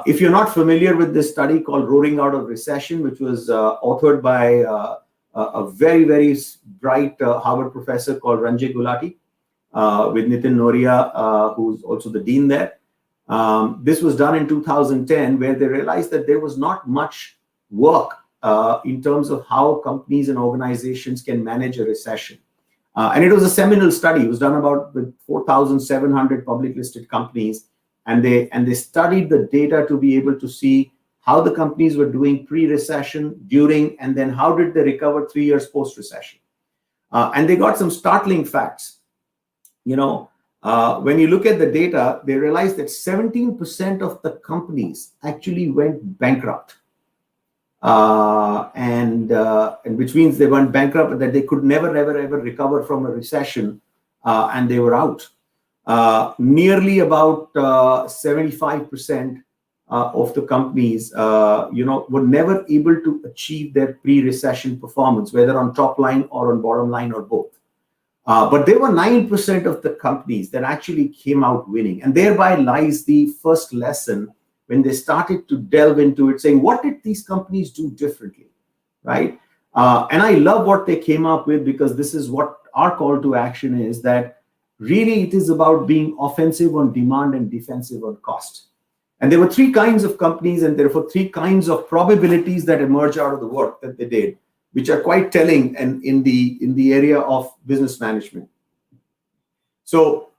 If you're not familiar with this study called Roaring Out of Recession, which was authored by a very, very bright Harvard professor called Ranjay Gulati with Nitin Noria, who's also the dean there. This was done in 2010, where they realized that there was not much work in terms of how companies and organizations can manage a recession. And it was a seminal study. It was done about with 4,700 public listed companies. And they studied the data to be able to see how the companies were doing pre-recession, during, and then how did they recover 3 years post-recession. And they got some startling facts. When you look at the data, they realized that 17% of the companies actually went bankrupt. And which means they went bankrupt, but that they could never, ever recover from a recession, and they were out. Nearly about 75% of the companies, were never able to achieve their pre-recession performance, whether on top line or on bottom line or both. But there were 9% of the companies that actually came out winning, and thereby lies the first lesson when they started to delve into it, saying, what did these companies do differently, right? And I love what they came up with, because this is what our call to action is, that really it is about being offensive on demand and defensive on cost. And there were 3 kinds of companies, and therefore 3 kinds of probabilities that emerge out of the work that they did, which are quite telling and in the area of business management. So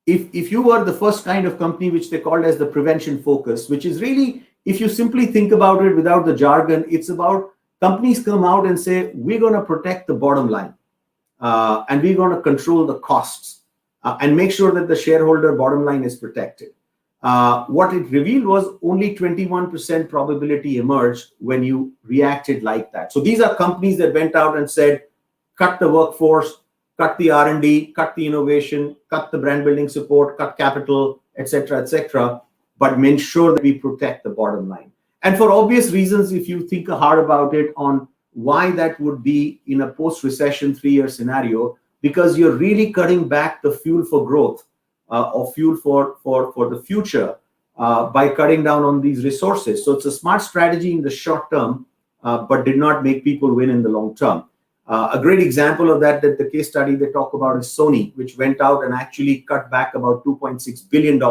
if you were the first kind of company, which they called as the prevention focus, which is really, if you simply think about it without the jargon, it's about companies come out and say, we're going to protect the bottom line, and we're going to control the costs, and make sure that the shareholder bottom line is protected. What it revealed was only 21% probability emerged when you reacted like that. So these are companies that went out and said, cut the workforce, cut the R&D, cut the innovation, cut the brand building support, cut capital, etc., but make sure that we protect the bottom line. And for obvious reasons, if you think hard about it on why that would be in a post-recession 3-year scenario, because you're really cutting back the fuel for growth, or fuel for the future, by cutting down on these resources. So it's a smart strategy in the short term, but did not make people win in the long term. A great example of that the case study they talk about is Sony, which went out and actually cut back about $2.6 billion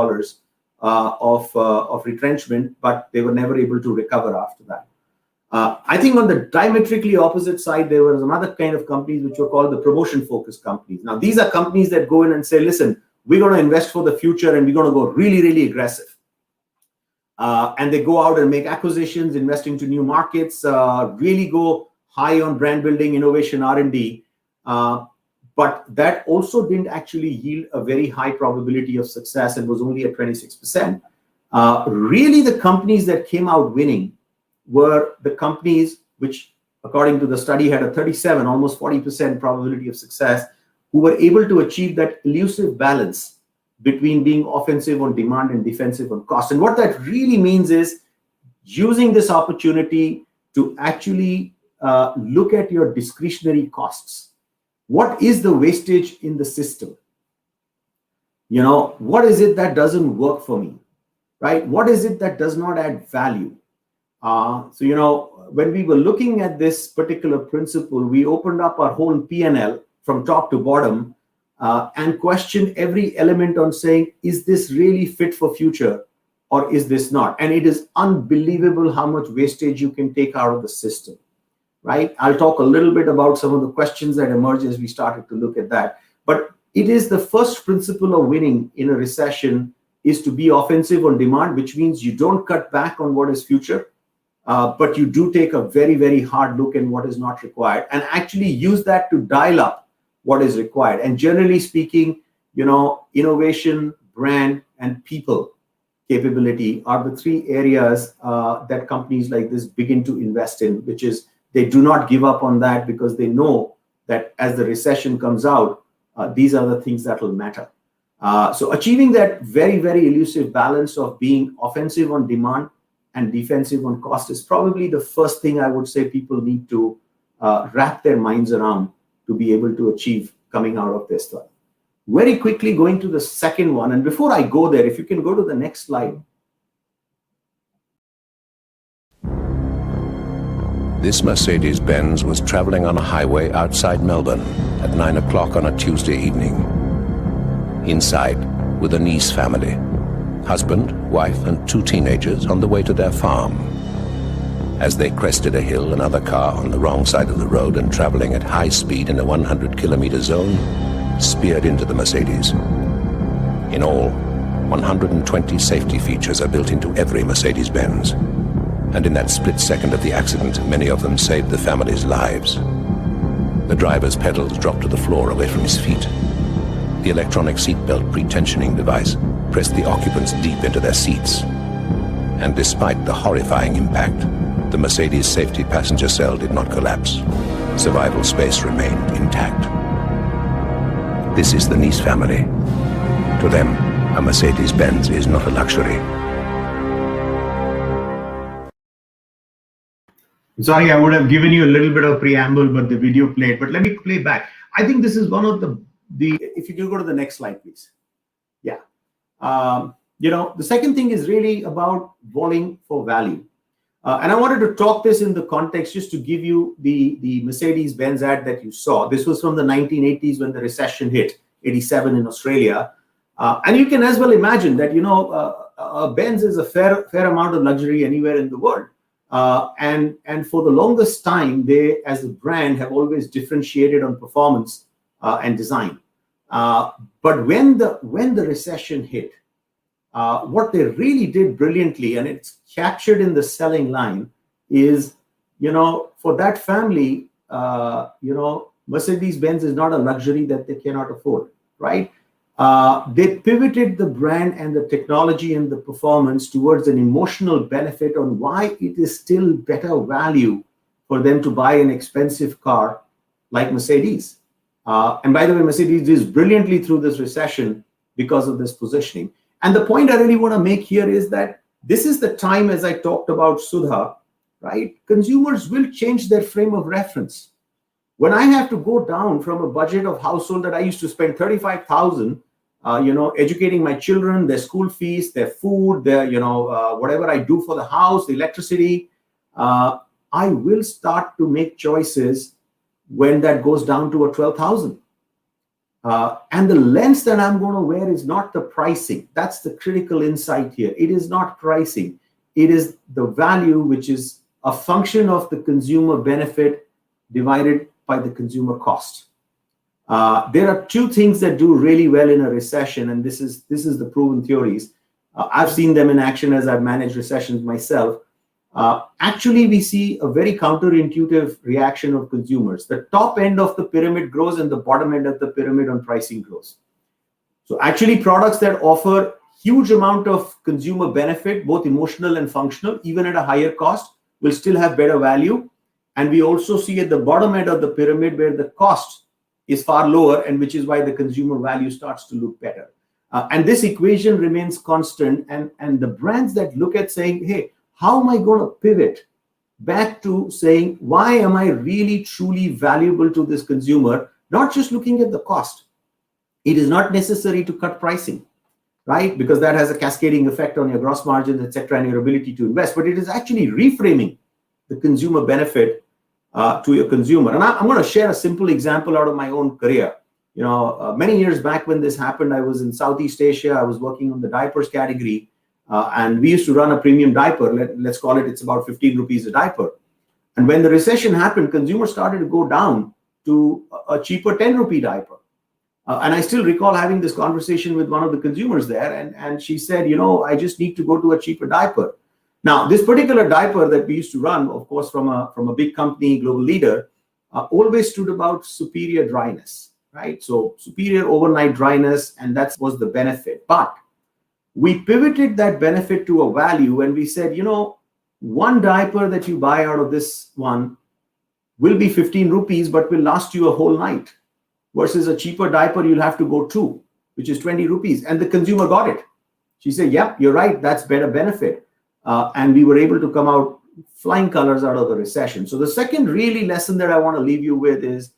of retrenchment, but they were never able to recover after that. I think on the diametrically opposite side, there was another kind of companies which were called the promotion-focused companies. Now, these are companies that go in and say, listen, we're going to invest for the future, and we're going to go really, really aggressive. And they go out and make acquisitions, invest into new markets, really go high on brand building, innovation, R&D. But that also didn't actually yield a very high probability of success and was only at 26%. Really, the companies that came out winning were the companies which, according to the study, had a 37, almost 40% probability of success, who were able to achieve that elusive balance between being offensive on demand and defensive on cost. And what that really means is using this opportunity to actually look at your discretionary costs. What is the wastage in the system? What is it that doesn't work for me, right? What is it that does not add value? When we were looking at this particular principle, we opened up our whole P&L from top to bottom, and question every element on saying, is this really fit for future or is this not? And it is unbelievable how much wastage you can take out of the system, right? I'll talk a little bit about some of the questions that emerge as we started to look at that. But it is the first principle of winning in a recession is to be offensive on demand, which means you don't cut back on what is future, but you do take a very, very hard look at what is not required and actually use that to dial up what is required. And generally speaking, innovation, brand, and people capability are the 3 areas that companies like this begin to invest in, which is they do not give up on that, because they know that as the recession comes out, these are the things that will matter. So achieving that very, very elusive balance of being offensive on demand and defensive on cost is probably the first thing I would say people need to wrap their minds around to be able to achieve coming out of this one. Very quickly going to the second one. And before I go there, if you can go to the next slide. This Mercedes-Benz was traveling on a highway outside Melbourne at 9 o'clock on a Tuesday evening. Inside were the Nice family, husband, wife, and 2 teenagers on the way to their farm. As they crested a hill, another car on the wrong side of the road and traveling at high speed in a 100-kilometer zone speared into the Mercedes. In all, 120 safety features are built into every Mercedes-Benz. And in that split second of the accident, many of them saved the family's lives. The driver's pedals dropped to the floor away from his feet. The electronic seatbelt pre-tensioning device pressed the occupants deep into their seats. And despite the horrifying impact, the Mercedes safety passenger cell did not collapse. Survival space remained intact. This is the Nice family. To them, a Mercedes-Benz is not a luxury. Sorry, I would have given you a little bit of preamble, but the video played. But let me play back. I think this is one of the if you can go to the next slide, please. Yeah. The second thing is really about voling for value. And I wanted to talk this in the context just to give you the Mercedes-Benz ad that you saw. This was from the 1980s when the recession hit, 87 in Australia. And you can as well imagine that, a Benz is a fair amount of luxury anywhere in the world. And for the longest time, they, as a brand, have always differentiated on performance and design. But when the recession hit, what they really did brilliantly, and it's captured in the selling line, is, for that family, Mercedes-Benz is not a luxury that they cannot afford, right? They pivoted the brand and the technology and the performance towards an emotional benefit on why it is still better value for them to buy an expensive car like Mercedes. And by the way, Mercedes is brilliantly through this recession because of this positioning. And the point I really want to make here is that this is the time, as I talked about Sudha, right? Consumers will change their frame of reference. When I have to go down from a budget of household that I used to spend 35,000, educating my children, their school fees, their food, their, whatever I do for the house, the electricity, I will start to make choices when that goes down to a 12,000. And the lens that I'm going to wear is not the pricing. That's the critical insight here. It is not pricing. It is the value, which is a function of the consumer benefit divided by the consumer cost. There are 2 things that do really well in a recession, and this is the proven theories. I've seen them in action as I've managed recessions myself. Actually, we see a very counterintuitive reaction of consumers. The top end of the pyramid grows and the bottom end of the pyramid on pricing grows. So actually, products that offer huge amount of consumer benefit, both emotional and functional, even at a higher cost, will still have better value. And we also see at the bottom end of the pyramid where the cost is far lower, and which is why the consumer value starts to look better. And this equation remains constant. And the brands that look at saying, hey, how am I going to pivot back to saying, why am I really truly valuable to this consumer? Not just looking at the cost. It is not necessary to cut pricing, right? Because that has a cascading effect on your gross margins, etc., and your ability to invest. But it is actually reframing the consumer benefit to your consumer. And I'm going to share a simple example out of my own career. Many years back when this happened, I was in Southeast Asia. I was working on the diapers category. And we used to run a premium diaper. Let's call it, it's about 15 rupees a diaper. And when the recession happened, consumers started to go down to a cheaper 10 rupee diaper. And I still recall having this conversation with one of the consumers there. And she said, I just need to go to a cheaper diaper. Now, this particular diaper that we used to run, of course, from a big company, global leader, always stood about superior dryness, right? So superior overnight dryness, and that was the benefit. But we pivoted that benefit to a value, and we said, one diaper that you buy out of this one will be 15 rupees, but will last you a whole night, versus a cheaper diaper you'll have to go to, which is 20 rupees. And the consumer got it. She said, yep, you're right, that's better benefit. And we were able to come out flying colors out of the recession. So the second really lesson that I want to leave you with is,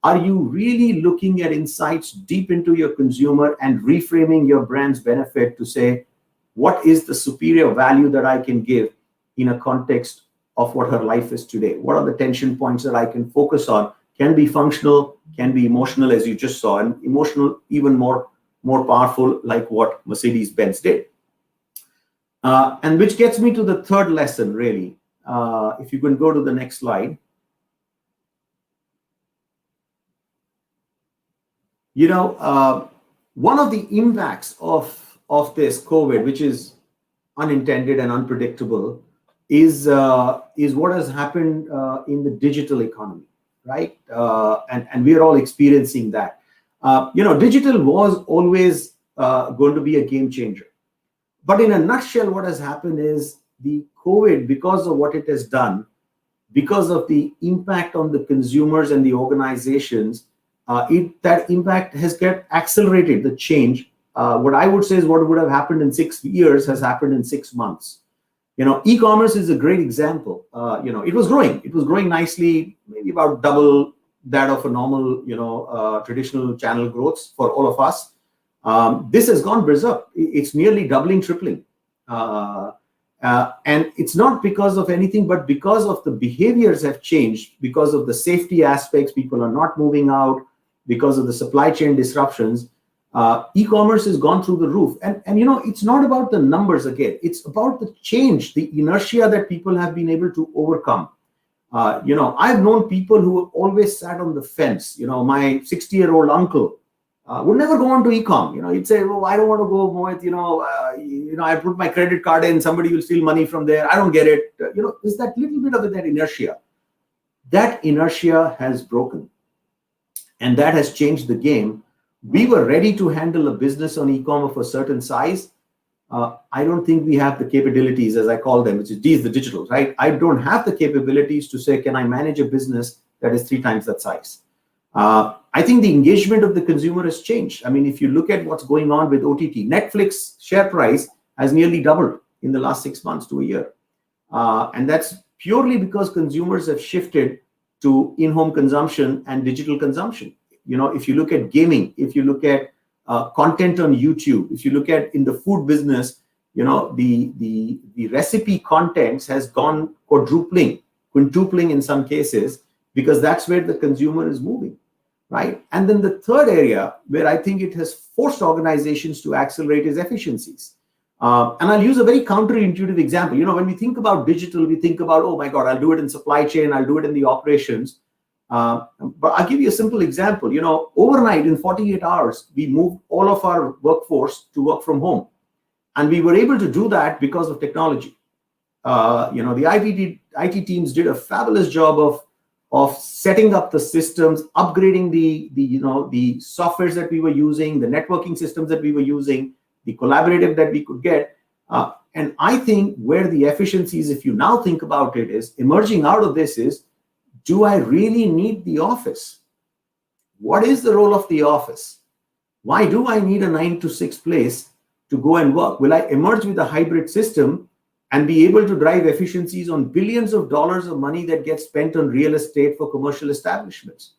are you really looking at insights deep into your consumer and reframing your brand's benefit to say, what is the superior value that I can give in a context of what her life is today. What are the tension points that I can focus on? Can be functional, can be emotional, as you just saw, and emotional even more powerful, like what Mercedes-Benz did. And which gets me to the third lesson, really. If you can go to the next slide. One of the impacts of this COVID, which is unintended and unpredictable, is what has happened in the digital economy, right? And we are all experiencing that. Digital was always going to be a game changer. But in a nutshell, what has happened is the COVID, because of what it has done, because of the impact on the consumers and the organizations, that impact has get accelerated the change. What I would say is what would have happened in 6 years has happened in 6 months. E-commerce is a great example. It was growing nicely, maybe about double that of a normal, traditional channel growth for all of us. This has gone berserk. It's nearly doubling, tripling. And it's not because of anything, but because of the behaviors have changed, because of the safety aspects, people are not moving out, because of the supply chain disruptions. E-commerce has gone through the roof. And it's not about the numbers again. It's about the change, the inertia that people have been able to overcome. I've known people who have always sat on the fence. My 60-year-old uncle would never go on to eComm. He'd say, "Oh, I don't want to go, Mohit. I put my credit card in, somebody will steal money from there. I don't get it." There's that little bit of that inertia. That inertia has broken. And that has changed the game. We were ready to handle a business on eComm of a certain size. I don't think we have the capabilities, as I call them, which is D is the digital, right? I don't have the capabilities to say, can I manage a business that is 3 times that size? I think the engagement of the consumer has changed. I mean, if you look at what's going on with OTT, Netflix share price has nearly doubled in the last 6 months to a year. And that's purely because consumers have shifted to in-home consumption and digital consumption. If you look at gaming, if you look at content on YouTube, if you look at in the food business, the recipe contents has gone quadrupling, quintupling in some cases, because that's where the consumer is moving, right? And then the third area where I think it has forced organizations to accelerate is efficiencies. And I'll use a very counterintuitive example. When we think about digital, we think about, oh my God, I'll do it in supply chain, I'll do it in the operations. But I'll give you a simple example. Overnight in 48 hours, we moved all of our workforce to work from home. And we were able to do that because of technology. The IT teams did a fabulous job of setting up the systems, upgrading the softwares that we were using, the networking systems that we were using, the collaborative that we could get. And I think where the efficiencies, if you now think about it, is emerging out of this is, do I really need the office? What is the role of the office? Why do I need a 9 to 6 place to go and work? Will I emerge with a hybrid system and be able to drive efficiencies on billions of dollars of money that gets spent on real estate for commercial establishments?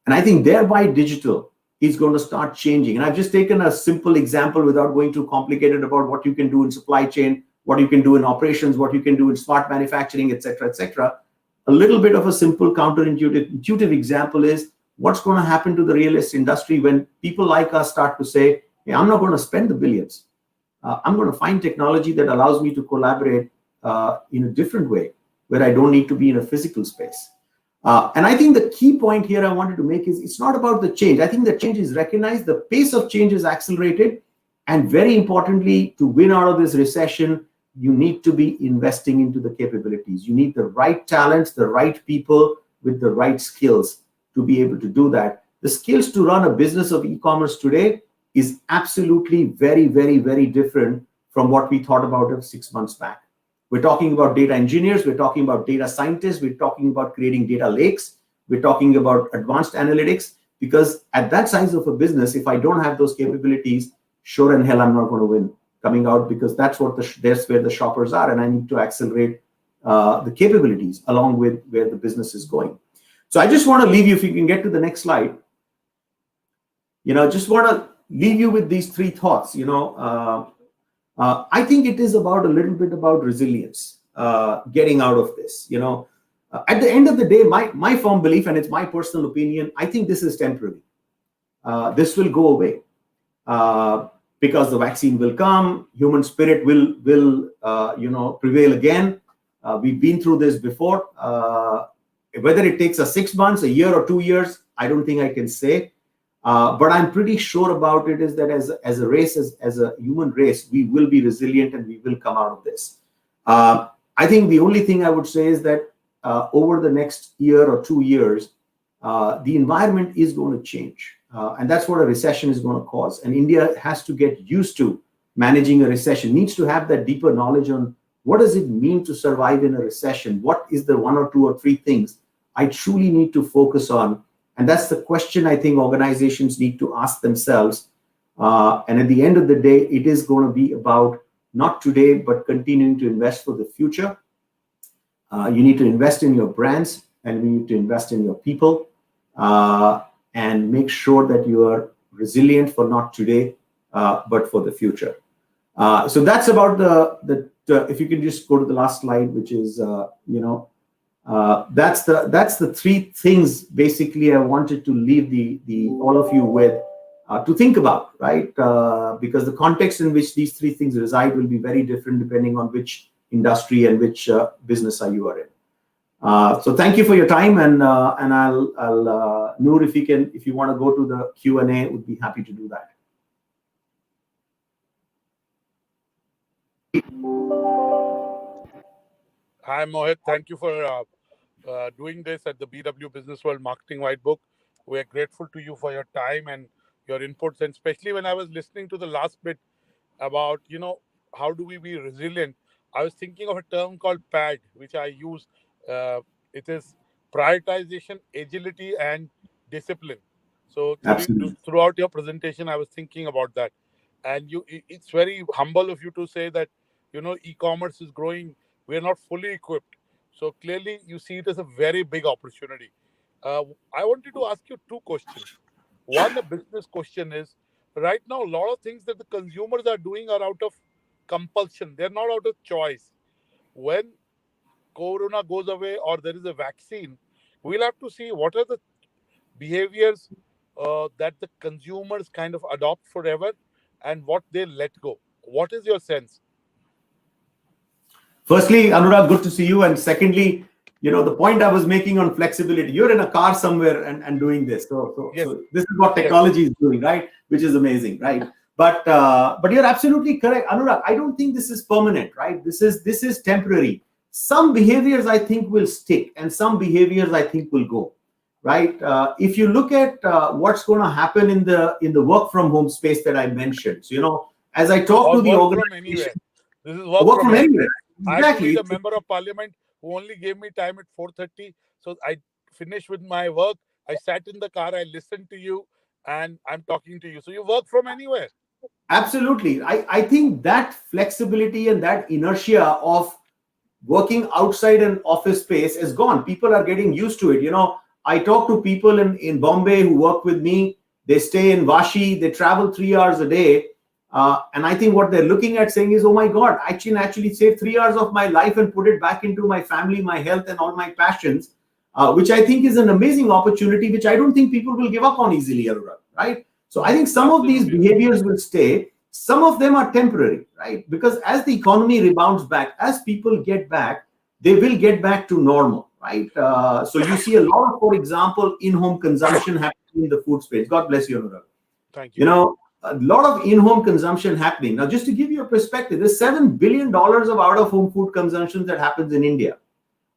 And I think thereby digital is going to start changing. And I've just taken a simple example without going too complicated about what you can do in supply chain, what you can do in operations, what you can do in smart manufacturing, et cetera, et cetera. A little bit of a simple counterintuitive example is what's going to happen to the real estate industry when people like us start to say, hey, I'm not going to spend the billions. I'm going to find technology that allows me to collaborate in a different way where I don't need to be in a physical space. And I think the key point here I wanted to make is it's not about the change. I think the change is recognized. The pace of change is accelerated. And very importantly, to win out of this recession, you need to be investing into the capabilities. You need the right talents, the right people with the right skills to be able to do that. The skills to run a business of e-commerce today is absolutely very, very, very different from what we thought about 6 months back. We're talking about data engineers, we're talking about data scientists, we're talking about creating data lakes, we're talking about advanced analytics, because at that size of a business, if I don't have those capabilities, sure and hell I'm not going to win coming out, because that's where the shoppers are, and I need to accelerate the capabilities along with where the business is going. So I just want to leave you, if you can get to the next slide, just want to leave you with these 3 thoughts. I think it is about a little bit about resilience. getting out of this. At the end of the day, my firm belief, and it's my personal opinion, I think this is temporary. This will go away because the vaccine will come, human spirit will prevail again. We've been through this before. Whether it takes us 6 months, a year, or 2 years, I don't think I can say. But I'm pretty sure about it is that as a race, as a human race, we will be resilient and we will come out of this. I think the only thing I would say is that over the next year or 2 years, the environment is going to change. And that's what a recession is going to cause. And India has to get used to managing a recession, needs to have that deeper knowledge on what does it mean to survive in a recession? What is the 1 or 2 or 3 things I truly need to focus on? And that's the question I think organizations need to ask themselves. And at the end of the day, it is going to be about not today, but continuing to invest for the future. You need to invest in your brands, and we need to invest in your people, and make sure that you are resilient for not today, but for the future. So that's about the if you can just go to the last slide, which is that's the 3 things basically I wanted to leave the all of you with to think about, right? Because the context in which these 3 things reside will be very different depending on which industry and which business you are in. So thank you for your time, and I'll Noor, if you want to go to the Q&A, would be happy to do that. Hi, Mohit. Thank you for doing this at the BW Businessworld Marketing Whitebook. We are grateful to you for your time and your inputs, and especially when I was listening to the last bit about, how do we be resilient? I was thinking of a term called PAD, which I use. It is prioritization, agility, and discipline. So throughout your presentation, I was thinking about that. And it's very humble of you to say that, e-commerce is growing. We're not fully equipped. So clearly, you see it as a very big opportunity. I wanted to ask you 2 questions. One, a business question is, right now, a lot of things that the consumers are doing are out of compulsion. They're not out of choice. When Corona goes away or there is a vaccine, we'll have to see what are the behaviors that the consumers kind of adopt forever and what they let go. What is your sense? Firstly, Anurag, good to see you. And secondly, the point I was making on flexibility, you're in a car somewhere and doing this. So this is what technology is doing, right? Which is amazing, right? But you're absolutely correct, Anurag. I don't think this is permanent, right? This is temporary. Some behaviors I think will stick, and some behaviors I think will go, right? If you look at what's going to happen in the work from home space that I mentioned, so, as I talk to the organization, this is work from anywhere. Exactly. I had the member of parliament who only gave me time at 4:30. So I finished with my work. I sat in the car. I listened to you, and I'm talking to you. So you work from anywhere. Absolutely. I think that flexibility and that inertia of working outside an office space is gone. People are getting used to it. I talk to people in Bombay who work with me. They stay in Vashi. They travel 3 hours a day. And I think what they're looking at saying is, oh my God, I can actually save 3 hours of my life and put it back into my family, my health, and all my passions, which I think is an amazing opportunity, which I don't think people will give up on easily, Anurag, right? So I think some of these behaviors will stay. Some of them are temporary, right? Because as the economy rebounds back, as people get back, they will get back to normal, right? So you see a lot of, for example, in-home consumption happening in the food space. God bless you, Anurag. Thank you. A lot of in-home consumption happening. Now, just to give you a perspective, there's $7 billion of out-of-home food consumption that happens in India.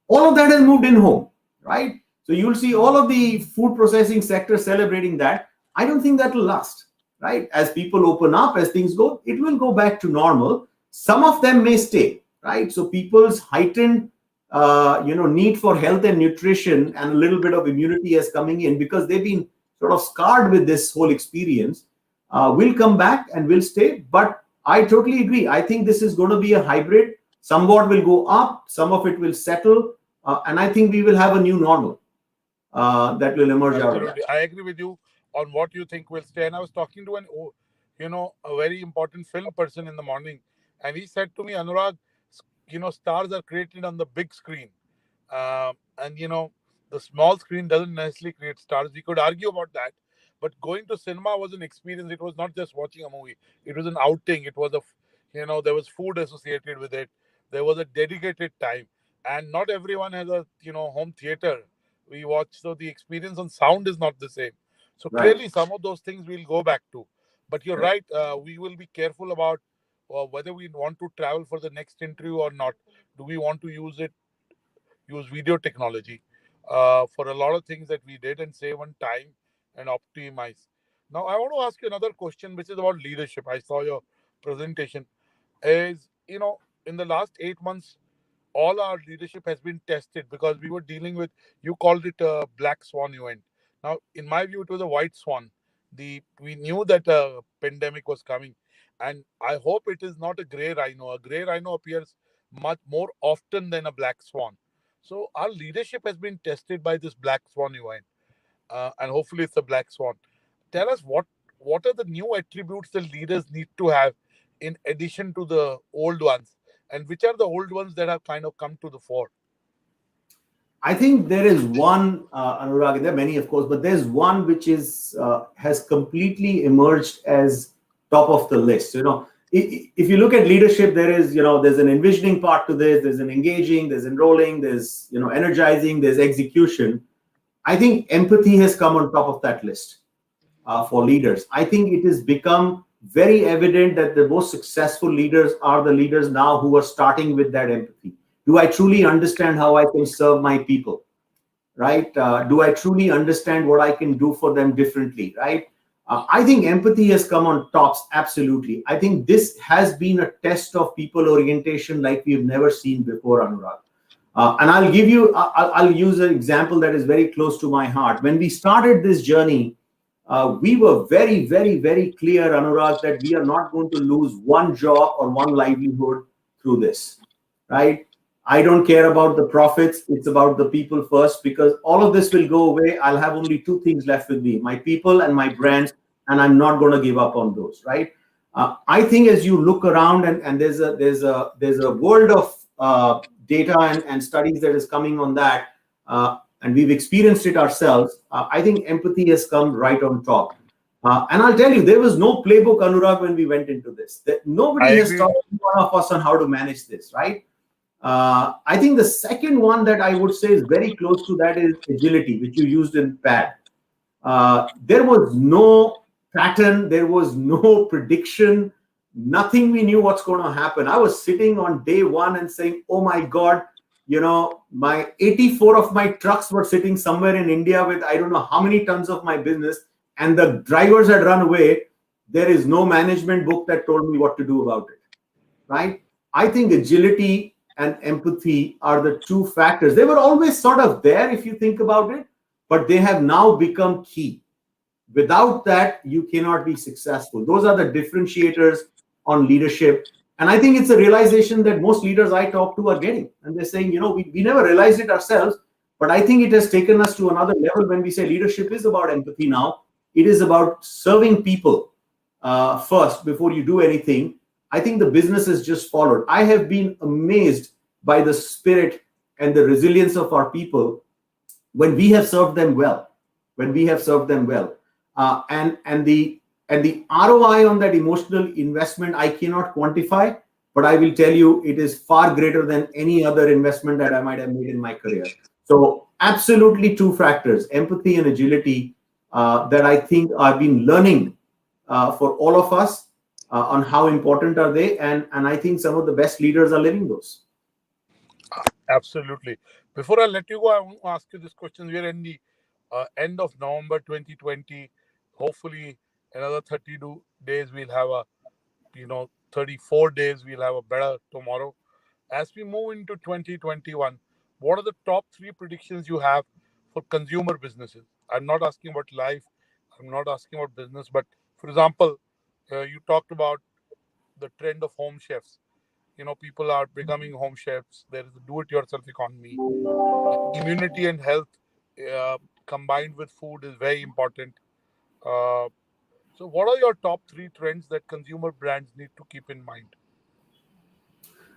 All of that has moved in-home, right? So you'll see all of the food processing sector celebrating that. I don't think that will last, right? As people open up, as things go, it will go back to normal. Some of them may stay, right? So people's heightened, need for health and nutrition and a little bit of immunity is coming in because they've been sort of scarred with this whole experience. Will come back and will stay. But I totally agree. I think this is going to be a hybrid. Somewhat will go up, some of it will settle, and I think we will have a new normal that will emerge out of that. I agree with you on what you think will stay. And I was talking to a very important film person in the morning, and he said to me, Anurag, stars are created on the big screen, and the small screen doesn't necessarily create stars. We could argue about that, but going to cinema was an experience. It was not just watching a movie; it was an outing. It was there was food associated with it. There was a dedicated time, and not everyone has a home theater. We watch, so the experience on sound is not the same. So Right. clearly, some of those things we'll go back to. But you're right. We will be careful about whether we want to travel for the next interview or not. Do we want to use video technology for a lot of things that we did and save on time and optimize? Now, I want to ask you another question, which is about leadership. I saw your presentation. In the last 8 months, all our leadership has been tested because we were dealing with, you called it a black swan event. Now, in my view, it was a white swan. We knew that a pandemic was coming, and I hope it is not a gray rhino. A gray rhino appears much more often than a black swan. So our leadership has been tested by this black swan event, and hopefully it's a black swan. Tell us what are the new attributes the leaders need to have in addition to the old ones, and which are the old ones that have kind of come to the fore? I think there is one, Anurag, and there are many, of course, but there's one which is has completely emerged as top of the list. If you look at leadership, there's an envisioning part to this, there's an engaging, there's enrolling, there's energizing, there's execution. I think empathy has come on top of that list for leaders. I think it has become very evident that the most successful leaders are the leaders now who are starting with that empathy. Do I truly understand how I can serve my people, right? Do I truly understand what I can do for them differently, right? I think empathy has come on tops, absolutely. I think this has been a test of people orientation like we've never seen before, Anurag. And I'll use an example that is very close to my heart. When we started this journey, we were very, very, very clear, Anurag, that we are not going to lose one job or one livelihood through this, right? I don't care about the profits. It's about the people first, because all of this will go away. I'll have only two things left with me, my people and my brands, and I'm not going to give up on those, right? I think as you look around and there's a world of data and studies that is coming on that, and we've experienced it ourselves. I think empathy has come right on top. And I'll tell you, there was no playbook, Anurag, when we went into this. That nobody has taught one of us on how to manage this, right? I think the second one that I would say is very close to that is agility, which you used in PAD. There was no pattern, there was no prediction, nothing we knew what's going to happen. I was sitting on day one and saying, oh my God, my 84 of my trucks were sitting somewhere in India with I don't know how many tons of my business, and the drivers had run away. There is no management book that told me what to do about it, right? I think agility and empathy are the two factors. They were always sort of there if you think about it, but they have now become key. Without that, you cannot be successful. Those are the differentiators on leadership. And I think it's a realization that most leaders I talk to are getting. And they're saying, we never realized it ourselves, but I think it has taken us to another level when we say leadership is about empathy now. It is about serving people first before you do anything. I think the business has just followed. I have been amazed by the spirit and the resilience of our people when we have served them well. And the ROI on that emotional investment, I cannot quantify, but I will tell you it is far greater than any other investment that I might have made in my career. So absolutely two factors, empathy and agility, that I think I've been learning for all of us. On how important are they, and I think some of the best leaders are living those. Absolutely. Before I let you go, I want to ask you this question. We are in the end of November 2020. Hopefully, another 32 days we'll have 34 days we'll have a better tomorrow. As we move into 2021, what are the top 3 predictions you have for consumer businesses? I'm not asking about life. I'm not asking about business, but for example, you talked about the trend of home chefs. People are becoming home chefs. There is a do-it-yourself economy. Immunity and health combined with food is very important. So what are your top 3 trends that consumer brands need to keep in mind?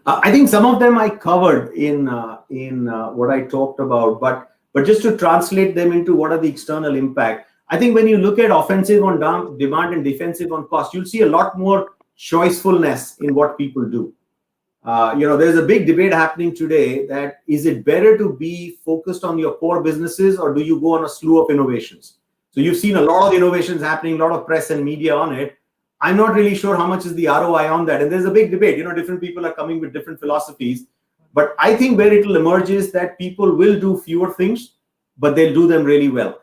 I think some of them I covered in what I talked about, but just to translate them into what are the external impact. I think when you look at offensive on demand and defensive on cost, you'll see a lot more choicefulness in what people do. There's a big debate happening today that is it better to be focused on your core businesses or do you go on a slew of innovations? So you've seen a lot of innovations happening, a lot of press and media on it. I'm not really sure how much is the ROI on that. And there's a big debate. Different people are coming with different philosophies. But I think where it will emerge is that people will do fewer things, but they'll do them really well,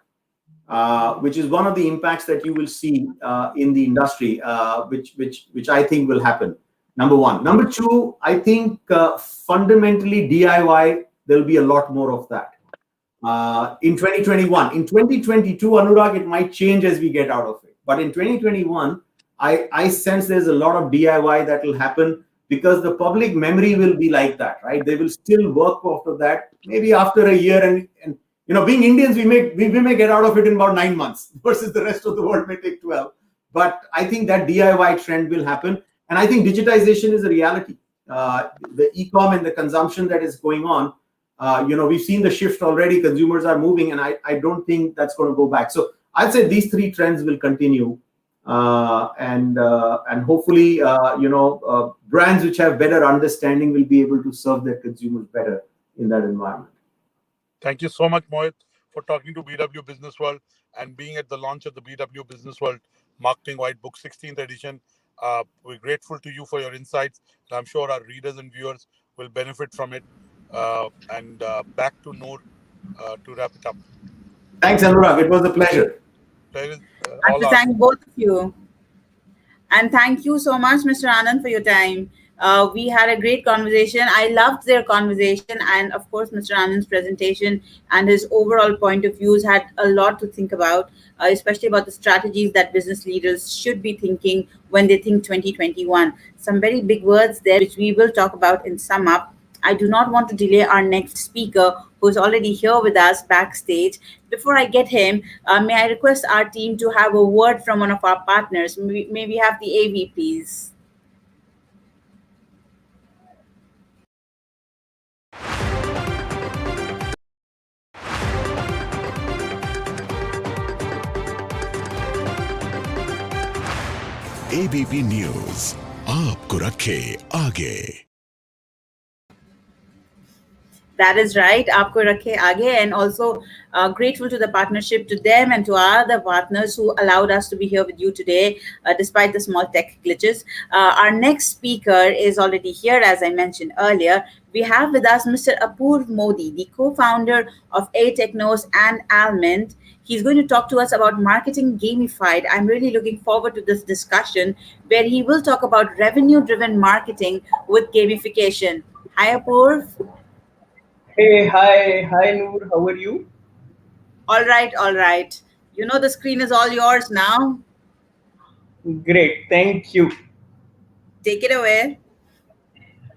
which is one of the impacts that you will see in the industry, which I think will happen. Number one. Number two, I think fundamentally DIY, there'll be a lot more of that in 2021. In 2022, Anurag, it might change as we get out of it. But in 2021, I sense there's a lot of DIY that will happen because the public memory will be like that, right? They will still work after that, maybe after a year. And being Indians, we may get out of it in about 9 months versus the rest of the world may take 12. But I think that DIY trend will happen. And I think digitization is a reality. The eComm and the consumption that is going on, we've seen the shift already. Consumers are moving, and I don't think that's going to go back. So I'd say these three trends will continue. And hopefully, brands which have better understanding will be able to serve their consumers better in that environment. Thank you so much, Mohit, for talking to BW Businessworld and being at the launch of the BW Businessworld Marketing Whitebook 16th edition. We're grateful to you for your insights. I'm sure our readers and viewers will benefit from it. And back to Noor to wrap it up. Thanks, Anurag. It was a pleasure. I have to thank both of you. And thank you so much, Mr. Anand, for your time. We had a great conversation. I loved their conversation. And of course, Mr. Anand's presentation and his overall point of views had a lot to think about, especially about the strategies that business leaders should be thinking when they think 2021. Some very big words there, which we will talk about in sum up. I do not want to delay our next speaker, who is already here with us backstage. Before I get him, may I request our team to have a word from one of our partners? May we have the AV, please? ABP News, आपको रखे आगे. That is right. Aapko rakhe aage, and also grateful to the partnership, to them and to our other partners who allowed us to be here with you today, despite the small tech glitches. Our next speaker is already here, as I mentioned earlier. We have with us Mr. Apurv Modi, the co-founder of ATechnos and Almond. He's going to talk to us about marketing gamified. I'm really looking forward to this discussion, where he will talk about revenue-driven marketing with gamification. Hi, Apurv. Hey, hi, Noor. How are you? All right. You know the screen is all yours now. Great, thank you. Take it away.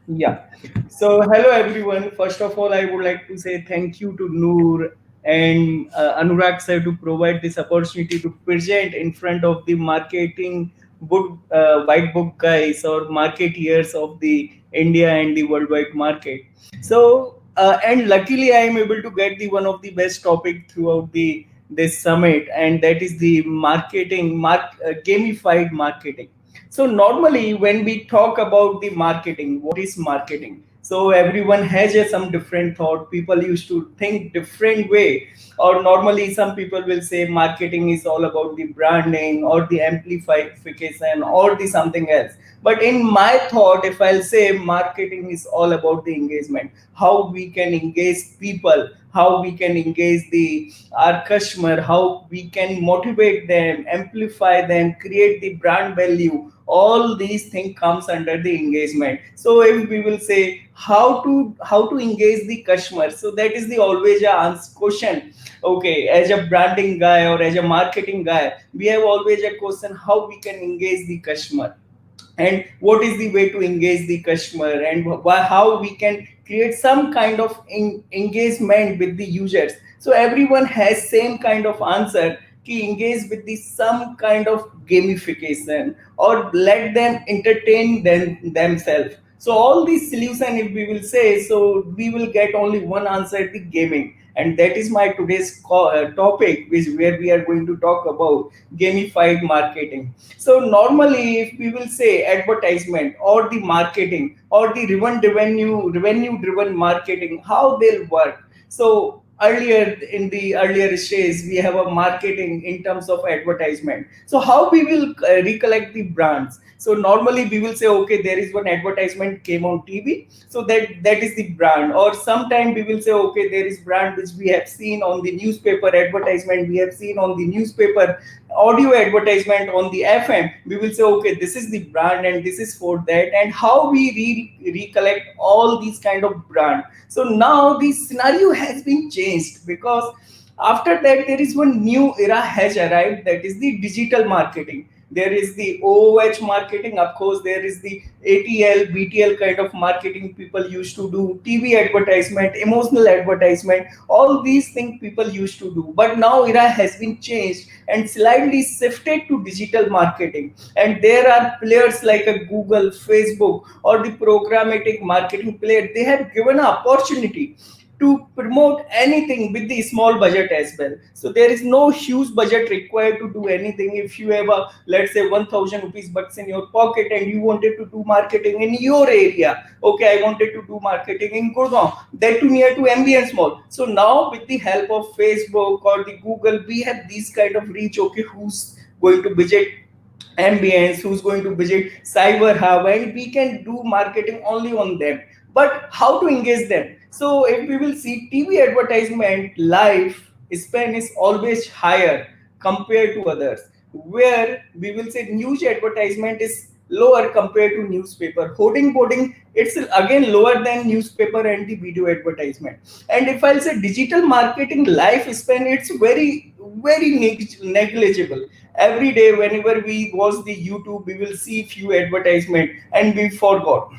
Yeah. So, hello everyone. First of all, I would like to say thank you to Noor and Anurag sir to provide this opportunity to present in front of the marketing white book guys or marketeers of the India and the worldwide market. So. And luckily, I am able to get the one of the best topic throughout this summit, and that is the gamified marketing. So normally, when we talk about the marketing, what is marketing? So everyone has some different thought. People used to think different way, or normally some people will say marketing is all about the branding or the amplification or the something else. But in my thought, if I'll say marketing is all about the engagement, how we can engage people, how we can engage our customer, how we can motivate them, amplify them, create the brand value. All these things comes under the engagement. So if we will say how to engage the customer, so that is the always a question. Okay, as a branding guy or as a marketing guy, we have always a question how we can engage the customer. And what is the way to engage the customer, and how we can create some kind of engagement with the users. So everyone has same kind of answer, engage with some kind of gamification or let them entertain themselves. So all these solution, if we will say, so we will get only one answer, the gaming. And that is my today's topic, which where we are going to talk about gamified marketing. So normally, if we will say advertisement or the marketing or the revenue driven marketing, how they'll work. So earlier in the earlier stage, we have a marketing in terms of advertisement. So how we will recollect the brands? So normally we will say, okay, there is one advertisement came on TV, so that is the brand. Or sometime we will say, okay, there is brand which we have seen on the newspaper advertisement, we have seen on the newspaper audio advertisement on the FM. We will say, okay, this is the brand and this is for that. And how we recollect all these kind of brand. So now the scenario has been changed, because after that there is one new era has arrived, that is the digital marketing. There is the OOH marketing, of course, there is the ATL, BTL kind of marketing people used to do, TV advertisement, emotional advertisement, all these things people used to do. But now era has been changed and slightly shifted to digital marketing. And there are players like a Google, Facebook, or the programmatic marketing player, they have given an opportunity to promote anything with the small budget as well. So there is no huge budget required to do anything. If you have a, let's say, 1000 rupees bucks in your pocket and you wanted to do marketing in your area, okay, I wanted to do marketing in Gurgaon, that too near to Ambient Mall. So now with the help of Facebook or the Google, we have these kind of reach. Okay, who's going to visit Ambience, who's going to visit Cyber Hub, and we can do marketing only on them. But how to engage them? So if we will see TV advertisement, life span is always higher compared to others, where we will say news advertisement is lower compared to newspaper. Hoarding boarding, it's again lower than newspaper and the video advertisement. And if I'll say digital marketing lifespan, it's very negligible. Every day whenever we watch the YouTube, we will see few advertisement and we forgot.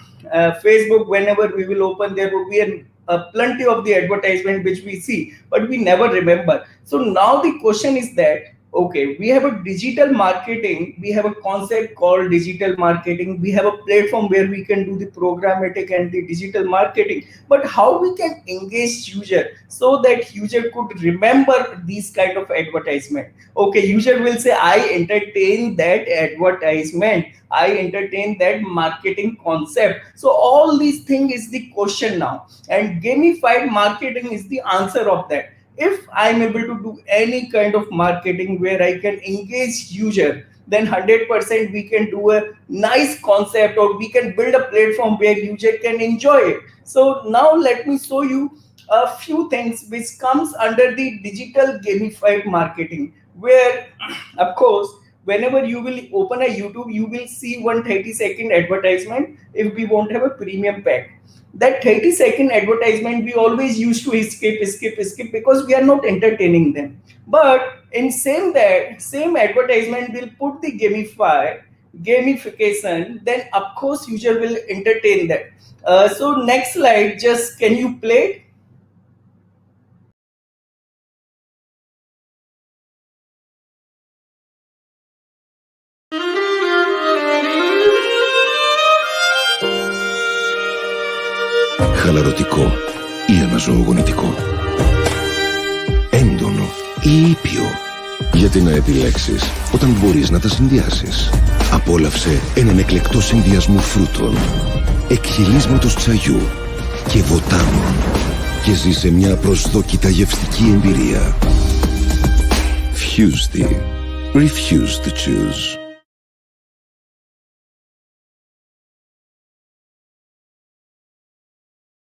Facebook, whenever we will open, there will be plenty of the advertisement which we see, but we never remember. So now the question is that, okay, we have a digital marketing, we have a concept called digital marketing, we have a platform where we can do the programmatic and the digital marketing, but how we can engage user so that user could remember these kind of advertisement? Okay, user will say, I entertain that advertisement, I entertain that marketing concept. So all these things is the question now, and gamified marketing is the answer of that. If I'm able to do any kind of marketing where I can engage user, then 100% we can do a nice concept, or we can build a platform where user can enjoy it. So now let me show you a few things which comes under the digital gamified marketing, where of course whenever you will open a YouTube, you will see one 30-second advertisement if we won't have a premium pack. That 30-second advertisement we always used to skip because we are not entertaining them. But in same advertisement will put the gamification, then of course user will entertain that. So next slide, just can you play it? Χαλαρωτικό ή αναζωογονητικό. Έντονο ή ήπιο. Γιατί να επιλέξεις όταν μπορείς να τα συνδυάσεις. Απόλαυσε έναν εκλεκτό συνδυασμό φρούτων, εκχυλίσματος τσαγιού και βοτάνων και ζήσε μια προσδόκητα γευστική εμπειρία. Fuse the. Refuse to choose.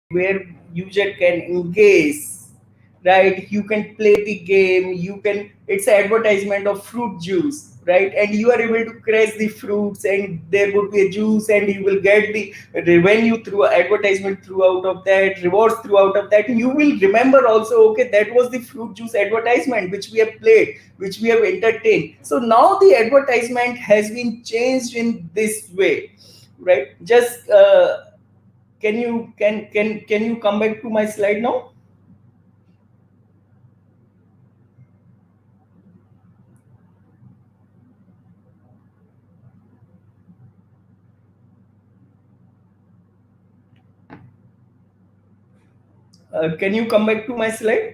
Where user can engage, right? You can play the game, it's an advertisement of fruit juice, right? And you are able to crush the fruits and there would be a juice, and you will get the revenue through advertisement throughout of that, rewards throughout of that. And you will remember also, okay, that was the fruit juice advertisement which we have played, which we have entertained. So now the advertisement has been changed in this way, right? Just can you come back to my slide now? Can you come back to my slide?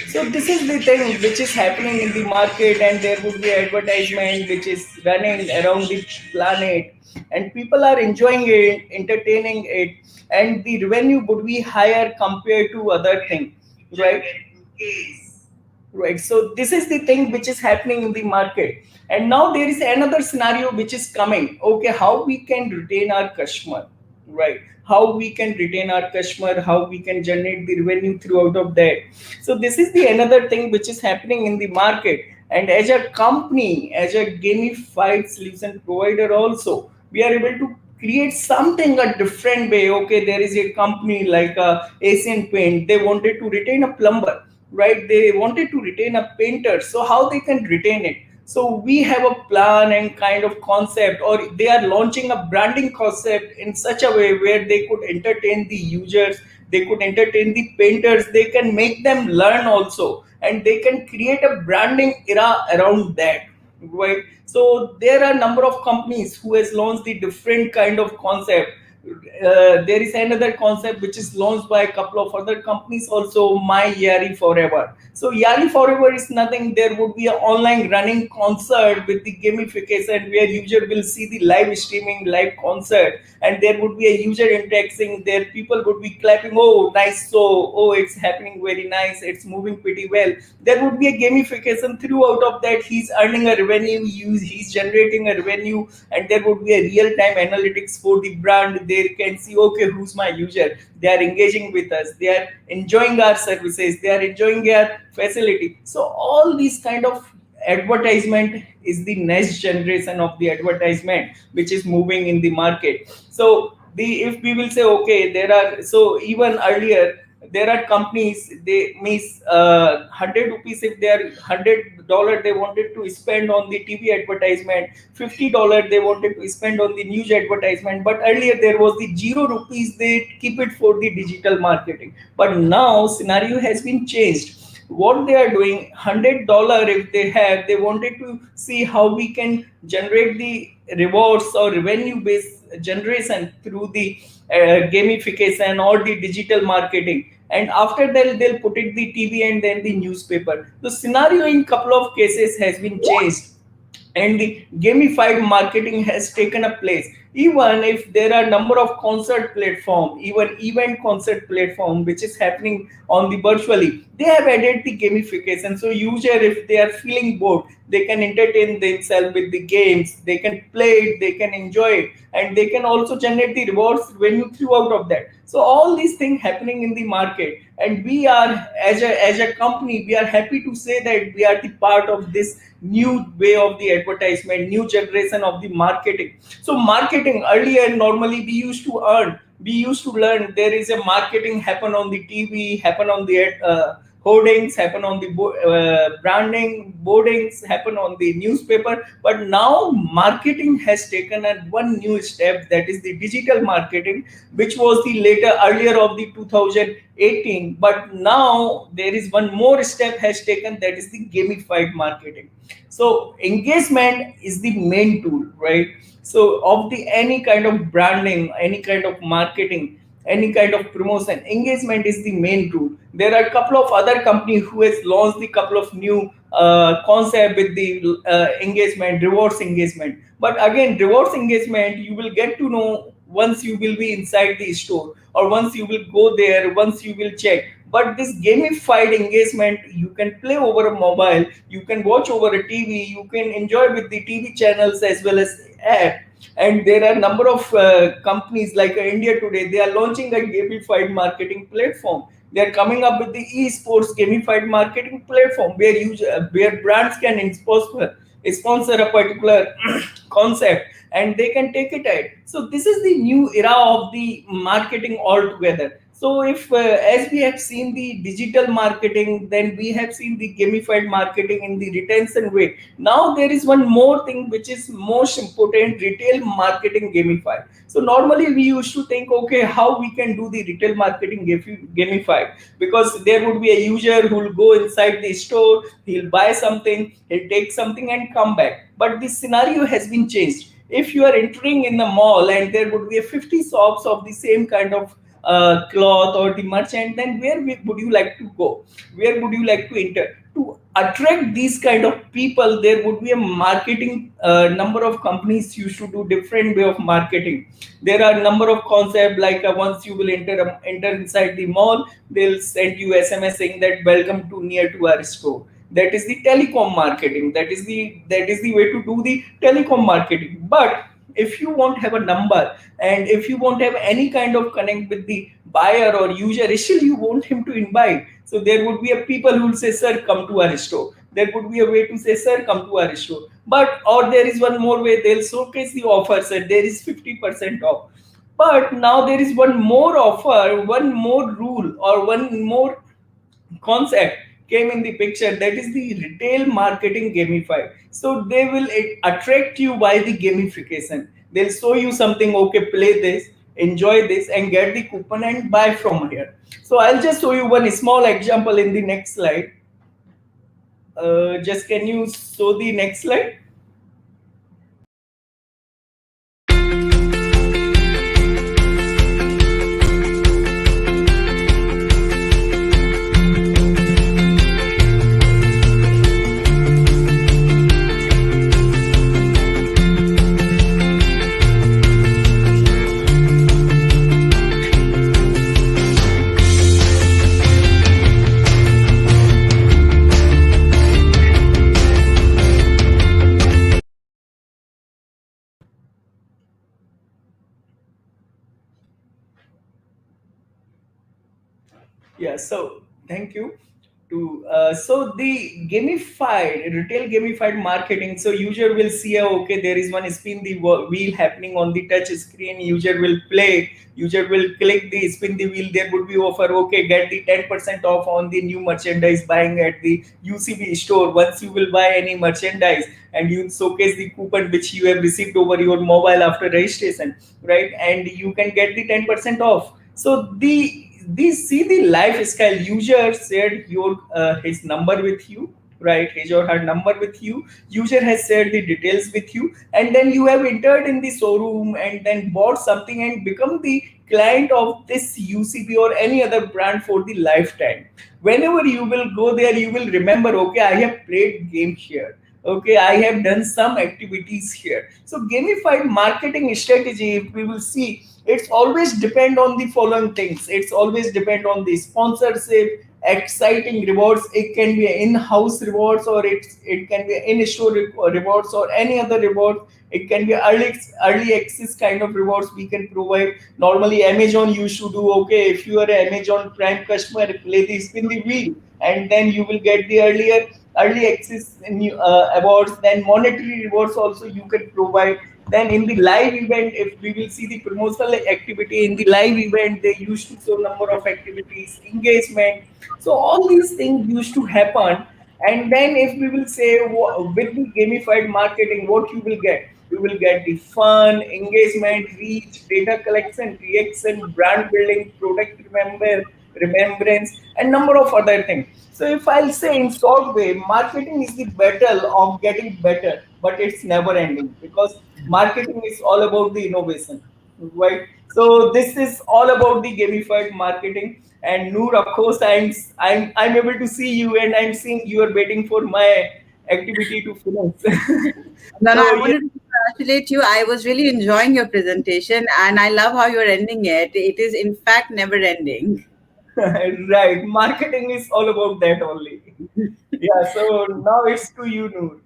So this is the thing which is happening in the market, and there would be advertisement which is running around the planet, and people are enjoying it, entertaining it, and the revenue would be higher compared to other thing, right? Right. So this is the thing which is happening in the market. And now there is another scenario which is coming. Okay, how we can retain our customer, right? How we can retain our customer, how we can generate the revenue throughout of that. So this is the another thing which is happening in the market. And as a company, as a gamified solution provider also, we are able to create something a different way. Okay, there is a company like Asian Paint. They wanted to retain a plumber, right? They wanted to retain a painter. So how they can retain it? So we have a plan and kind of concept, or they are launching a branding concept in such a way where they could entertain the users, they could entertain the painters, they can make them learn also, and they can create a branding era around that, right? So there are a number of companies who has launched the different kind of concept. There is another concept which is launched by a couple of other companies also, My Yari Forever. So Yari Forever is nothing. There would be an online running concert with the gamification where user will see the live streaming, live concert, and there would be a user interacting there. People would be clapping, oh, nice, so, oh, it's happening very nice, it's moving pretty well. There would be a gamification throughout of that. He's earning a revenue, he's generating a revenue, and there would be a real-time analytics for the brand. They can see, okay, who's my user? They are engaging with us. They are enjoying our services. They are enjoying our facility. So all these kind of advertisement is the next generation of the advertisement which is moving in the market. So if we will say, okay, there are, so even earlier there are companies, they miss 100 rupees if they are $100 they wanted to spend on the TV advertisement, $50 they wanted to spend on the news advertisement. But earlier there was the 0 rupees, they keep it for the digital marketing. But now scenario has been changed. What they are doing, $100 if they have, they wanted to see how we can generate the rewards or revenue based generation through the gamification or the digital marketing, and after that they'll put it the TV and then the newspaper. The scenario in couple of cases has been changed, and the gamified marketing has taken a place. Even if there are number of concert platform, even event concert platform which is happening on the virtually, they have added the gamification. So user, if they are feeling bored, they can entertain themselves with the games, they can play it, they can enjoy it, and they can also generate the rewards revenue throughout of that. So all these things happening in the market, and we are as a company, we are happy to say that we are the part of this new way of the advertisement, new generation of the marketing. So marketing, earlier normally we used to earn, we used to learn, there is a marketing happen on the TV, happen on the hoardings, happen on the branding, boardings, happen on the newspaper. But now marketing has taken one new step, that is the digital marketing, which was the earlier of the 2018. But now there is one more step has taken, that is the gamified marketing. So engagement is the main tool, right? So of the any kind of branding, any kind of marketing, any kind of promotion, engagement is the main tool. There are a couple of other companies who has launched the couple of new concept with the engagement, rewards engagement. But again, rewards engagement, you will get to know once you will be inside the store, or once you will go there, once you will check. But this gamified engagement, you can play over a mobile, you can watch over a TV, you can enjoy with the TV channels as well as app. And there are a number of companies like India Today, they are launching a gamified marketing platform. They are coming up with the esports gamified marketing platform where brands can sponsor a particular concept, and they can take it out. So this is the new era of the marketing altogether. So if, as we have seen the digital marketing, then we have seen the gamified marketing in the retention way. Now there is one more thing which is most important: retail marketing gamified. So normally we used to think, okay, how we can do the retail marketing gamified, because there would be a user who will go inside the store, he'll buy something, he'll take something and come back. But this scenario has been changed. If you are entering in the mall and there would be a 50 shops of the same kind of cloth or the merchant, then where would you like to go? Where would you like to enter? To attract these kind of people, there would be a marketing, number of companies used to do different way of marketing. There are number of concepts like, once you will enter inside the mall, they'll send you SMS saying that welcome to near to our store. That is the telecom marketing. That is the way to do the telecom marketing. But if you won't have a number, and if you won't have any kind of connect with the buyer or user, still you want him to invite. So there would be a people who will say, sir, come to our store. There would be a way to say, sir, come to our store. But, or there is one more way, they'll showcase the offer, sir, there is 50% off. But now there is one more offer, one more rule, or one more concept came in the picture, that is the retail marketing gamified. So they will attract you by the gamification. They'll show you something, okay, play this, enjoy this, and get the coupon and buy from here. So I'll just show you one small example in the next slide. Just can you show the next slide? Yeah, so thank you. So the gamified, retail gamified marketing, so user will see, okay, there is one spin the wheel happening on the touch screen, user will play, user will click the spin the wheel, there would be offer, okay, get the 10% off on the new merchandise buying at the UCB store. Once you will buy any merchandise, and you showcase the coupon which you have received over your mobile after registration, right? And you can get the 10% off. So these see the lifestyle, user shared your his number with you, right? His or her number with you, user has shared the details with you, and then you have entered in the showroom and then bought something and become the client of this UCB or any other brand for the lifetime. Whenever you will go there, you will remember, okay, I have played game here, okay, I have done some activities here. So gamified marketing strategy, if we will see, it's always depend on the following things. It's always depend on the sponsorship, exciting rewards. It can be in-house rewards, or it can be in-store rewards, or any other reward. It can be early access kind of rewards we can provide. Normally Amazon used to do, okay, if you are an Amazon Prime customer, play the spin the wheel, and then you will get the early access awards. Then monetary rewards also you can provide. Then in the live event, if we will see the promotional activity in the live event, they used to show number of activities, engagement. So all these things used to happen. And then if we will say with the gamified marketing, what you will get? You will get the fun, engagement, reach, data collection, reaction, brand building, product remembrance, and number of other things. So if I'll say in short way, marketing is the battle of getting better, but it's never ending, because marketing is all about the innovation, right? So this is all about the gamified marketing. And Noor, of course, I'm able to see you, and I'm seeing you are waiting for my activity to finish. No, I wanted to congratulate you. I was really enjoying your presentation, and I love how you're ending it. It is, in fact, never ending. Right. Marketing is all about that only. Yeah. So now it's to you, Noor.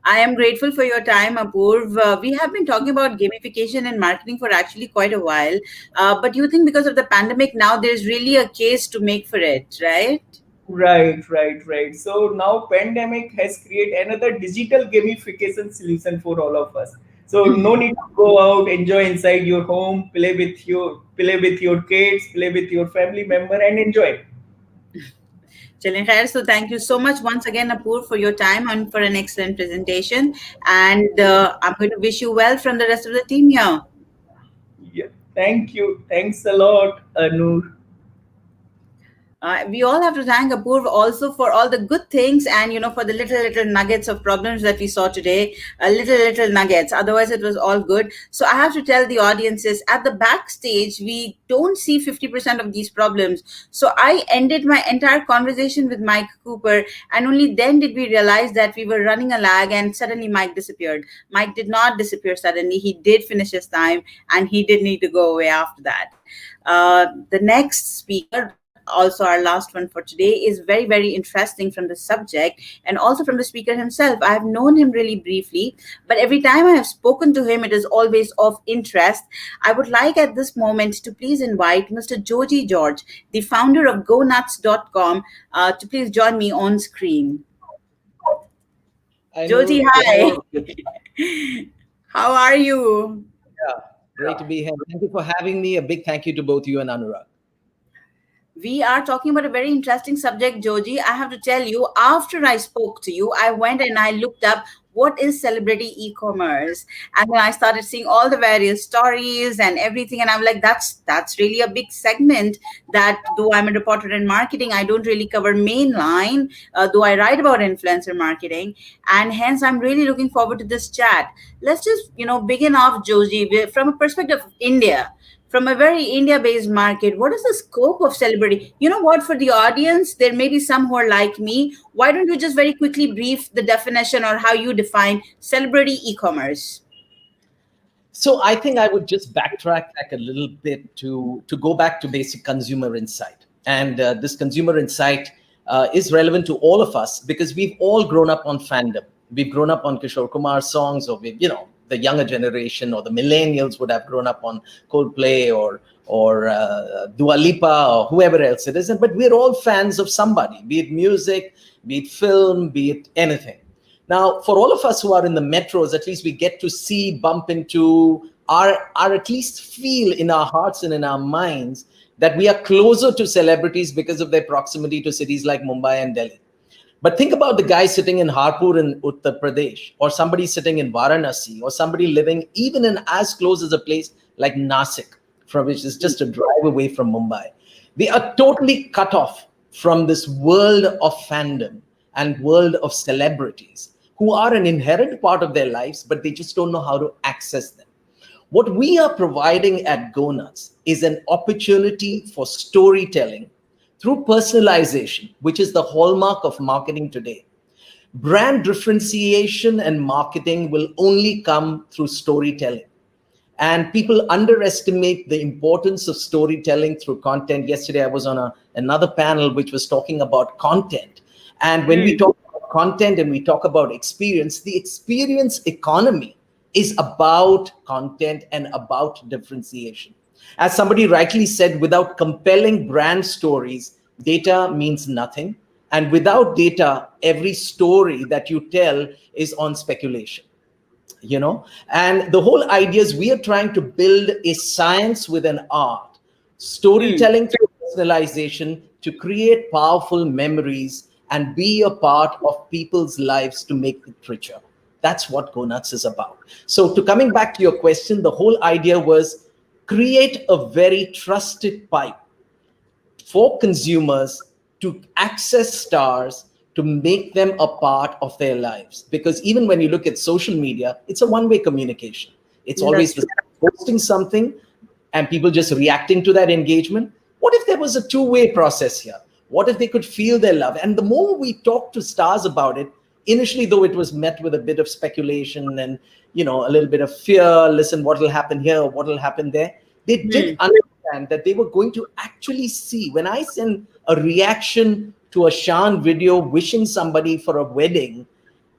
I am grateful for your time, Apurv. We have been talking about gamification and marketing for actually quite a while. But you think because of the pandemic now, there's really a case to make for it, right? Right. So now pandemic has created another digital gamification solution for all of us. So no need to go out, enjoy inside your home, play with your kids, play with your family member, and enjoy. Challenge Khair. So thank you so much once again, Apurv, for your time and for an excellent presentation. And I'm going to wish you well from the rest of the team here. Yeah, thank you. Thanks a lot, Noor. We all have to thank Apurv also for all the good things and, for the little nuggets of problems that we saw today, little nuggets. Otherwise, it was all good. So I have to tell the audiences at the backstage, we don't see 50% of these problems. So I ended my entire conversation with Mike Cooper, and only then did we realize that we were running a lag, and suddenly Mike disappeared. Mike did not disappear suddenly. He did finish his time, and he did need to go away after that. The next speaker, also our last one for today, is very, very interesting from the subject and also from the speaker himself. I have known him really briefly, but every time I have spoken to him, it is always of interest. I would like at this moment to please invite Mr. Joji George, the founder of GoNuts.com, to please join me on screen. Joji, hi. How are you? Yeah, great to be here. Thank you for having me. A big thank you to both you and Anurag. We are talking about a very interesting subject, Joji. I have to tell you, after I spoke to you, I went and I looked up what is celebrity e-commerce, and then I started seeing all the various stories and everything, and I'm like, that's really a big segment that, though I'm a reporter in marketing, I don't really cover mainline, though I write about influencer marketing, and hence I'm really looking forward to this chat. Let's just begin off, Joji, from a perspective of India. From a very India-based market, what is the scope of celebrity? You know what, for the audience, there may be some who are like me. Why don't you just very quickly brief the definition or how you define celebrity e-commerce? So I think I would just backtrack back a little bit to go back to basic consumer insight. And this consumer insight is relevant to all of us because we've all grown up on fandom. We've grown up on Kishore Kumar songs, or we've, the younger generation or the millennials would have grown up on Coldplay or Dua Lipa or whoever else it is. But we're all fans of somebody, be it music, be it film, be it anything. Now, for all of us who are in the metros, at least we get to see, bump into, or at least feel in our hearts and in our minds that we are closer to celebrities because of their proximity to cities like Mumbai and Delhi. But think about the guy sitting in Harpur in Uttar Pradesh, or somebody sitting in Varanasi, or somebody living even in as close as a place like Nasik, from which is just a drive away from Mumbai. They are totally cut off from this world of fandom and world of celebrities who are an inherent part of their lives, but they just don't know how to access them. What we are providing at GoNuts is an opportunity for storytelling through personalization, which is the hallmark of marketing today. Brand differentiation and marketing will only come through storytelling. And people underestimate the importance of storytelling through content. Yesterday, I was on another panel which was talking about content. And when we talk about content and we talk about experience, the experience economy is about content and about differentiation. As somebody rightly said, without compelling brand stories, data means nothing. And without data, every story that you tell is on speculation. And the whole idea is we are trying to build a science with an art, storytelling through personalization to create powerful memories and be a part of people's lives to make it richer. That's what GoNuts is about. So coming back to your question, the whole idea was create a very trusted pipe for consumers to access stars, to make them a part of their lives. Because even when you look at social media, it's a one-way communication. It's always posting something and people just reacting to that engagement. What if there was a two-way process here? What if they could feel their love? And the more we talk to stars about it, initially, though, it was met with a bit of speculation and, a little bit of fear. Listen, what will happen here? What will happen there? They did understand that they were going to actually see. When I send a reaction to a Shan video wishing somebody for a wedding,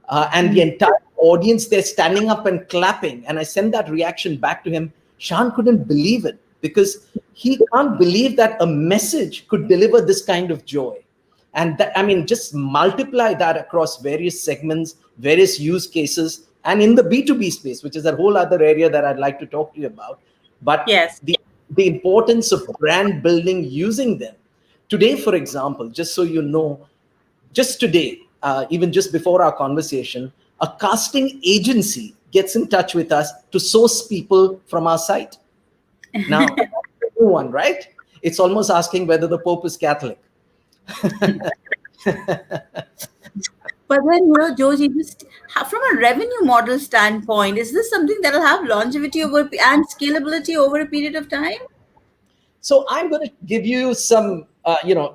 and the entire audience, they're standing up and clapping, and I send that reaction back to him, Shan couldn't believe it because he can't believe that a message could deliver this kind of joy. And that, just multiply that across various segments, various use cases. and in the B2B space, which is a whole other area that I'd like to talk to you about. But yes, the importance of brand building using them. Today, for example, just so you know, just today, even just before our conversation, a casting agency gets in touch with us to source people from our site. Now, new one, right? It's almost asking whether the Pope is Catholic. But then, Joji, just from a revenue model standpoint, is this something that will have longevity over and scalability over a period of time? So I'm going to give you some,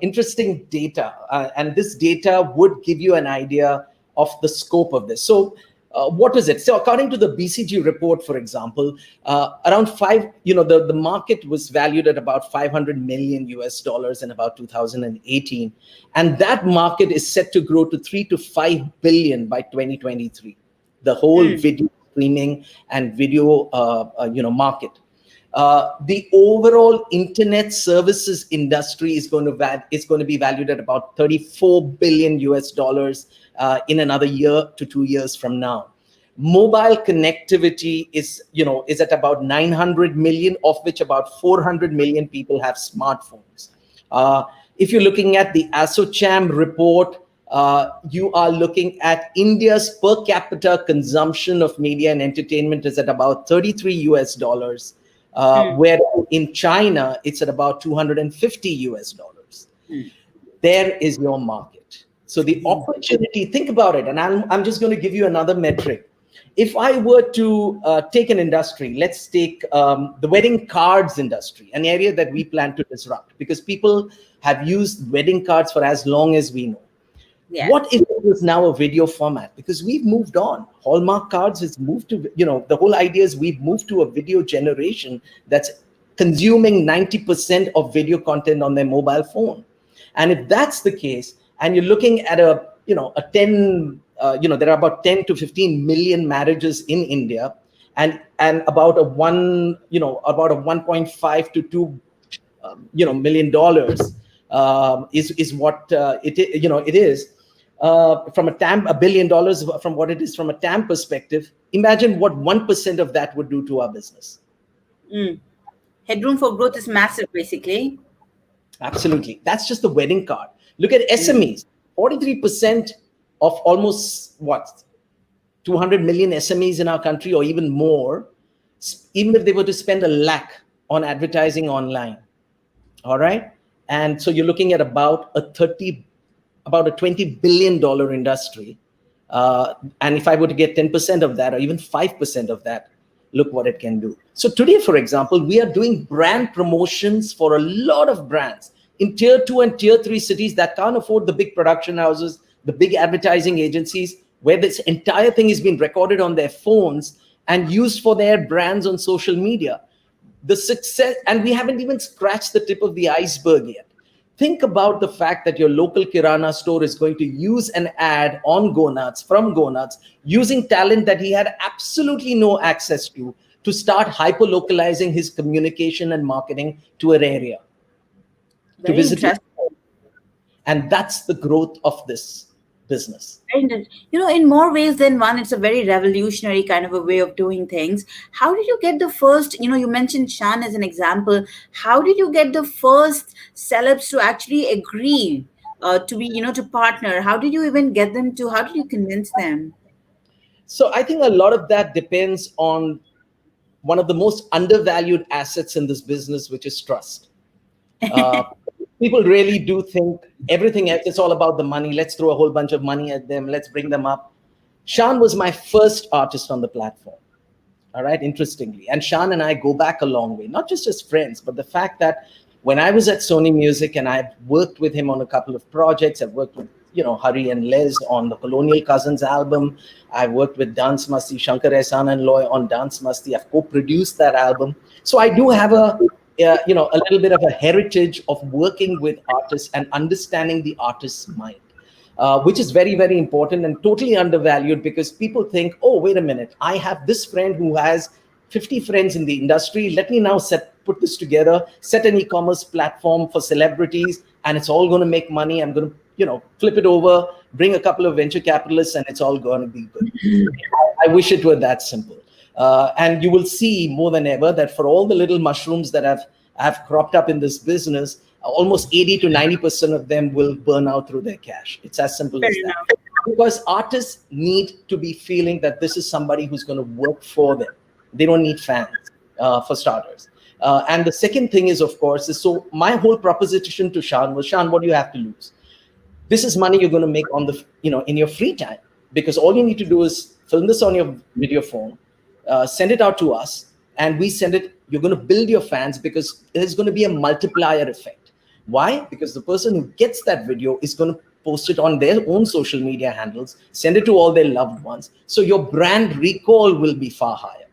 interesting data, and this data would give you an idea of the scope of this. So what is it? So according to the BCG report, for example, around the market was valued at about $500 million in about 2018. And that market is set to grow to 3 to 5 billion by 2023. The whole video streaming and video, market. The overall internet services industry is going to be valued at about $34 billion in another year to 2 years from now. Mobile connectivity is at about 900 million, of which about 400 million people have smartphones. If you're looking at the ASSOCHAM report, you are looking at India's per capita consumption of media and entertainment is at about $33. Where in China, it's at about $250. There is your market. So the opportunity, think about it. And I'm just going to give you another metric. If I were to take an industry, let's take the wedding cards industry, an area that we plan to disrupt because people have used wedding cards for as long as we know. Yeah. What if it was now a video format? Because we've moved on. Hallmark cards has moved to, the whole idea is we've moved to a video generation that's consuming 90% of video content on their mobile phone. And if that's the case, and you're looking at there are about 10 to 15 million marriages in India, and about a 1.5 to 2 $1 million is what it is. From $1 billion from what it is from a TAM perspective, imagine what 1% of that would do to our business. Headroom for growth is massive, basically. Absolutely. That's just the wedding card. Look at SMEs. 43% of almost 200 million SMEs in our country, or even more, even if they were to spend $1 lakh on advertising online. All right. And so you're looking at about a $20 billion industry. And if I were to get 10% of that, or even 5% of that, look what it can do. So today, for example, we are doing brand promotions for a lot of brands in tier 2 and tier 3 cities that can't afford the big production houses, the big advertising agencies, where this entire thing is being recorded on their phones and used for their brands on social media. The success, and we haven't even scratched the tip of the iceberg yet. Think about the fact that your local Kirana store is going to use an ad on from GoNuts, using talent that he had absolutely no access to start hyper-localizing his communication and marketing to an area. Very interesting. And that's the growth of this business. In more ways than one, it's a very revolutionary kind of a way of doing things. How did you get the first, you mentioned Shan as an example. How did you get the first celebs to actually agree to be, to partner? How did you even get them to, how did you convince them? So I think a lot of that depends on one of the most undervalued assets in this business, which is trust. People really do think everything else, it's all about the money. Let's throw a whole bunch of money at them. Let's bring them up. Shan was my first artist on the platform. All right, interestingly. And Shan and I go back a long way, not just as friends, but the fact that when I was at Sony Music and I've worked with him on a couple of projects, I've worked with, Hari and Les on the Colonial Cousins album. I've worked with Dance Masti, Shankar Ehsan and Loy on Dance Masti. I've co-produced that album. So I do have a little bit of a heritage of working with artists and understanding the artist's mind, which is very, very important and totally undervalued, because people think, oh, wait a minute, I have this friend who has 50 friends in the industry. Let me now put this together, set an e-commerce platform for celebrities, and it's all going to make money. I'm going to, flip it over, bring a couple of venture capitalists, and it's all going to be good. I wish it were that simple. And you will see more than ever that for all the little mushrooms that have cropped up in this business, almost 80 to 90% of them will burn out through their cash. It's as simple as that. Because artists need to be feeling that this is somebody who's going to work for them. They don't need fans, for starters. And the second thing is, of course, so my whole proposition to Shan was, Shan, what do you have to lose? This is money you're going to make on the, in your free time, because all you need to do is film this on your video phone, send it out to us, and we send it. You're going to build your fans because there's going to be a multiplier effect. Why? Because the person who gets that video is going to post it on their own social media handles, send it to all their loved ones. So your brand recall will be far higher.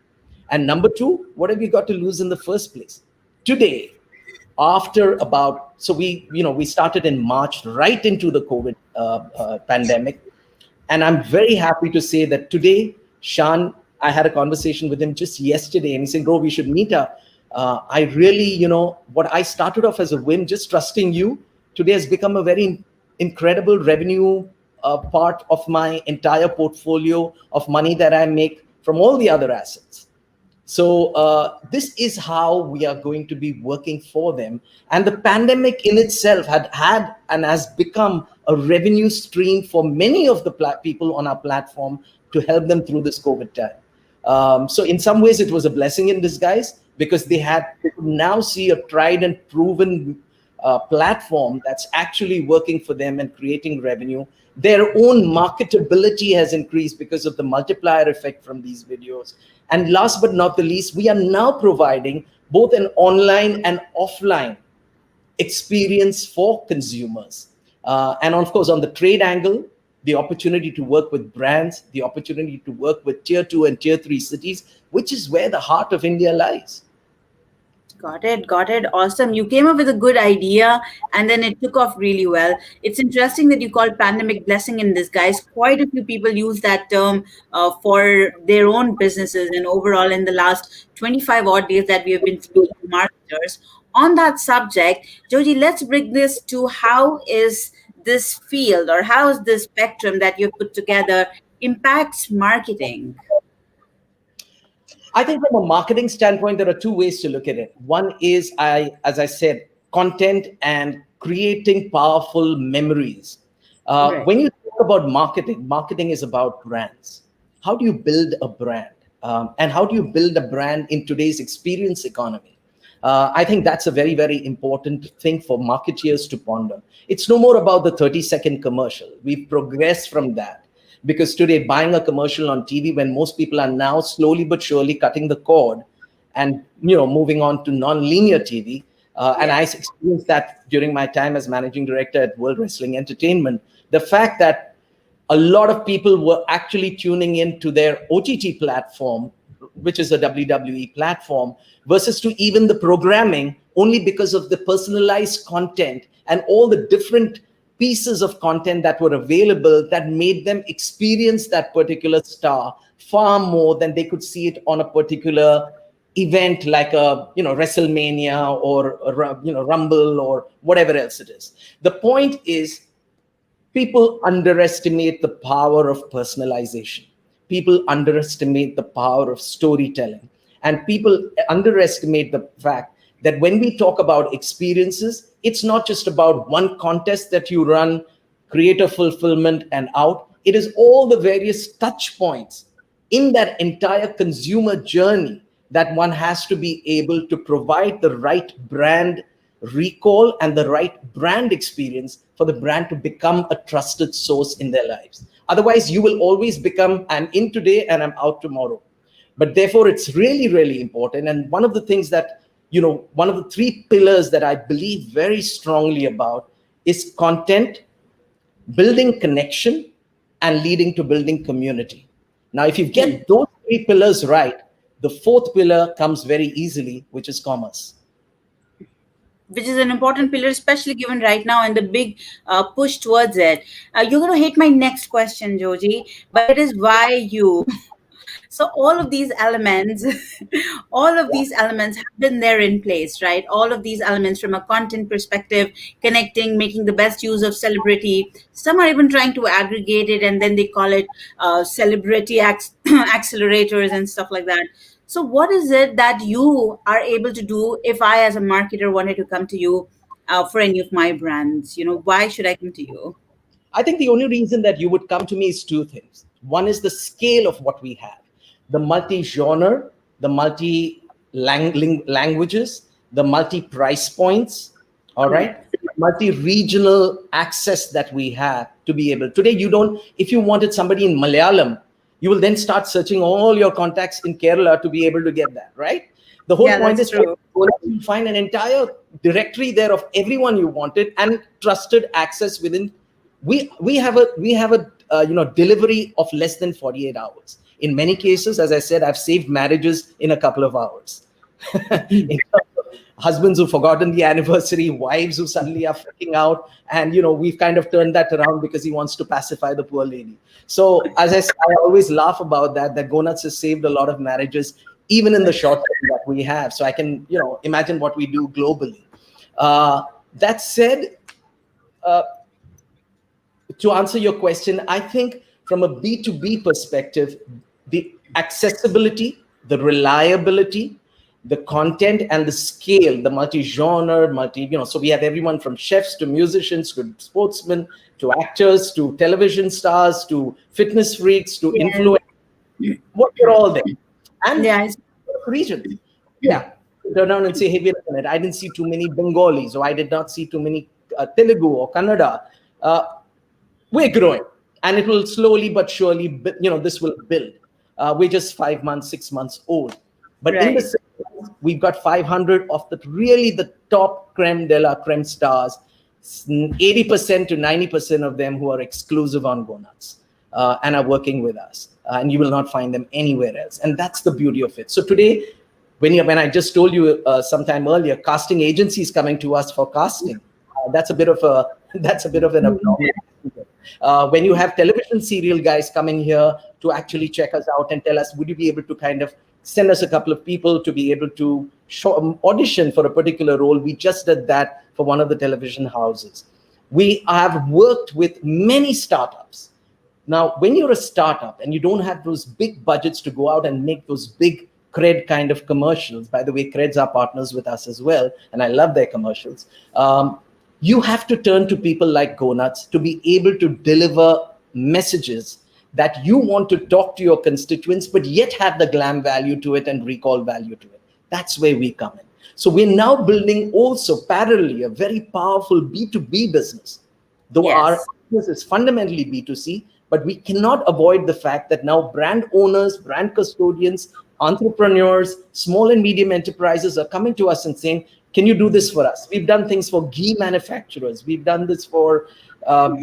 And number two, what have you got to lose in the first place? Today, after about, so we started in March, right into the COVID pandemic. And I'm very happy to say that today, Shan, I had a conversation with him just yesterday, and he said, bro, we should meet up. I really, what I started off as a whim, just trusting you, today has become a very incredible revenue part of my entire portfolio of money that I make from all the other assets. So this is how we are going to be working for them. And the pandemic in itself had and has become a revenue stream for many of the people on our platform to help them through this COVID time. So in some ways, it was a blessing in disguise, because they could now see a tried and proven platform that's actually working for them and creating revenue. Their own marketability has increased because of the multiplier effect from these videos. And last but not the least, we are now providing both an online and offline experience for consumers. And of course, on the trade angle, the opportunity to work with brands, the opportunity to work with tier 2 and tier 3 cities, which is where the heart of India lies. Got it. Awesome. You came up with a good idea and then it took off really well. It's interesting that you call pandemic blessing in disguise. Quite a few people use that term for their own businesses, and overall in the last 25 odd days that we have been speaking to marketers. On that subject, Joji, let's bring this to how is this field, or how is this spectrum that you've put together impacts marketing? I think from a marketing standpoint, there are two ways to look at it. One is, as I said, content and creating powerful memories. Right. When you talk about marketing is about brands. How do you build a brand? And how do you build a brand in today's experience economy? I think that's a very, very important thing for marketeers to ponder. It's no more about the 30-second commercial. We've progressed from that. Because today, buying a commercial on TV, when most people are now slowly but surely cutting the cord and moving on to non-linear TV, and I experienced that during my time as managing director at World Wrestling Entertainment, the fact that a lot of people were actually tuning in to their OTT platform, which is a WWE platform, versus to even the programming, only because of the personalized content and all the different pieces of content that were available that made them experience that particular star far more than they could see it on a particular event like a WrestleMania or a Rumble or whatever else it is. The point is, people underestimate the power of personalization. People underestimate the power of storytelling, and people underestimate the fact that when we talk about experiences, it's not just about one contest that you run, creator fulfillment and out. It is all the various touch points in that entire consumer journey that one has to be able to provide the right brand recall and the right brand experience for the brand to become a trusted source in their lives. Otherwise, you will always become, I'm in today and I'm out tomorrow. But therefore, it's really, really important. And one of the things that one of the three pillars that I believe very strongly about is content, building connection, and leading to building community. Now, if you get those three pillars right, the fourth pillar comes very easily, which is commerce. Which is an important pillar, especially given right now and the big push towards it. You're going to hate my next question, Joji, but it is why you. So all of these elements, all of these elements have been there in place, right? All of these elements from a content perspective, connecting, making the best use of celebrity. Some are even trying to aggregate it, and then they call it celebrity accelerators and stuff like that. So what is it that you are able to do if I, as a marketer, wanted to come to you for any of my brands? Why should I come to you? I think the only reason that you would come to me is two things. One is the scale of what we have, the multi-genre, the multi-languages, the multi-price points, all right? Multi-regional access that we have to be able. Today, if you wanted somebody in Malayalam, you will then start searching all your contacts in Kerala to be able to get that, right? The whole point is to find an entire directory there of everyone you wanted and trusted access within. We have a delivery of less than 48 hours. In many cases, as I said, I've saved marriages in a couple of hours. Husbands who've forgotten the anniversary, wives who suddenly are freaking out, and we've kind of turned that around because he wants to pacify the poor lady. So as I said, I always laugh about that GoNuts has saved a lot of marriages, even in the short term that we have. So I can imagine what we do globally. That said, to answer your question, I think from a B2B perspective, the accessibility, the reliability, the content and the scale, the multi-genre, so we have everyone from chefs to musicians to sportsmen to actors to television stars to fitness freaks to influencers. What we're all there. And region. Yeah. Turn around and say, hey, wait a minute, I didn't see too many Bengalis, or I did not see too many Telugu or Kannada. We're growing, and it will slowly but surely, this will build. We're just 5 months, 6 months old. But in the same months, we've got 500 of the top creme de la creme stars, 80% to 90% of them who are exclusive on GoNuts and are working with us. And you will not find them anywhere else. And that's the beauty of it. So today, when I just told you sometime earlier, casting agencies coming to us for casting, that's a bit of an abnormal. When you have television serial guys coming here to actually check us out and tell us, would you be able to kind of send us a couple of people to be able to audition for a particular role? We just did that for one of the television houses. We have worked with many startups. Now, when you're a startup and you don't have those big budgets to go out and make those big cred kind of commercials, by the way, creds are partners with us as well, and I love their commercials. You have to turn to people like GoNuts to be able to deliver messages that you want to talk to your constituents, but yet have the glam value to it and recall value to it. That's where we come in. So we're now building also parallelly a very powerful B2B business. Though our business is fundamentally B2C, but we cannot avoid the fact that now brand owners, brand custodians, entrepreneurs, small and medium enterprises are coming to us and saying, can you do this for us? We've done things for ghee manufacturers. We've done this for, for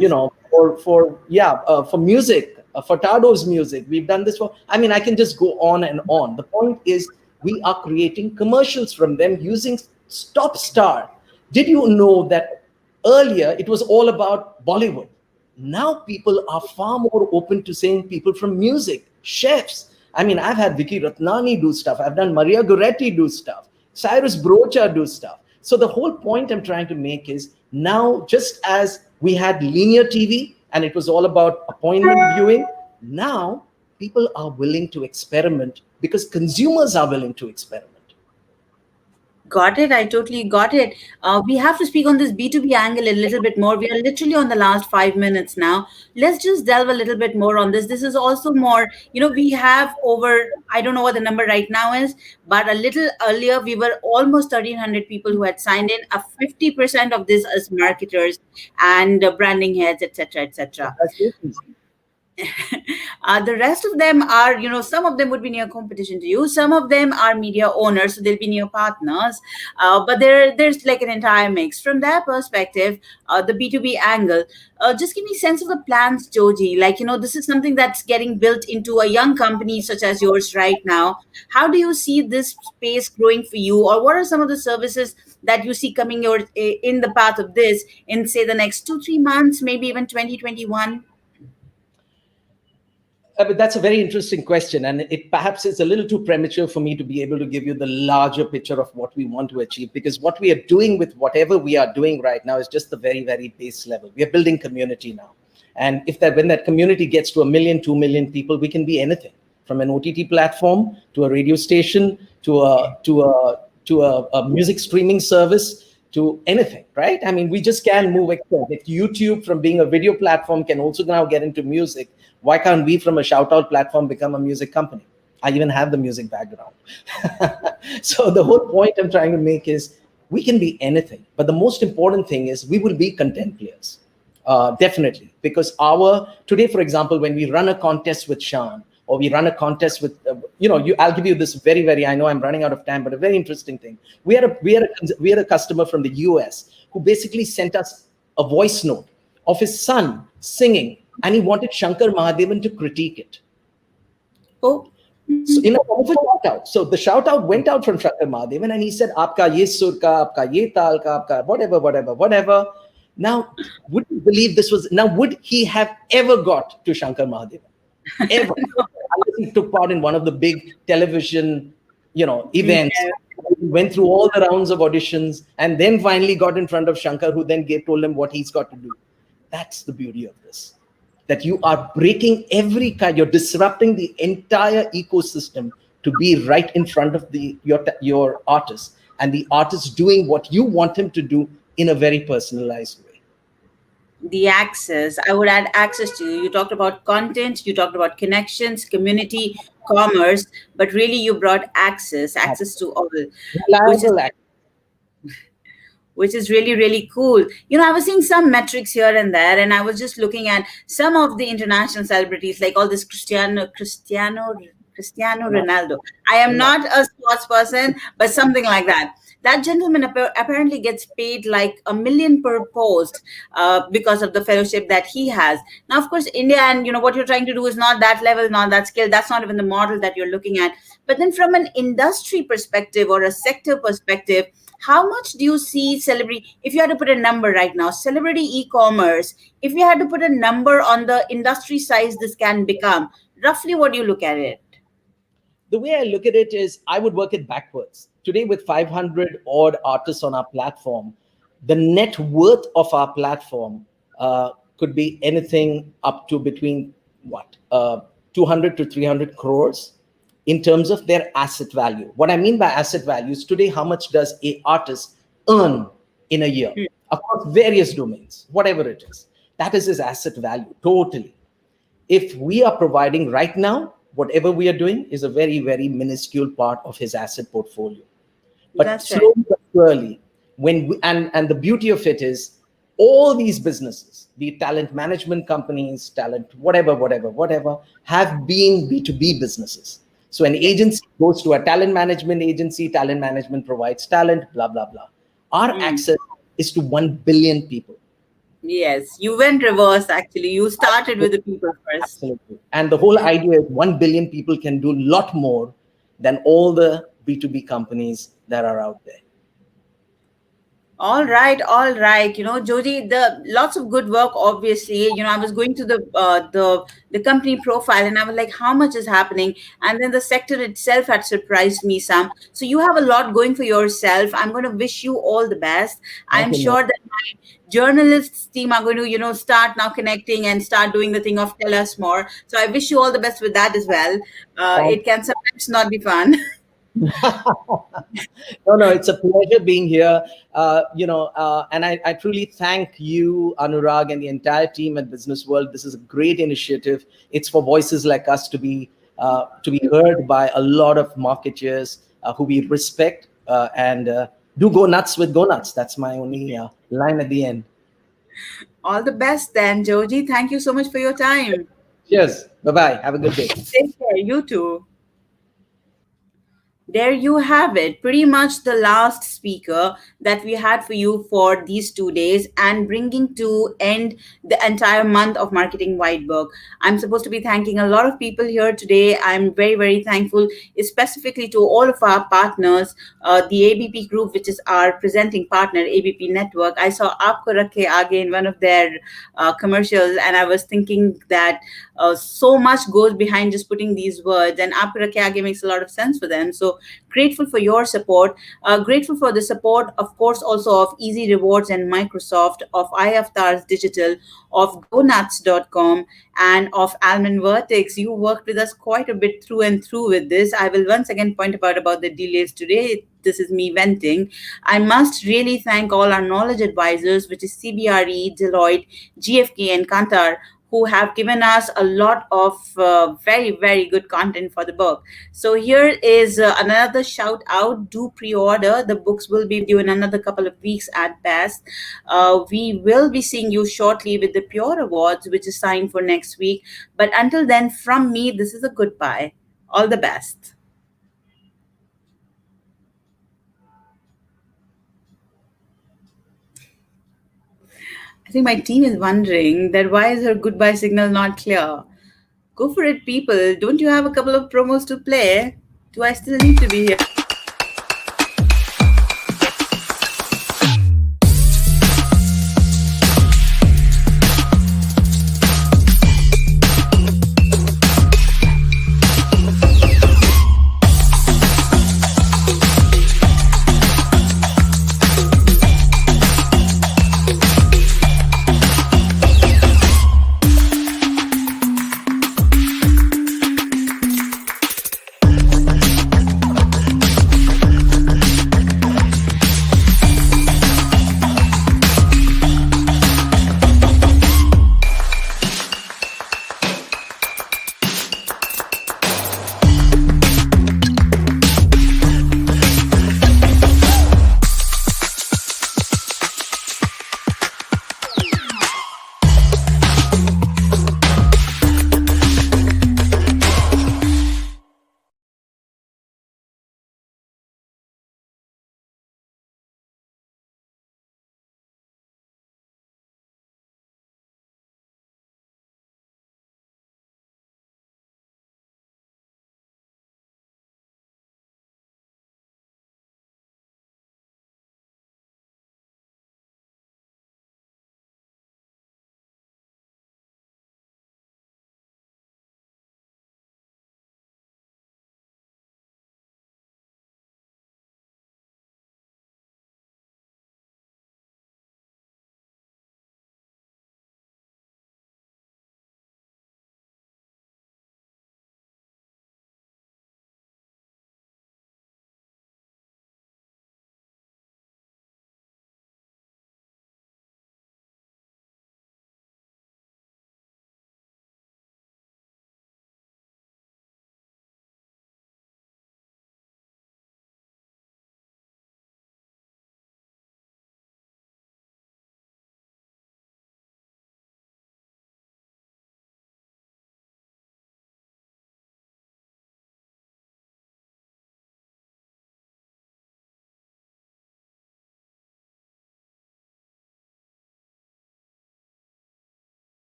music, for Tado's music. We've done this for, I can just go on and on. The point is we are creating commercials from them using Stop Star. Did you know that earlier it was all about Bollywood? Now people are far more open to saying people from music, chefs. I've had Vicky Ratnani do stuff. I've done Maria Goretti do stuff. Cyrus Brocha do stuff. So the whole point I'm trying to make is now, just as we had linear TV and it was all about appointment viewing, now people are willing to experiment because consumers are willing to experiment. Got it. I totally got it. We have to speak on this B2B angle a little bit more. We are literally on the last 5 minutes now. Let's just delve a little bit more on this. This is also more, we have over, I don't know what the number right now is, but a little earlier, we were almost 1,300 people who had signed in. 50% of this is marketers and branding heads, etc., etc. The rest of them are, some of them would be near competition to you. Some of them are media owners, so they'll be near partners. But there's like an entire mix. From their perspective, the B2B angle, just give me a sense of the plans, Joji. This is something that's getting built into a young company such as yours right now. How do you see this space growing for you? Or what are some of the services that you see coming in the path of this in, say, the next 2-3 months, maybe even 2021? But that's a very interesting question, and it perhaps is a little too premature for me to be able to give you the larger picture of what we want to achieve, because what we are doing with whatever we are doing right now is just the very, very base level. We are building community now, and when that community gets to 1 million, 2 million people, we can be anything from an OTT platform to a radio station to a music streaming service to anything, right? I mean, we just can move extra. If YouTube, from being a video platform, can also now get into music, why can't we, from a shout-out platform, become a music company? I even have the music background. So the whole point I'm trying to make is we can be anything. But the most important thing is we will be content players, definitely. Because today, for example, when we run a contest with Sean, or we run a contest with, I'll give you this very, very, I know I'm running out of time, but a very interesting thing. We had a customer from the US who basically sent us a voice note of his son singing, and he wanted Shankar Mahadevan to critique it. Oh. So in a form of a shout out. So the shout out went out from Shankar Mahadevan, and he said, "Aapka ye sur ka, aapka ye tal ka, aapka whatever." Now, would you believe would he have ever got to Shankar Mahadevan? Ever? Unless he took part in one of the big television, events. Yeah. He went through all the rounds of auditions and then finally got in front of Shankar, who then told him what he's got to do. That's the beauty of this. That you are breaking you're disrupting the entire ecosystem to be right in front of your artist, and the artist doing what you want him to do in a very personalized way. The access, I would add access to you. You talked about content, you talked about connections, community, commerce, but really you brought access to all. Which is really, really cool. I was seeing some metrics here and there, and I was just looking at some of the international celebrities, like all this Cristiano Ronaldo. I am not a sports person, but something like that. That gentleman apparently gets paid like $1 million per post because of the fellowship that he has. Now, of course, India and what you're trying to do is not that level, not that scale. That's not even the model that you're looking at. But then from an industry perspective or a sector perspective, how much do you see celebrity, if you had to put a number right now, celebrity e-commerce, if you had to put a number on the industry size this can become, roughly what do you look at it? The way I look at it is I would work it backwards. Today, with 500 odd artists on our platform, the net worth of our platform could be anything up to between 200 to 300 crores in terms of their asset value. What I mean by asset value is today, how much does an artist earn in a year across various domains, whatever it is. That is his asset value, totally. If we are providing right now, whatever we are doing is a very, very minuscule part of his asset portfolio. But that's slowly but surely, and the beauty of it is all these businesses, the talent management companies, talent, whatever, have been B2B businesses. So an agency goes to a talent management agency, talent management provides talent, blah, blah, blah. Our access is to 1 billion people. Yes, you went reverse actually. You started with the people first. Absolutely. And the whole idea is 1 billion people can do a lot more than all the B2B companies that are out there. All right. Joji, lots of good work. Obviously, I was going to the company profile, and I was like, how much is happening? And then the sector itself had surprised me some. So you have a lot going for yourself. I'm going to wish you all the best. I'm sure that my journalists team are going to, start now connecting and start doing the thing of tell us more. So I wish you all the best with that as well. It can sometimes not be fun. No, it's a pleasure being here. And I truly thank you, Anurag, and the entire team at Businessworld. This is a great initiative. It's for voices like us to be heard by a lot of marketeers who we respect and do go nuts with go nuts. That's my only line at the end. All the best then, Joji. Thank you so much for your time. Cheers. Bye-bye. Have a good day. Take care. You too. There you have it, pretty much the last speaker that we had for you for these 2 days and bringing to end the entire month of Marketing Whitebook. I'm supposed to be thanking a lot of people here today. I'm very, very thankful, specifically to all of our partners, the ABP Group, which is our presenting partner, ABP Network. I saw Aapko Rakhe Aage in one of their commercials, and I was thinking that so much goes behind just putting these words, and Aapko Rakhe Aage makes a lot of sense for them. So grateful for your support, grateful for the support, of course, also of Easyrewardz and Microsoft, of Iavatarz Digital, of donuts.com, and of Almond Vertex. You worked with us quite a bit through and through with this. I will once again point about the delays today. This is me venting. I must really thank all our knowledge advisors, which is CBRE, Deloitte, GFK, and Kantar, who have given us a lot of very, very good content for the book. So here is another shout out. Do pre-order. The books will be due in another couple of weeks at best. We will be seeing you shortly with the Pure Awards, which is signed for next week. But until then, from me, this is a goodbye. All the best. I think my team is wondering that why is her goodbye signal not clear? Go for it, people. Don't you have a couple of promos to play? Do I still need to be here?